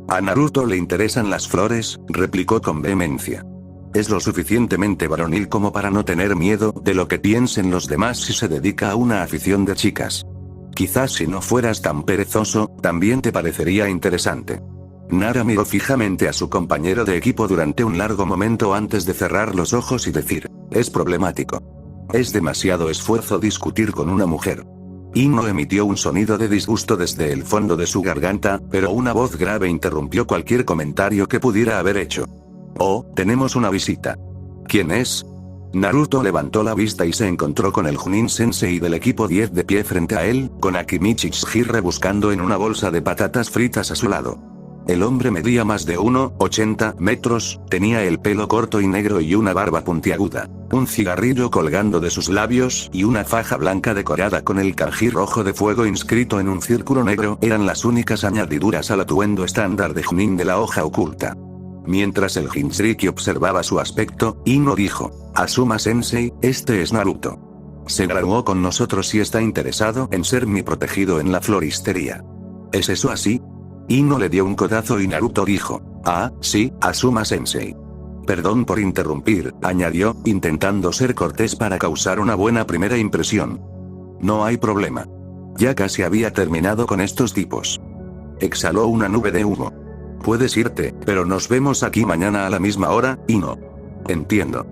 A Naruto le interesan las flores, replicó con vehemencia. Es lo suficientemente varonil como para no tener miedo de lo que piensen los demás si se dedica a una afición de chicas. Quizás si no fueras tan perezoso, también te parecería interesante. Nara miró fijamente a su compañero de equipo durante un largo momento antes de cerrar los ojos y decir: es problemático. Es demasiado esfuerzo discutir con una mujer. Ino emitió un sonido de disgusto desde el fondo de su garganta, pero una voz grave interrumpió cualquier comentario que pudiera haber hecho. Oh, tenemos una visita. ¿Quién es? Naruto levantó la vista y se encontró con el Chunin Sensei del equipo 10 de pie frente a él, con Akimichi Tsuji rebuscando en una bolsa de patatas fritas a su lado. El hombre medía más de 1,80 metros, tenía el pelo corto y negro y una barba puntiaguda, un cigarrillo colgando de sus labios y una faja blanca decorada con el kanji rojo de fuego inscrito en un círculo negro eran las únicas añadiduras al atuendo estándar de Chunin de la hoja oculta. Mientras el Jinchuriki observaba su aspecto, Ino dijo: Asuma Sensei, este es Naruto. Se graduó con nosotros y está interesado en ser mi protegido en la floristería. ¿Es eso así? Ino le dio un codazo y Naruto dijo: Ah, sí, Asuma Sensei. Perdón por interrumpir, añadió, intentando ser cortés para causar una buena primera impresión. No hay problema. Ya casi había terminado con estos tipos. Exhaló una nube de humo. Puedes irte, pero nos vemos aquí mañana a la misma hora, Ino. Entiendo.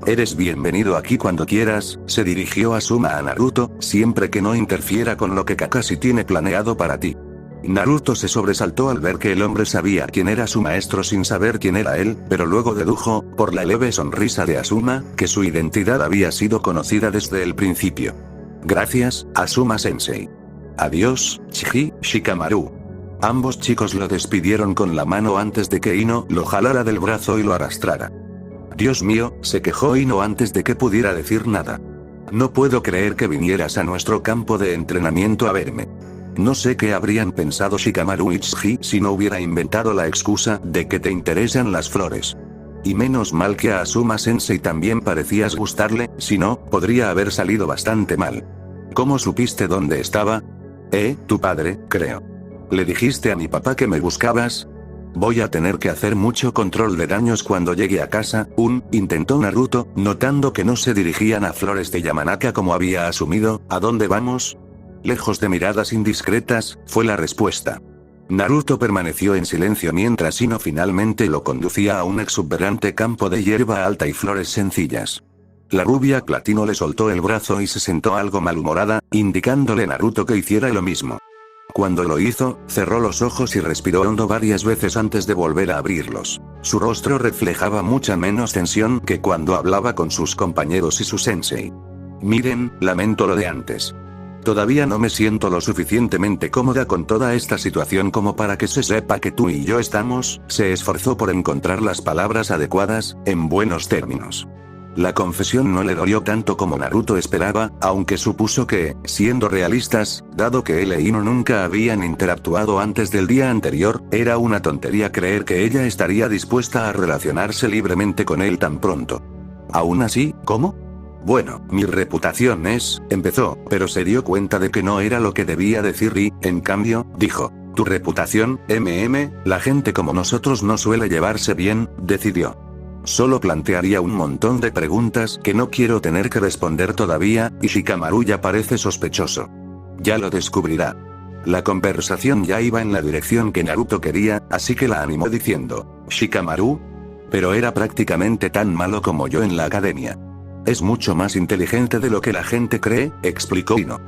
Eres bienvenido aquí cuando quieras, se dirigió Asuma a Naruto, siempre que no interfiera con lo que Kakashi tiene planeado para ti. Naruto se sobresaltó al ver que el hombre sabía quién era su maestro sin saber quién era él, pero luego dedujo, por la leve sonrisa de Asuma, que su identidad había sido conocida desde el principio. Gracias, Asuma-sensei. Adiós, Chiji, Shikamaru. Ambos chicos lo despidieron con la mano antes de que Ino lo jalara del brazo y lo arrastrara. Dios mío, se quejó Ino antes de que pudiera decir nada. No puedo creer que vinieras a nuestro campo de entrenamiento a verme. No sé qué habrían pensado Shikamaru y Chiji si no hubiera inventado la excusa de que te interesan las flores. Y menos mal que a Asuma-sensei también parecías gustarle, si no, podría haber salido bastante mal. ¿Cómo supiste dónde estaba? Tu padre, creo. ¿Le dijiste a mi papá que me buscabas? Voy a tener que hacer mucho control de daños cuando llegue a casa, intentó Naruto, notando que no se dirigían a flores de Yamanaka como había asumido. ¿A dónde vamos? Lejos de miradas indiscretas, fue la respuesta. Naruto permaneció en silencio mientras Ino finalmente lo conducía a un exuberante campo de hierba alta y flores sencillas. La rubia platino le soltó el brazo y se sentó algo malhumorada, indicándole a Naruto que hiciera lo mismo. Cuando lo hizo, cerró los ojos y respiró hondo varias veces antes de volver a abrirlos. Su rostro reflejaba mucha menos tensión que cuando hablaba con sus compañeros y su sensei. Miren, lamento lo de antes. Todavía no me siento lo suficientemente cómoda con toda esta situación como para que se sepa que tú y yo estamos. Se esforzó por encontrar las palabras adecuadas, en buenos términos. La confesión no le dolió tanto como Naruto esperaba, aunque supuso que, siendo realistas, dado que él e Ino nunca habían interactuado antes del día anterior, era una tontería creer que ella estaría dispuesta a relacionarse libremente con él tan pronto. Aún así, ¿cómo? Bueno, mi reputación empezó, pero se dio cuenta de que no era lo que debía decir y, en cambio, dijo, tu reputación, la gente como nosotros no suele llevarse bien, decidió. Solo plantearía un montón de preguntas que no quiero tener que responder todavía, y Shikamaru ya parece sospechoso. Ya lo descubrirá. La conversación ya iba en la dirección que Naruto quería, así que la animó diciendo, Shikamaru. Pero era prácticamente tan malo como yo en la academia. Es mucho más inteligente de lo que la gente cree, explicó Ino.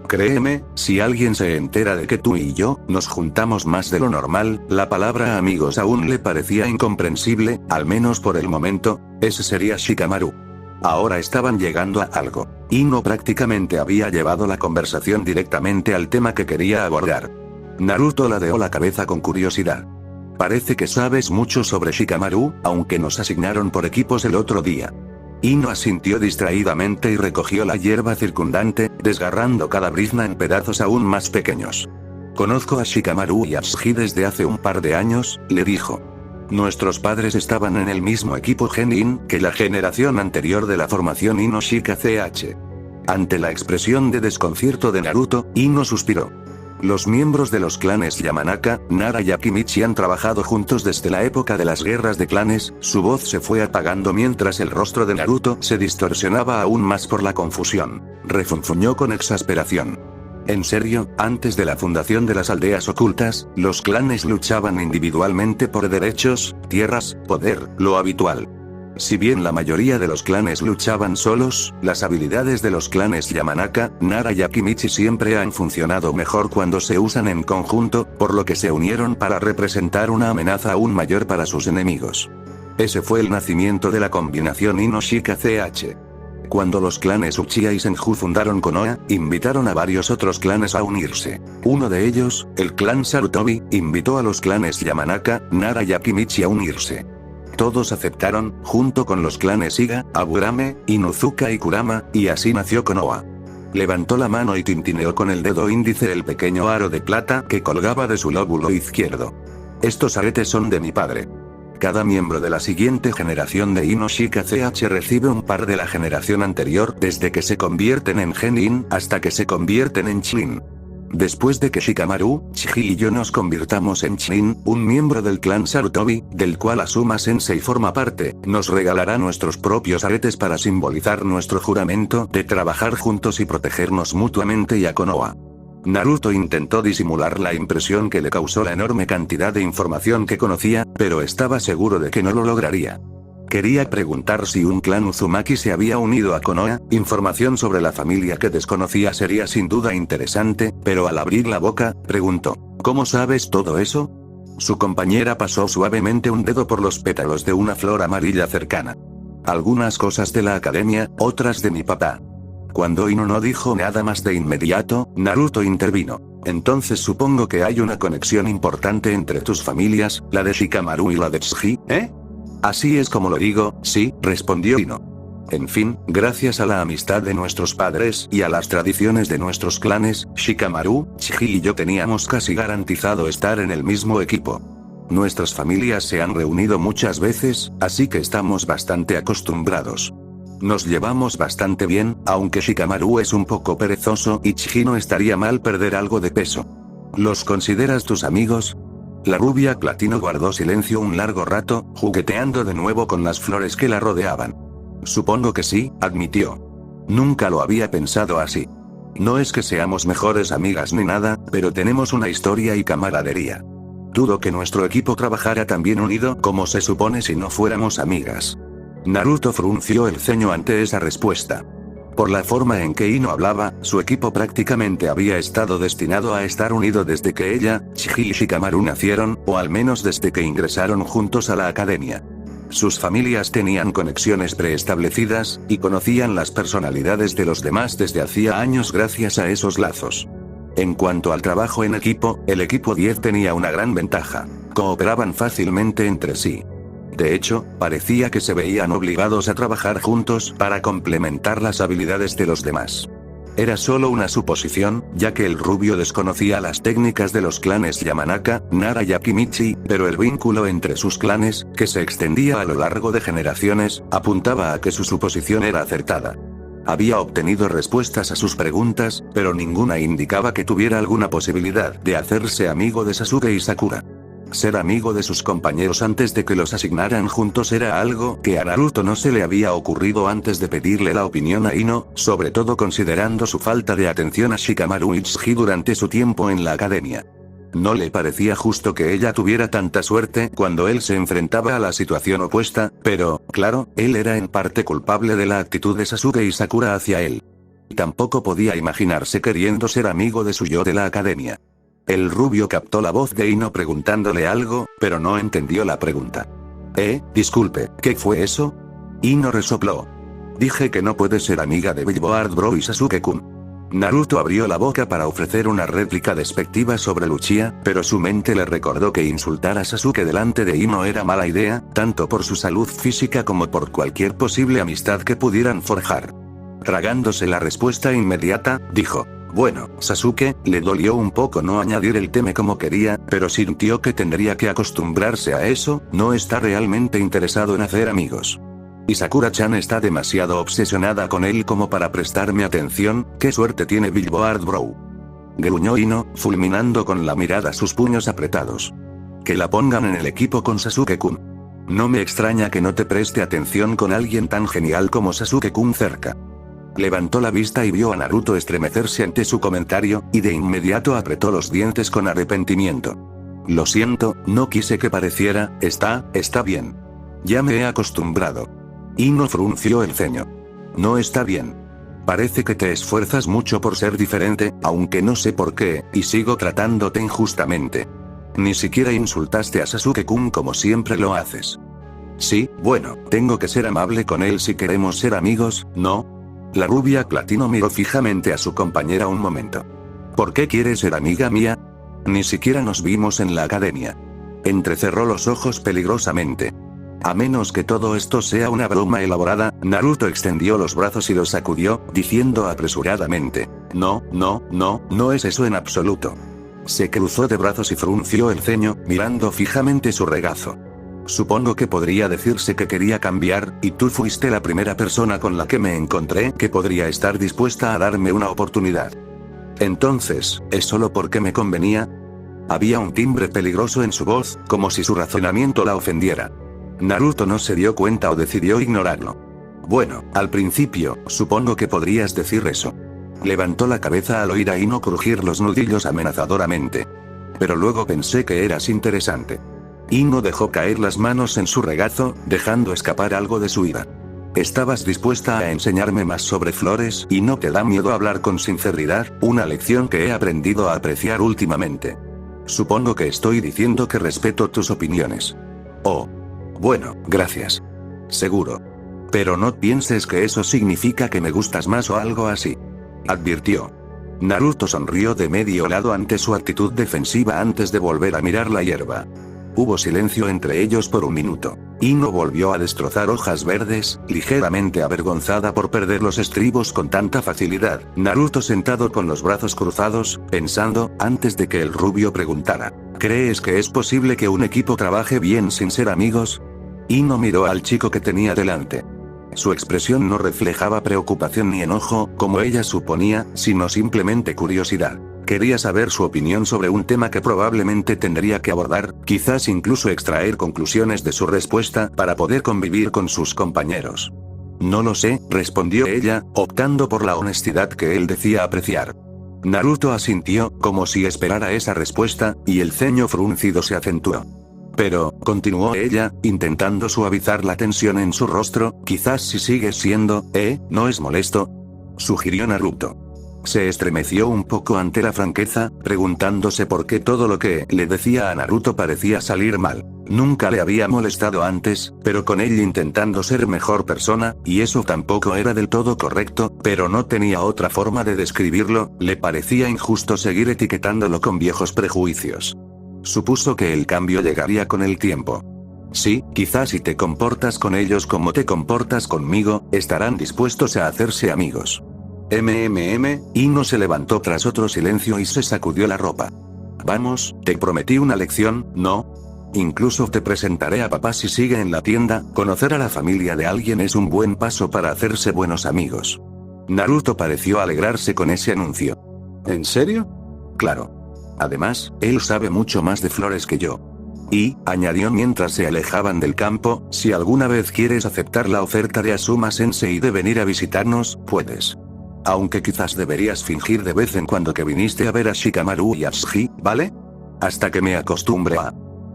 Créeme, si alguien se entera de que tú y yo nos juntamos más de lo normal, la palabra amigos aún le parecía incomprensible, al menos por el momento, ese sería Shikamaru. Ahora estaban llegando a algo. Ino prácticamente había llevado la conversación directamente al tema que quería abordar. Naruto ladeó la cabeza con curiosidad. Parece que sabes mucho sobre Shikamaru, aunque nos asignaron por equipos el otro día. Ino asintió distraídamente y recogió la hierba circundante, desgarrando cada brizna en pedazos aún más pequeños. Conozco a Shikamaru y a Chiji desde hace un par de años, le dijo. Nuestros padres estaban en el mismo equipo Genin que la generación anterior de la formación Ino Shika CH. Ante la expresión de desconcierto de Naruto, Ino suspiró. Los miembros de los clanes Yamanaka, Nara y Akimichi han trabajado juntos desde la época de las guerras de clanes. Su voz se fue apagando mientras el rostro de Naruto se distorsionaba aún más por la confusión. Refunfuñó con exasperación. En serio, antes de la fundación de las aldeas ocultas, los clanes luchaban individualmente por derechos, tierras, poder, lo habitual. Si bien la mayoría de los clanes luchaban solos, las habilidades de los clanes Yamanaka, Nara y Akimichi siempre han funcionado mejor cuando se usan en conjunto, por lo que se unieron para representar una amenaza aún mayor para sus enemigos. Ese fue el nacimiento de la combinación Ino Shika CH. Cuando los clanes Uchiha y Senju fundaron Konoha, invitaron a varios otros clanes a unirse. Uno de ellos, el clan Sarutobi, invitó a los clanes Yamanaka, Nara y Akimichi a unirse. Todos aceptaron, junto con los clanes Iga, Aburame, Inuzuka y Kurama, y así nació Konoha. Levantó la mano y tintineó con el dedo índice el pequeño aro de plata que colgaba de su lóbulo izquierdo. Estos aretes son de mi padre. Cada miembro de la siguiente generación de Ino Shika CH recibe un par de la generación anterior desde que se convierten en Genin hasta que se convierten en Chunin. Después de que Shikamaru, Chiji y yo nos convirtamos en Chunin, un miembro del clan Sarutobi, del cual Asuma Sensei forma parte, nos regalará nuestros propios aretes para simbolizar nuestro juramento de trabajar juntos y protegernos mutuamente y a Konoha. Naruto intentó disimular la impresión que le causó la enorme cantidad de información que conocía, pero estaba seguro de que no lo lograría. Quería preguntar si un clan Uzumaki se había unido a Konoha, información sobre la familia que desconocía sería sin duda interesante, pero al abrir la boca, preguntó, ¿cómo sabes todo eso? Su compañera pasó suavemente un dedo por los pétalos de una flor amarilla cercana. Algunas cosas de la academia, otras de mi papá. Cuando Ino no dijo nada más de inmediato, Naruto intervino. Entonces supongo que hay una conexión importante entre tus familias, la de Shikamaru y la de Tsuji, ¿eh? Así es como lo digo, sí, respondió Ino. En fin, gracias a la amistad de nuestros padres y a las tradiciones de nuestros clanes, Shikamaru, Chiji y yo teníamos casi garantizado estar en el mismo equipo. Nuestras familias se han reunido muchas veces, así que estamos bastante acostumbrados. Nos llevamos bastante bien, aunque Shikamaru es un poco perezoso y Chiji no estaría mal perder algo de peso. ¿Los consideras tus amigos? La rubia platino guardó silencio un largo rato, jugueteando de nuevo con las flores que la rodeaban. Supongo que sí, admitió. Nunca lo había pensado así. No es que seamos mejores amigas ni nada, pero tenemos una historia y camaradería. Dudo que nuestro equipo trabajara tan bien unido como se supone si no fuéramos amigas. Naruto frunció el ceño ante esa respuesta. Por la forma en que Ino hablaba, su equipo prácticamente había estado destinado a estar unido desde que ella, Chiji y Shikamaru nacieron, o al menos desde que ingresaron juntos a la academia. Sus familias tenían conexiones preestablecidas, y conocían las personalidades de los demás desde hacía años gracias a esos lazos. En cuanto al trabajo en equipo, el equipo 10 tenía una gran ventaja. Cooperaban fácilmente entre sí. De hecho, parecía que se veían obligados a trabajar juntos para complementar las habilidades de los demás. Era solo una suposición, ya que el rubio desconocía las técnicas de los clanes Yamanaka, Nara y Akimichi, pero el vínculo entre sus clanes, que se extendía a lo largo de generaciones, apuntaba a que su suposición era acertada. Había obtenido respuestas a sus preguntas, pero ninguna indicaba que tuviera alguna posibilidad de hacerse amigo de Sasuke y Sakura. Ser amigo de sus compañeros antes de que los asignaran juntos era algo que a Naruto no se le había ocurrido antes de pedirle la opinión a Ino, sobre todo considerando su falta de atención a Shikamaru y Tsuji durante su tiempo en la academia. No le parecía justo que ella tuviera tanta suerte cuando él se enfrentaba a la situación opuesta, pero, claro, él era en parte culpable de la actitud de Sasuke y Sakura hacia él. Tampoco podía imaginarse queriendo ser amigo de su yo de la academia. El rubio captó la voz de Ino preguntándole algo, pero no entendió la pregunta. Disculpe, ¿qué fue eso? Ino resopló. Dije que no puede ser amiga de Billboard Bro y Sasuke-kun. Naruto abrió la boca para ofrecer una réplica despectiva sobre Luchia, pero su mente le recordó que insultar a Sasuke delante de Ino era mala idea, tanto por su salud física como por cualquier posible amistad que pudieran forjar. Tragándose la respuesta inmediata, dijo. Bueno, Sasuke, le dolió un poco no añadir el tema como quería, pero sintió que tendría que acostumbrarse a eso, no está realmente interesado en hacer amigos. Y Sakura-chan está demasiado obsesionada con él como para prestarme atención, qué suerte tiene Billboard Bro. Gruñó Ino, fulminando con la mirada sus puños apretados. Que la pongan en el equipo con Sasuke-kun. No me extraña que no te preste atención con alguien tan genial como Sasuke-kun cerca. Levantó la vista y vio a Naruto estremecerse ante su comentario, y de inmediato apretó los dientes con arrepentimiento. Lo siento, no quise que pareciera, está bien. Ya me he acostumbrado. Ino frunció el ceño. No está bien. Parece que te esfuerzas mucho por ser diferente, aunque no sé por qué, y sigo tratándote injustamente. Ni siquiera insultaste a Sasuke-kun como siempre lo haces. Sí, bueno, tengo que ser amable con él si queremos ser amigos, ¿no? La rubia platino miró fijamente a su compañera un momento. ¿Por qué quieres ser amiga mía? Ni siquiera nos vimos en la academia. Entrecerró los ojos peligrosamente. A menos que todo esto sea una broma elaborada, Naruto extendió los brazos y los sacudió, diciendo apresuradamente. No es eso en absoluto. Se cruzó de brazos y frunció el ceño, mirando fijamente su regazo. Supongo que podría decirse que quería cambiar, y tú fuiste la primera persona con la que me encontré que podría estar dispuesta a darme una oportunidad. Entonces, ¿es solo porque me convenía? Había un timbre peligroso en su voz, como si su razonamiento la ofendiera. Naruto no se dio cuenta o decidió ignorarlo. Bueno, al principio, supongo que podrías decir eso. Levantó la cabeza al oír a Ino crujir los nudillos amenazadoramente. Pero luego pensé que eras interesante. Ino dejó caer las manos en su regazo, dejando escapar algo de su ira. ¿Estabas dispuesta a enseñarme más sobre flores y no te da miedo hablar con sinceridad? Una lección que he aprendido a apreciar últimamente. Supongo que estoy diciendo que respeto tus opiniones. Oh. Bueno, gracias. Seguro. Pero no pienses que eso significa que me gustas más o algo así. Advirtió. Naruto sonrió de medio lado ante su actitud defensiva antes de volver a mirar la hierba. Hubo silencio entre ellos por un minuto. Ino volvió a destrozar hojas verdes, ligeramente avergonzada por perder los estribos con tanta facilidad. Naruto sentado con los brazos cruzados, pensando, antes de que el rubio preguntara. ¿Crees que es posible que un equipo trabaje bien sin ser amigos? Ino miró al chico que tenía delante. Su expresión no reflejaba preocupación ni enojo, como ella suponía, sino simplemente curiosidad. Quería saber su opinión sobre un tema que probablemente tendría que abordar, quizás incluso extraer conclusiones de su respuesta para poder convivir con sus compañeros. No lo sé, respondió ella, optando por la honestidad que él decía apreciar. Naruto asintió, como si esperara esa respuesta, y el ceño fruncido se acentuó. Pero, continuó ella, intentando suavizar la tensión en su rostro, quizás si sigues siendo, ¿no es molesto? Sugirió Naruto. Se estremeció un poco ante la franqueza, preguntándose por qué todo lo que le decía a Naruto parecía salir mal. Nunca le había molestado antes, pero con él intentando ser mejor persona, y eso tampoco era del todo correcto, pero no tenía otra forma de describirlo, le parecía injusto seguir etiquetándolo con viejos prejuicios. Supuso que el cambio llegaría con el tiempo. Sí, quizás si te comportas con ellos como te comportas conmigo, estarán dispuestos a hacerse amigos. Ino se levantó tras otro silencio y se sacudió la ropa. Vamos, te prometí una lección, ¿no? Incluso te presentaré a papá si sigue en la tienda. Conocer a la familia de alguien es un buen paso para hacerse buenos amigos. Naruto pareció alegrarse con ese anuncio. ¿En serio? Claro. Además, él sabe mucho más de flores que yo. Y, añadió mientras se alejaban del campo, si alguna vez quieres aceptar la oferta de Asuma Sensei de venir a visitarnos, puedes. Aunque quizás deberías fingir de vez en cuando que viniste a ver a Shikamaru y Atsuhi, ¿vale? Hasta que me acostumbre a...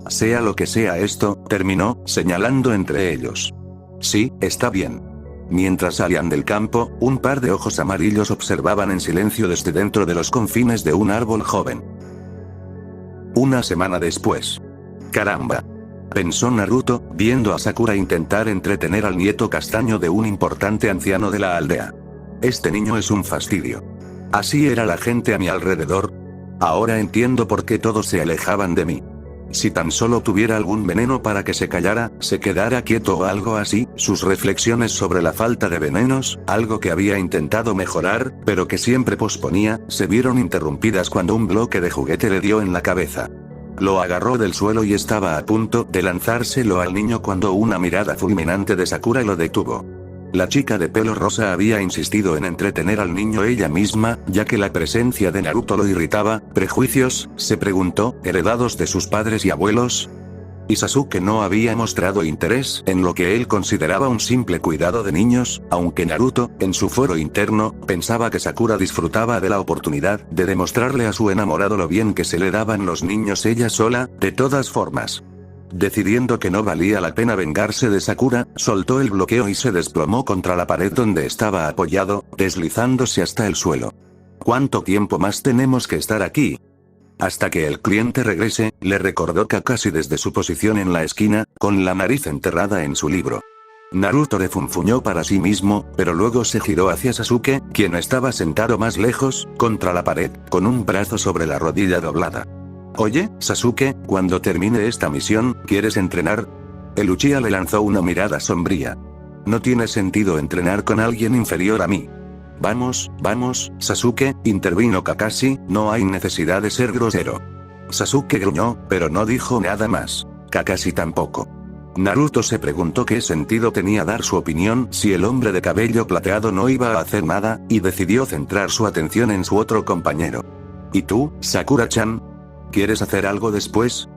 Sea lo que sea esto, terminó, señalando entre ellos. Sí, está bien. Mientras salían del campo, un par de ojos amarillos observaban en silencio desde dentro de los confines de un árbol joven. Una semana después. Caramba. Pensó Naruto, viendo a Sakura intentar entretener al nieto castaño de un importante anciano de la aldea. Este niño es un fastidio. Así era la gente a mi alrededor. Ahora entiendo por qué todos se alejaban de mí. Si tan solo tuviera algún veneno para que se callara, se quedara quieto o algo así. Sus reflexiones sobre la falta de venenos, algo que había intentado mejorar, pero que siempre posponía, se vieron interrumpidas cuando un bloque de juguete le dio en la cabeza. Lo agarró del suelo y estaba a punto de lanzárselo al niño cuando una mirada fulminante de Sakura lo detuvo. La chica de pelo rosa había insistido en entretener al niño ella misma, ya que la presencia de Naruto lo irritaba. ¿Prejuicios?, se preguntó, heredados de sus padres y abuelos? Y Sasuke no había mostrado interés en lo que él consideraba un simple cuidado de niños, aunque Naruto, en su fuero interno, pensaba que Sakura disfrutaba de la oportunidad de demostrarle a su enamorado lo bien que se le daban los niños ella sola. De todas formas, decidiendo que no valía la pena vengarse de Sakura, soltó el bloqueo y se desplomó contra la pared donde estaba apoyado, deslizándose hasta el suelo. ¿Cuánto tiempo más tenemos que estar aquí? Hasta que el cliente regrese, le recordó Kakashi desde su posición en la esquina, con la nariz enterrada en su libro. Naruto refunfuñó para sí mismo, pero luego se giró hacia Sasuke, quien estaba sentado más lejos, contra la pared, con un brazo sobre la rodilla doblada. Oye, Sasuke, cuando termine esta misión, ¿quieres entrenar? El Uchiha le lanzó una mirada sombría. No tiene sentido entrenar con alguien inferior a mí. Vamos, Sasuke, intervino Kakashi, no hay necesidad de ser grosero. Sasuke gruñó, pero no dijo nada más. Kakashi tampoco. Naruto se preguntó qué sentido tenía dar su opinión si el hombre de cabello plateado no iba a hacer nada, y decidió centrar su atención en su otro compañero. ¿Y tú, Sakura-chan? ¿Quieres hacer algo después?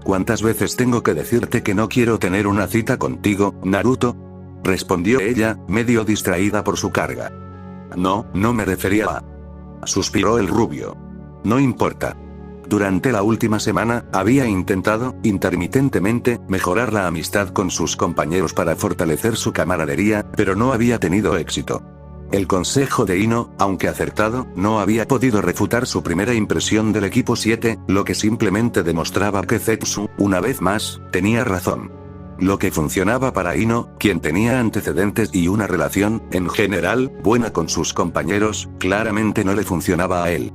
¿Cuántas veces tengo que decirte que no quiero tener una cita contigo, Naruto? Respondió ella, medio distraída por su carga. No, no me refería a... Suspiró el rubio. No importa. Durante la última semana, había intentado, intermitentemente, mejorar la amistad con sus compañeros para fortalecer su camaradería, pero no había tenido éxito. El consejo de Ino, aunque acertado, no había podido refutar su primera impresión del equipo 7, lo que simplemente demostraba que Zetsu, una vez más, tenía razón. Lo que funcionaba para Ino, quien tenía antecedentes y una relación, en general, buena con sus compañeros, claramente no le funcionaba a él.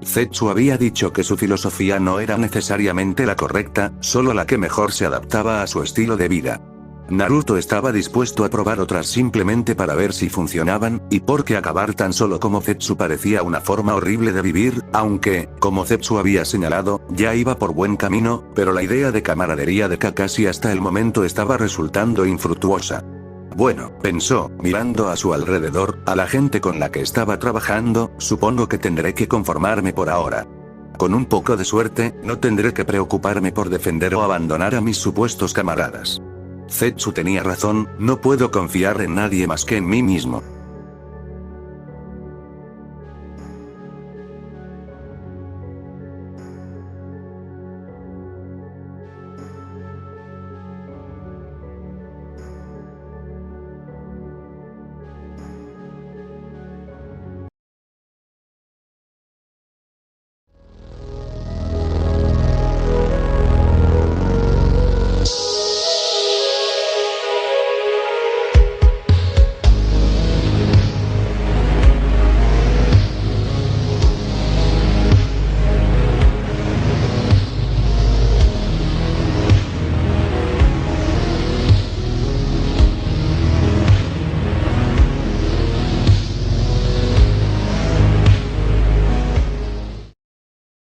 Zetsu había dicho que su filosofía no era necesariamente la correcta, solo la que mejor se adaptaba a su estilo de vida. Naruto estaba dispuesto a probar otras simplemente para ver si funcionaban, y porque acabar tan solo como Zetsu parecía una forma horrible de vivir, aunque, como Zetsu había señalado, ya iba por buen camino, pero la idea de camaradería de Kakashi hasta el momento estaba resultando infructuosa. Bueno, pensó, mirando a su alrededor, a la gente con la que estaba trabajando, supongo que tendré que conformarme por ahora. Con un poco de suerte, no tendré que preocuparme por defender o abandonar a mis supuestos camaradas. Zetsu tenía razón, no puedo confiar en nadie más que en mí mismo.